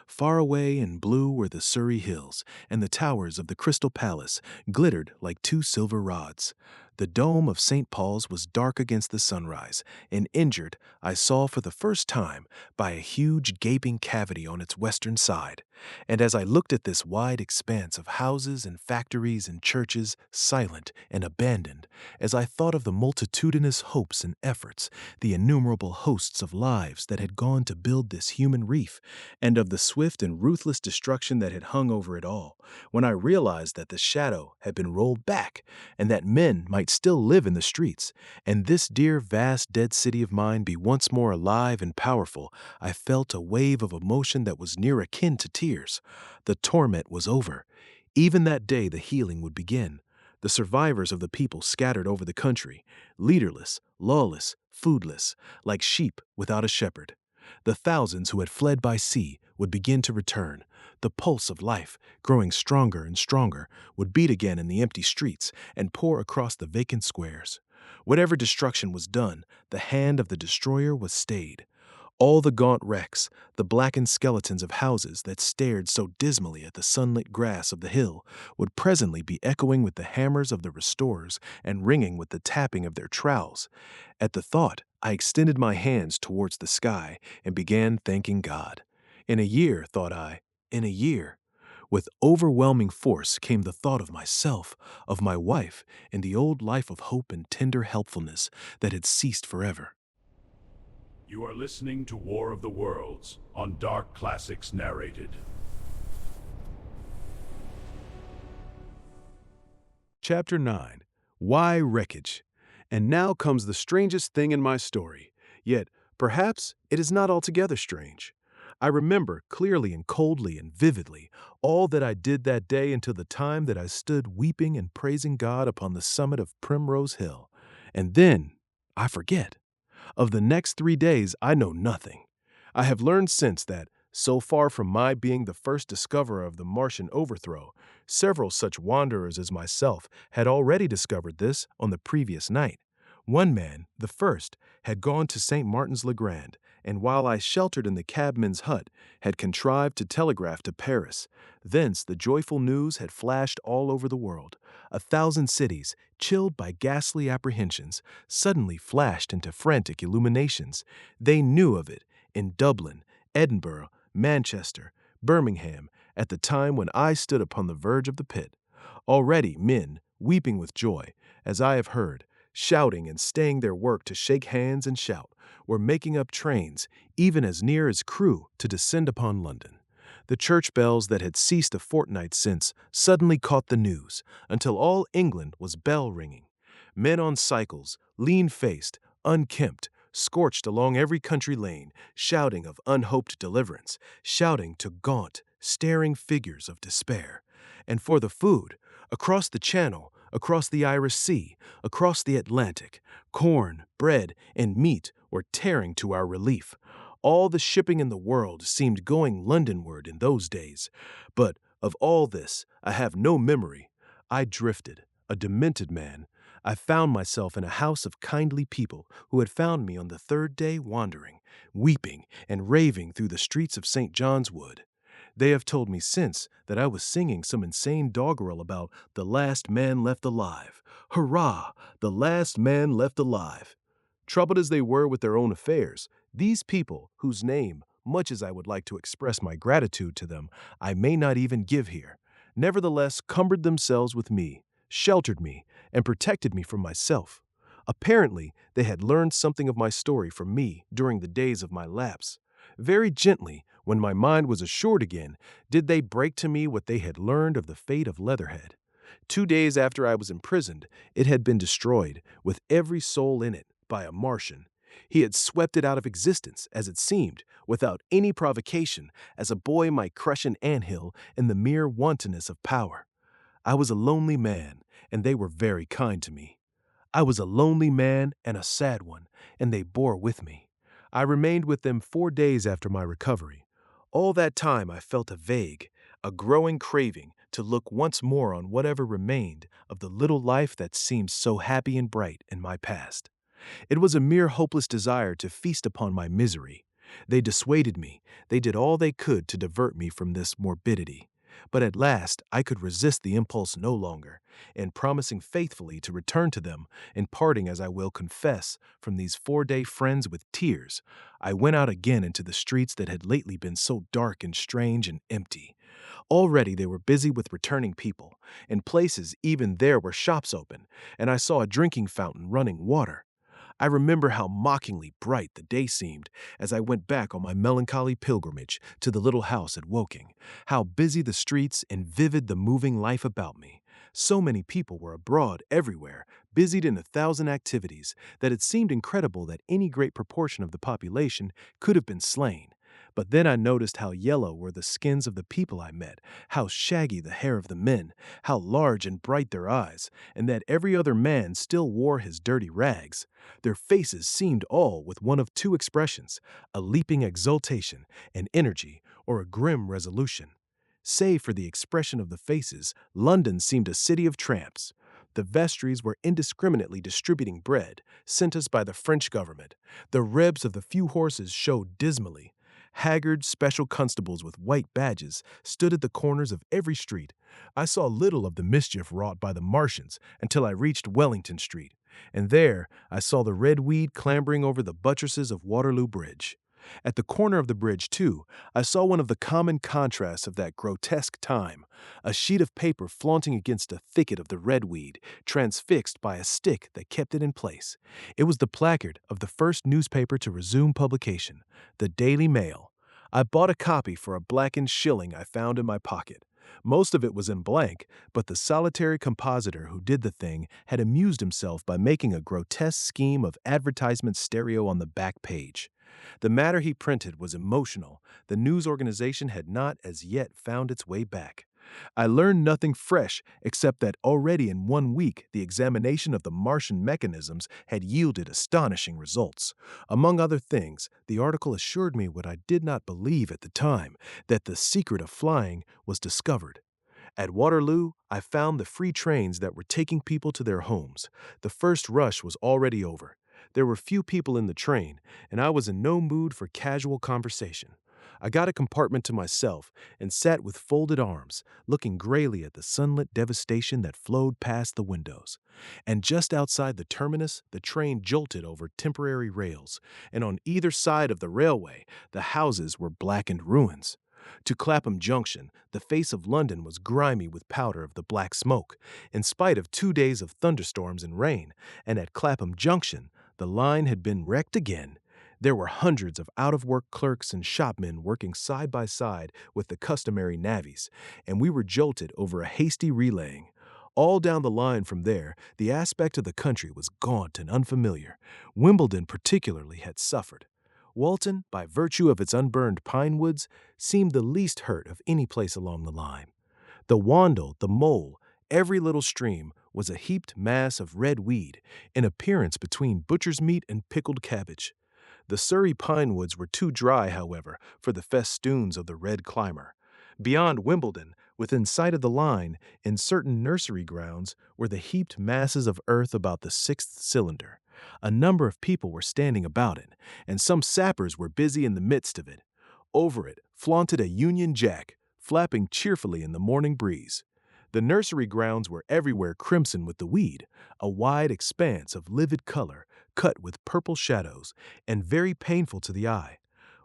Far away and blue were the Surrey hills, and the towers of the Crystal Palace glittered like two silver rods. The dome of St. Paul's was dark against the sunrise, and injured, I saw for the first time, by a huge gaping cavity on its western side. And as I looked at this wide expanse of houses and factories and churches, silent and abandoned, as I thought of the multitudinous hopes and efforts, the innumerable hosts of lives that had gone to build this human reef, and of the swift and ruthless destruction that had hung over it all, when I realized that the shadow had been rolled back, and that men might still live in the streets, and this dear vast dead city of mine be once more alive and powerful, I felt a wave of emotion that was near akin to tears. The torment was over. Even that day the healing would begin. The survivors of the people scattered over the country, leaderless, lawless, foodless, like sheep without a shepherd. The thousands who had fled by sea would begin to return. The pulse of life, growing stronger and stronger, would beat again in the empty streets and pour across the vacant squares. Whatever destruction was done, the hand of the destroyer was stayed. All the gaunt wrecks, the blackened skeletons of houses that stared so dismally at the sunlit grass of the hill, would presently be echoing with the hammers of the restorers and ringing with the tapping of their trowels. At the thought, I extended my hands towards the sky and began thanking God. In a year, thought I, in a year. With overwhelming force came the thought of myself, of my wife, and the old life of hope and tender helpfulness that had ceased forever. You are listening to War of the Worlds on Dark Classics Narrated. Chapter 9. Why Wreckage? And now comes the strangest thing in my story. Yet, perhaps, it is not altogether strange. I remember clearly and coldly and vividly all that I did that day until the time that I stood weeping and praising God upon the summit of Primrose Hill. And then, I forget. Of the next 3 days, I know nothing. I have learned since that, so far from my being the first discoverer of the Martian overthrow, several such wanderers as myself had already discovered this on the previous night. One man, the first, had gone to St. Martin's-le-Grand, and while I sheltered in the cabman's hut, had contrived to telegraph to Paris. Thence the joyful news had flashed all over the world. 1,000 cities, chilled by ghastly apprehensions, suddenly flashed into frantic illuminations. They knew of it in Dublin, Edinburgh, Manchester, Birmingham, at the time when I stood upon the verge of the pit. Already men, weeping with joy, as I have heard, shouting and staying their work to shake hands and shout, were making up trains, even as near as Crewe, to descend upon London. The church bells that had ceased a fortnight since suddenly caught the news, until all England was bell-ringing. Men on cycles, lean-faced, unkempt, scorched along every country lane, shouting of unhoped deliverance, shouting to gaunt, staring figures of despair. And for the food, across the channel, across the Irish Sea, across the Atlantic. Corn, bread, and meat were tearing to our relief. All the shipping in the world seemed going Londonward in those days. But of all this, I have no memory. I drifted, a demented man. I found myself in a house of kindly people who had found me on the third day wandering, weeping and raving through the streets of St. John's Wood. They have told me since that I was singing some insane doggerel about the last man left alive. Hurrah! The last man left alive. Troubled as they were with their own affairs, these people, whose name, much as I would like to express my gratitude to them, I may not even give here, nevertheless cumbered themselves with me, sheltered me, and protected me from myself. Apparently, they had learned something of my story from me during the days of my lapse. Very gently, when my mind was assured again, did they break to me what they had learned of the fate of Leatherhead. 2 days after I was imprisoned, it had been destroyed, with every soul in it, by a Martian. He had swept it out of existence, as it seemed, without any provocation, as a boy might crush an anthill in the mere wantonness of power. I was a lonely man, and they were very kind to me. I was a lonely man and a sad one, and they bore with me. I remained with them 4 days after my recovery. All that time I felt a growing craving to look once more on whatever remained of the little life that seemed so happy and bright in my past. It was a mere hopeless desire to feast upon my misery. They dissuaded me. They did all they could to divert me from this morbidity. But at last I could resist the impulse no longer, and promising faithfully to return to them, and parting, as I will confess, from these 4-day friends with tears, I went out again into the streets that had lately been so dark and strange and empty. Already they were busy with returning people. In places even there were shops open, and I saw a drinking fountain running water. I remember how mockingly bright the day seemed as I went back on my melancholy pilgrimage to the little house at Woking, how busy the streets and vivid the moving life about me. So many people were abroad everywhere, busied in 1,000 activities, that it seemed incredible that any great proportion of the population could have been slain. But then I noticed how yellow were the skins of the people I met, how shaggy the hair of the men, how large and bright their eyes, and that every other man still wore his dirty rags. Their faces seemed all with one of two expressions, a leaping exultation, an energy, or a grim resolution. Save for the expression of the faces, London seemed a city of tramps. The vestries were indiscriminately distributing bread, sent us by the French government. The ribs of the few horses showed dismally. Haggard special constables with white badges stood at the corners of every street. I saw little of the mischief wrought by the Martians until I reached Wellington Street, and there I saw the red weed clambering over the buttresses of Waterloo Bridge. At the corner of the bridge, too, I saw one of the common contrasts of that grotesque time, a sheet of paper flaunting against a thicket of the redweed, transfixed by a stick that kept it in place. It was the placard of the first newspaper to resume publication, the Daily Mail. I bought a copy for a blackened shilling I found in my pocket. Most of it was in blank, but the solitary compositor who did the thing had amused himself by making a grotesque scheme of advertisement stereo on the back page. The matter he printed was emotional. The news organization had not as yet found its way back. I learned nothing fresh except that already in 1 week the examination of the Martian mechanisms had yielded astonishing results. Among other things, the article assured me what I did not believe at the time, that the secret of flying was discovered. At Waterloo, I found the free trains that were taking people to their homes. The first rush was already over. There were few people in the train, and I was in no mood for casual conversation. I got a compartment to myself and sat with folded arms, looking grayly at the sunlit devastation that flowed past the windows. And just outside the terminus, the train jolted over temporary rails, and on either side of the railway, the houses were blackened ruins. To Clapham Junction, the face of London was grimy with powder of the black smoke, in spite of 2 days of thunderstorms and rain, and at Clapham Junction, the line had been wrecked again. There were hundreds of out-of-work clerks and shopmen working side by side with the customary navvies, and we were jolted over a hasty relaying. All down the line from there, the aspect of the country was gaunt and unfamiliar. Wimbledon particularly had suffered. Walton, by virtue of its unburned pine woods, seemed the least hurt of any place along the line. The Wandle, the Mole, every little stream was a heaped mass of red weed, in appearance between butcher's meat and pickled cabbage. The Surrey pine woods were too dry, however, for the festoons of the red climber. Beyond Wimbledon, within sight of the line, in certain nursery grounds, were the heaped masses of earth about the sixth cylinder. A number of people were standing about it, and some sappers were busy in the midst of it. Over it flaunted a Union Jack, flapping cheerfully in the morning breeze. The nursery grounds were everywhere crimson with the weed, a wide expanse of livid color, cut with purple shadows, and very painful to the eye.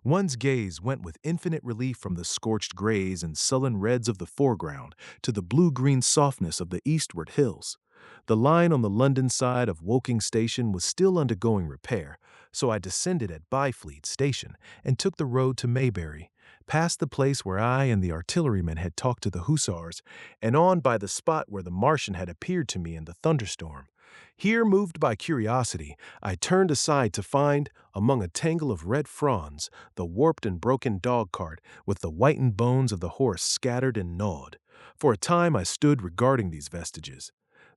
One's gaze went with infinite relief from the scorched grays and sullen reds of the foreground to the blue-green softness of the eastward hills. The line on the London side of Woking Station was still undergoing repair, so I descended at Byfleet Station and took the road to Maybury, past the place where I and the artilleryman had talked to the hussars, and on by the spot where the Martian had appeared to me in the thunderstorm. Here, moved by curiosity, I turned aside to find, among a tangle of red fronds, the warped and broken dog-cart with the whitened bones of the horse scattered and gnawed. For a time I stood regarding these vestiges.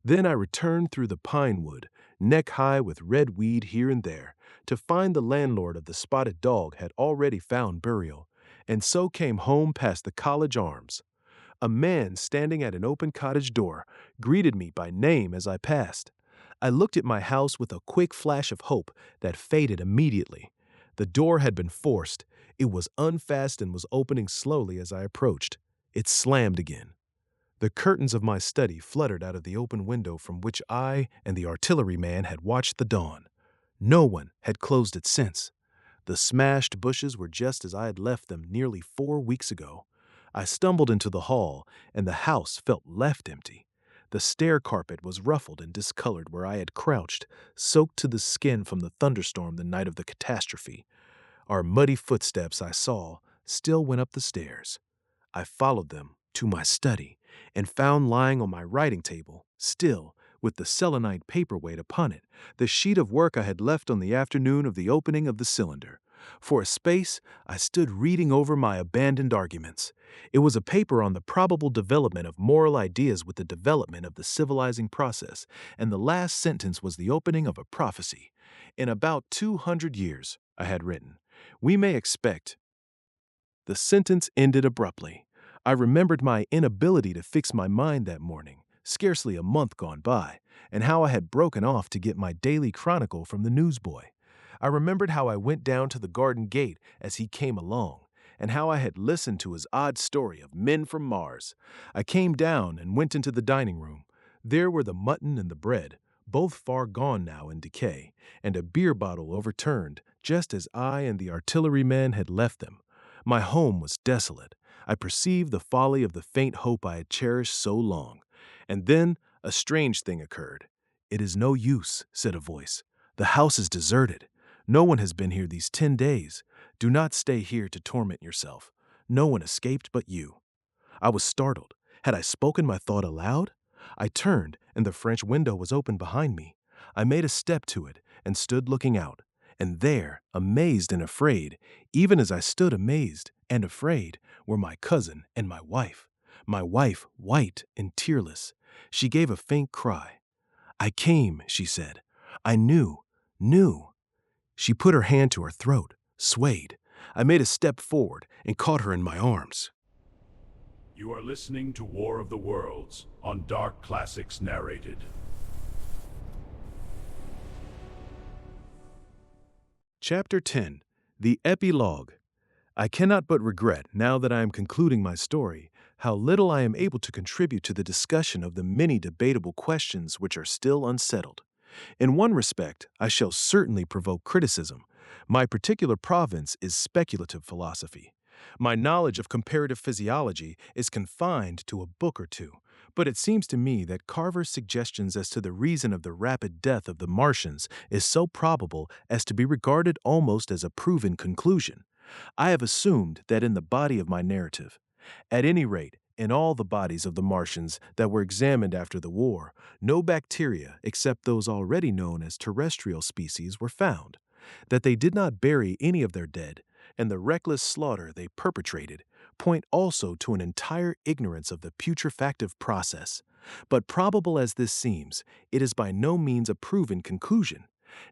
Then I returned through the pine wood, neck-high with red weed here and there, to find the landlord of the Spotted Dog had already found burial, and so came home past the College Arms. A man standing at an open cottage door greeted me by name as I passed. I looked at my house with a quick flash of hope that faded immediately. The door had been forced. It was unfastened and was opening slowly as I approached. It slammed again. The curtains of my study fluttered out of the open window from which I and the artilleryman had watched the dawn. No one had closed it since. The smashed bushes were just as I had left them nearly 4 weeks ago. I stumbled into the hall, and the house felt left empty. The stair carpet was ruffled and discolored where I had crouched, soaked to the skin from the thunderstorm the night of the catastrophe. Our muddy footsteps, I saw, still went up the stairs. I followed them to my study, and found lying on my writing table, still, with the selenite paperweight upon it, the sheet of work I had left on the afternoon of the opening of the cylinder. For a space, I stood reading over my abandoned arguments. It was a paper on the probable development of moral ideas with the development of the civilizing process, and the last sentence was the opening of a prophecy. In about 200 years, I had written, we may expect. The sentence ended abruptly. I remembered my inability to fix my mind that morning, scarcely a month gone by, and how I had broken off to get my daily chronicle from the newsboy. I remembered how I went down to the garden gate as he came along, and how I had listened to his odd story of men from Mars. I came down and went into the dining room. There were the mutton and the bread, both far gone now in decay, and a beer bottle overturned, just as I and the artilleryman had left them. My home was desolate. I perceived the folly of the faint hope I had cherished so long. And then a strange thing occurred. "It is no use," said a voice. "The house is deserted. No one has been here these 10 days. Do not stay here to torment yourself. No one escaped but you." I was startled. Had I spoken my thought aloud? I turned, and the French window was open behind me. I made a step to it and stood looking out. And there, amazed and afraid, even as I stood amazed and afraid, were my cousin and my wife, white and tearless. She gave a faint cry. "I came," she said. "I knew. She put her hand to her throat, swayed. I made a step forward and caught her in my arms. You are listening to War of the Worlds on Dark Classics Narrated. Chapter 10. The Epilogue. I cannot but regret, now that I am concluding my story, how little I am able to contribute to the discussion of the many debatable questions which are still unsettled. In one respect, I shall certainly provoke criticism. My particular province is speculative philosophy. My knowledge of comparative physiology is confined to a book or two, but it seems to me that Carver's suggestions as to the reason of the rapid death of the Martians is so probable as to be regarded almost as a proven conclusion. I have assumed that in the body of my narrative, at any rate, in all the bodies of the Martians that were examined after the war, no bacteria except those already known as terrestrial species were found, that they did not bury any of their dead, and the reckless slaughter they perpetrated point also to an entire ignorance of the putrefactive process. But probable as this seems, it is by no means a proven conclusion.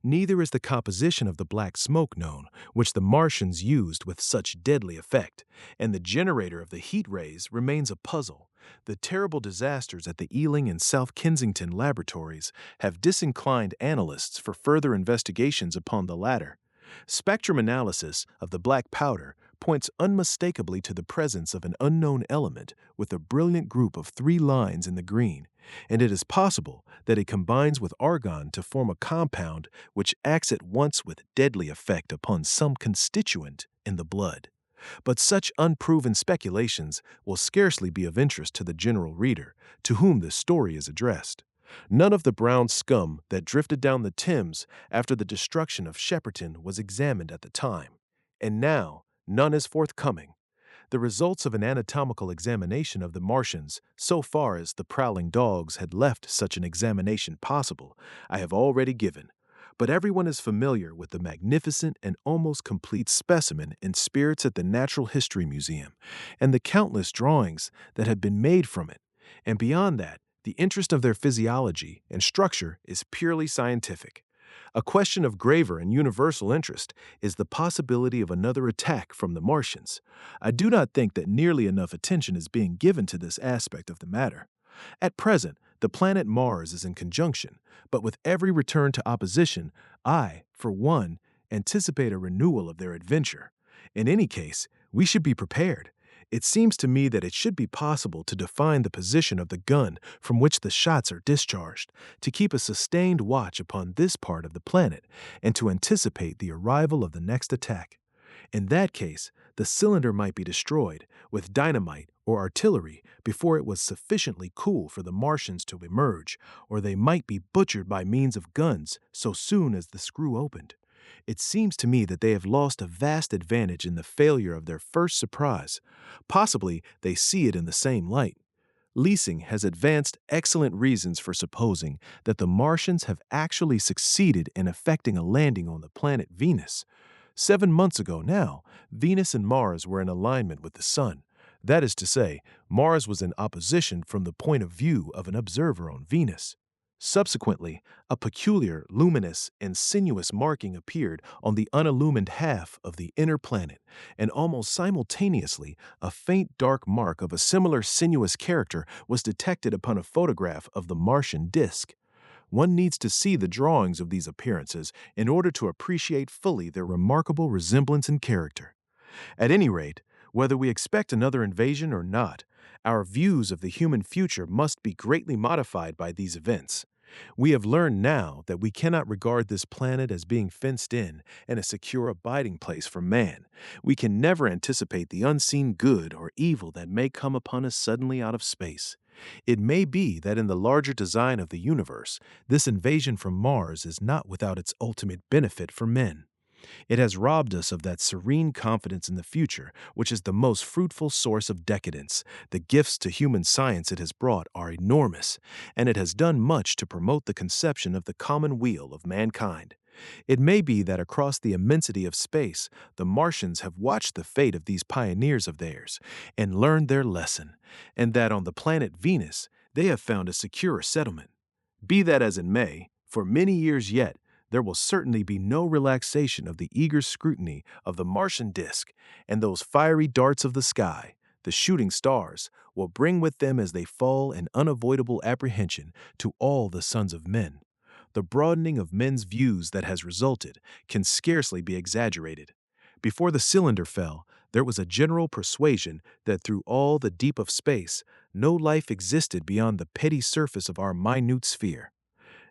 Neither is the composition of the black smoke known, which the Martians used with such deadly effect, and the generator of the heat rays remains a puzzle. The terrible disasters at the Ealing and South Kensington laboratories have disinclined analysts for further investigations upon the latter. Spectrum analysis of the black powder points unmistakably to the presence of an unknown element with a brilliant group of 3 lines in the green, and it is possible that it combines with argon to form a compound which acts at once with deadly effect upon some constituent in the blood. But such unproven speculations will scarcely be of interest to the general reader, to whom this story is addressed. None of the brown scum that drifted down the Thames after the destruction of Shepperton was examined at the time, and now none is forthcoming. The results of an anatomical examination of the Martians, so far as the prowling dogs had left such an examination possible, I have already given. But everyone is familiar with the magnificent and almost complete specimen in Spirits at the Natural History Museum, and the countless drawings that have been made from it. And beyond that, the interest of their physiology and structure is purely scientific. A question of graver and universal interest is the possibility of another attack from the Martians. I do not think that nearly enough attention is being given to this aspect of the matter. At present, the planet Mars is in conjunction, but with every return to opposition, I, for one, anticipate a renewal of their adventure. In any case, we should be prepared. It seems to me that it should be possible to define the position of the gun from which the shots are discharged, to keep a sustained watch upon this part of the planet, and to anticipate the arrival of the next attack. In that case, the cylinder might be destroyed with dynamite or artillery before it was sufficiently cool for the Martians to emerge, or they might be butchered by means of guns so soon as the screw opened. It seems to me that they have lost a vast advantage in the failure of their first surprise. Possibly they see it in the same light. Leasing has advanced excellent reasons for supposing that the Martians have actually succeeded in effecting a landing on the planet Venus. 7 months ago now, Venus and Mars were in alignment with the Sun. That is to say, Mars was in opposition from the point of view of an observer on Venus. Subsequently, a peculiar, luminous, and sinuous marking appeared on the unillumined half of the inner planet, and almost simultaneously, a faint dark mark of a similar sinuous character was detected upon a photograph of the Martian disk. One needs to see the drawings of these appearances in order to appreciate fully their remarkable resemblance in character. At any rate, whether we expect another invasion or not, our views of the human future must be greatly modified by these events. We have learned now that we cannot regard this planet as being fenced in and a secure abiding place for man. We can never anticipate the unseen good or evil that may come upon us suddenly out of space. It may be that in the larger design of the universe, this invasion from Mars is not without its ultimate benefit for men. It has robbed us of that serene confidence in the future, which is the most fruitful source of decadence. The gifts to human science it has brought are enormous, and it has done much to promote the conception of the common weal of mankind. It may be that across the immensity of space, the Martians have watched the fate of these pioneers of theirs and learned their lesson, and that on the planet Venus they have found a secure settlement. Be that as it may, for many years yet, there will certainly be no relaxation of the eager scrutiny of the Martian disk, and those fiery darts of the sky, the shooting stars, will bring with them as they fall an unavoidable apprehension to all the sons of men. The broadening of men's views that has resulted can scarcely be exaggerated. Before the cylinder fell, there was a general persuasion that through all the deep of space, no life existed beyond the petty surface of our minute sphere.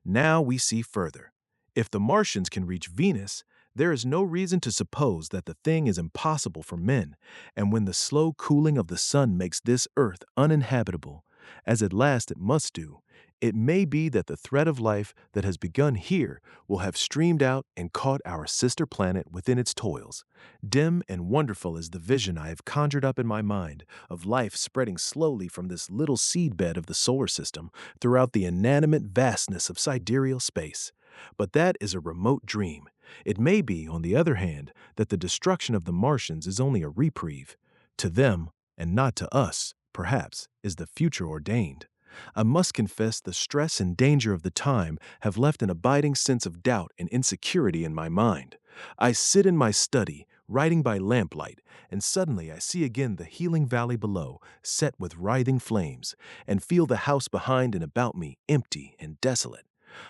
Now we see further. If the Martians can reach Venus, there is no reason to suppose that the thing is impossible for men, and when the slow cooling of the sun makes this earth uninhabitable, as at last it must do, it may be that the thread of life that has begun here will have streamed out and caught our sister planet within its toils. Dim and wonderful is the vision I have conjured up in my mind of life spreading slowly from this little seedbed of the solar system throughout the inanimate vastness of sidereal space. But that is a remote dream. It may be, on the other hand, that the destruction of the Martians is only a reprieve. To them, and not to us, perhaps, is the future ordained. I must confess the stress and danger of the time have left an abiding sense of doubt and insecurity in my mind. I sit in my study, writing by lamplight, and suddenly I see again the healing valley below, set with writhing flames, and feel the house behind and about me empty and desolate.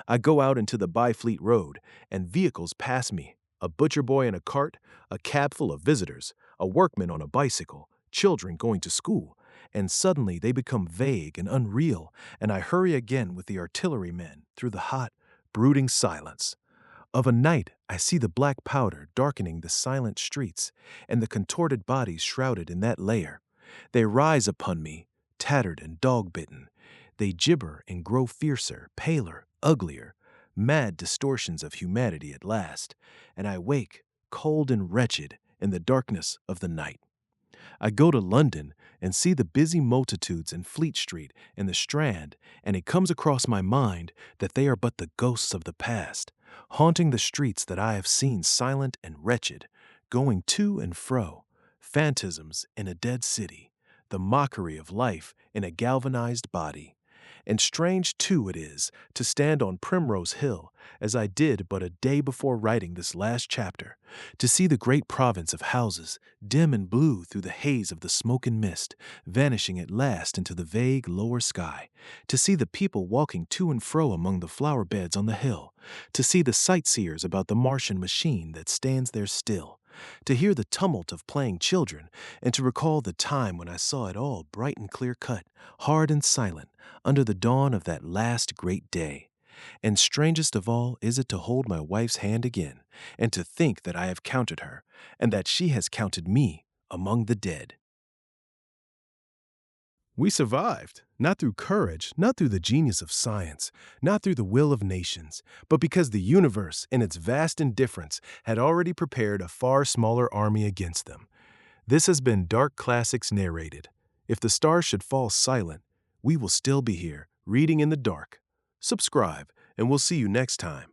I go out into the Byfleet Road, and vehicles pass me. A butcher boy in a cart, a cab full of visitors, a workman on a bicycle, children going to school, and suddenly they become vague and unreal, and I hurry again with the artillerymen through the hot, brooding silence. Of a night, I see the black powder darkening the silent streets, and the contorted bodies shrouded in that layer. They rise upon me, tattered and dog-bitten. They gibber and grow fiercer, paler, uglier, mad distortions of humanity at last, and I wake, cold and wretched, in the darkness of the night. I go to London and see the busy multitudes in Fleet Street and the Strand, and it comes across my mind that they are but the ghosts of the past, haunting the streets that I have seen silent and wretched, going to and fro, phantasms in a dead city, the mockery of life in a galvanized body. And strange, too, it is to stand on Primrose Hill, as I did but a day before writing this last chapter, to see the great province of houses, dim and blue through the haze of the smoke and mist, vanishing at last into the vague lower sky, to see the people walking to and fro among the flower beds on the hill, to see the sightseers about the Martian machine that stands there still, to hear the tumult of playing children, and to recall the time when I saw it all bright and clear-cut, hard and silent, under the dawn of that last great day. And strangest of all is it to hold my wife's hand again, and to think that I have counted her, and that she has counted me among the dead. We survived, not through courage, not through the genius of science, not through the will of nations, but because the universe, in its vast indifference, had already prepared a far smaller army against them. This has been Dark Classics Narrated. If the stars should fall silent, we will still be here, reading in the dark. Subscribe, and we'll see you next time.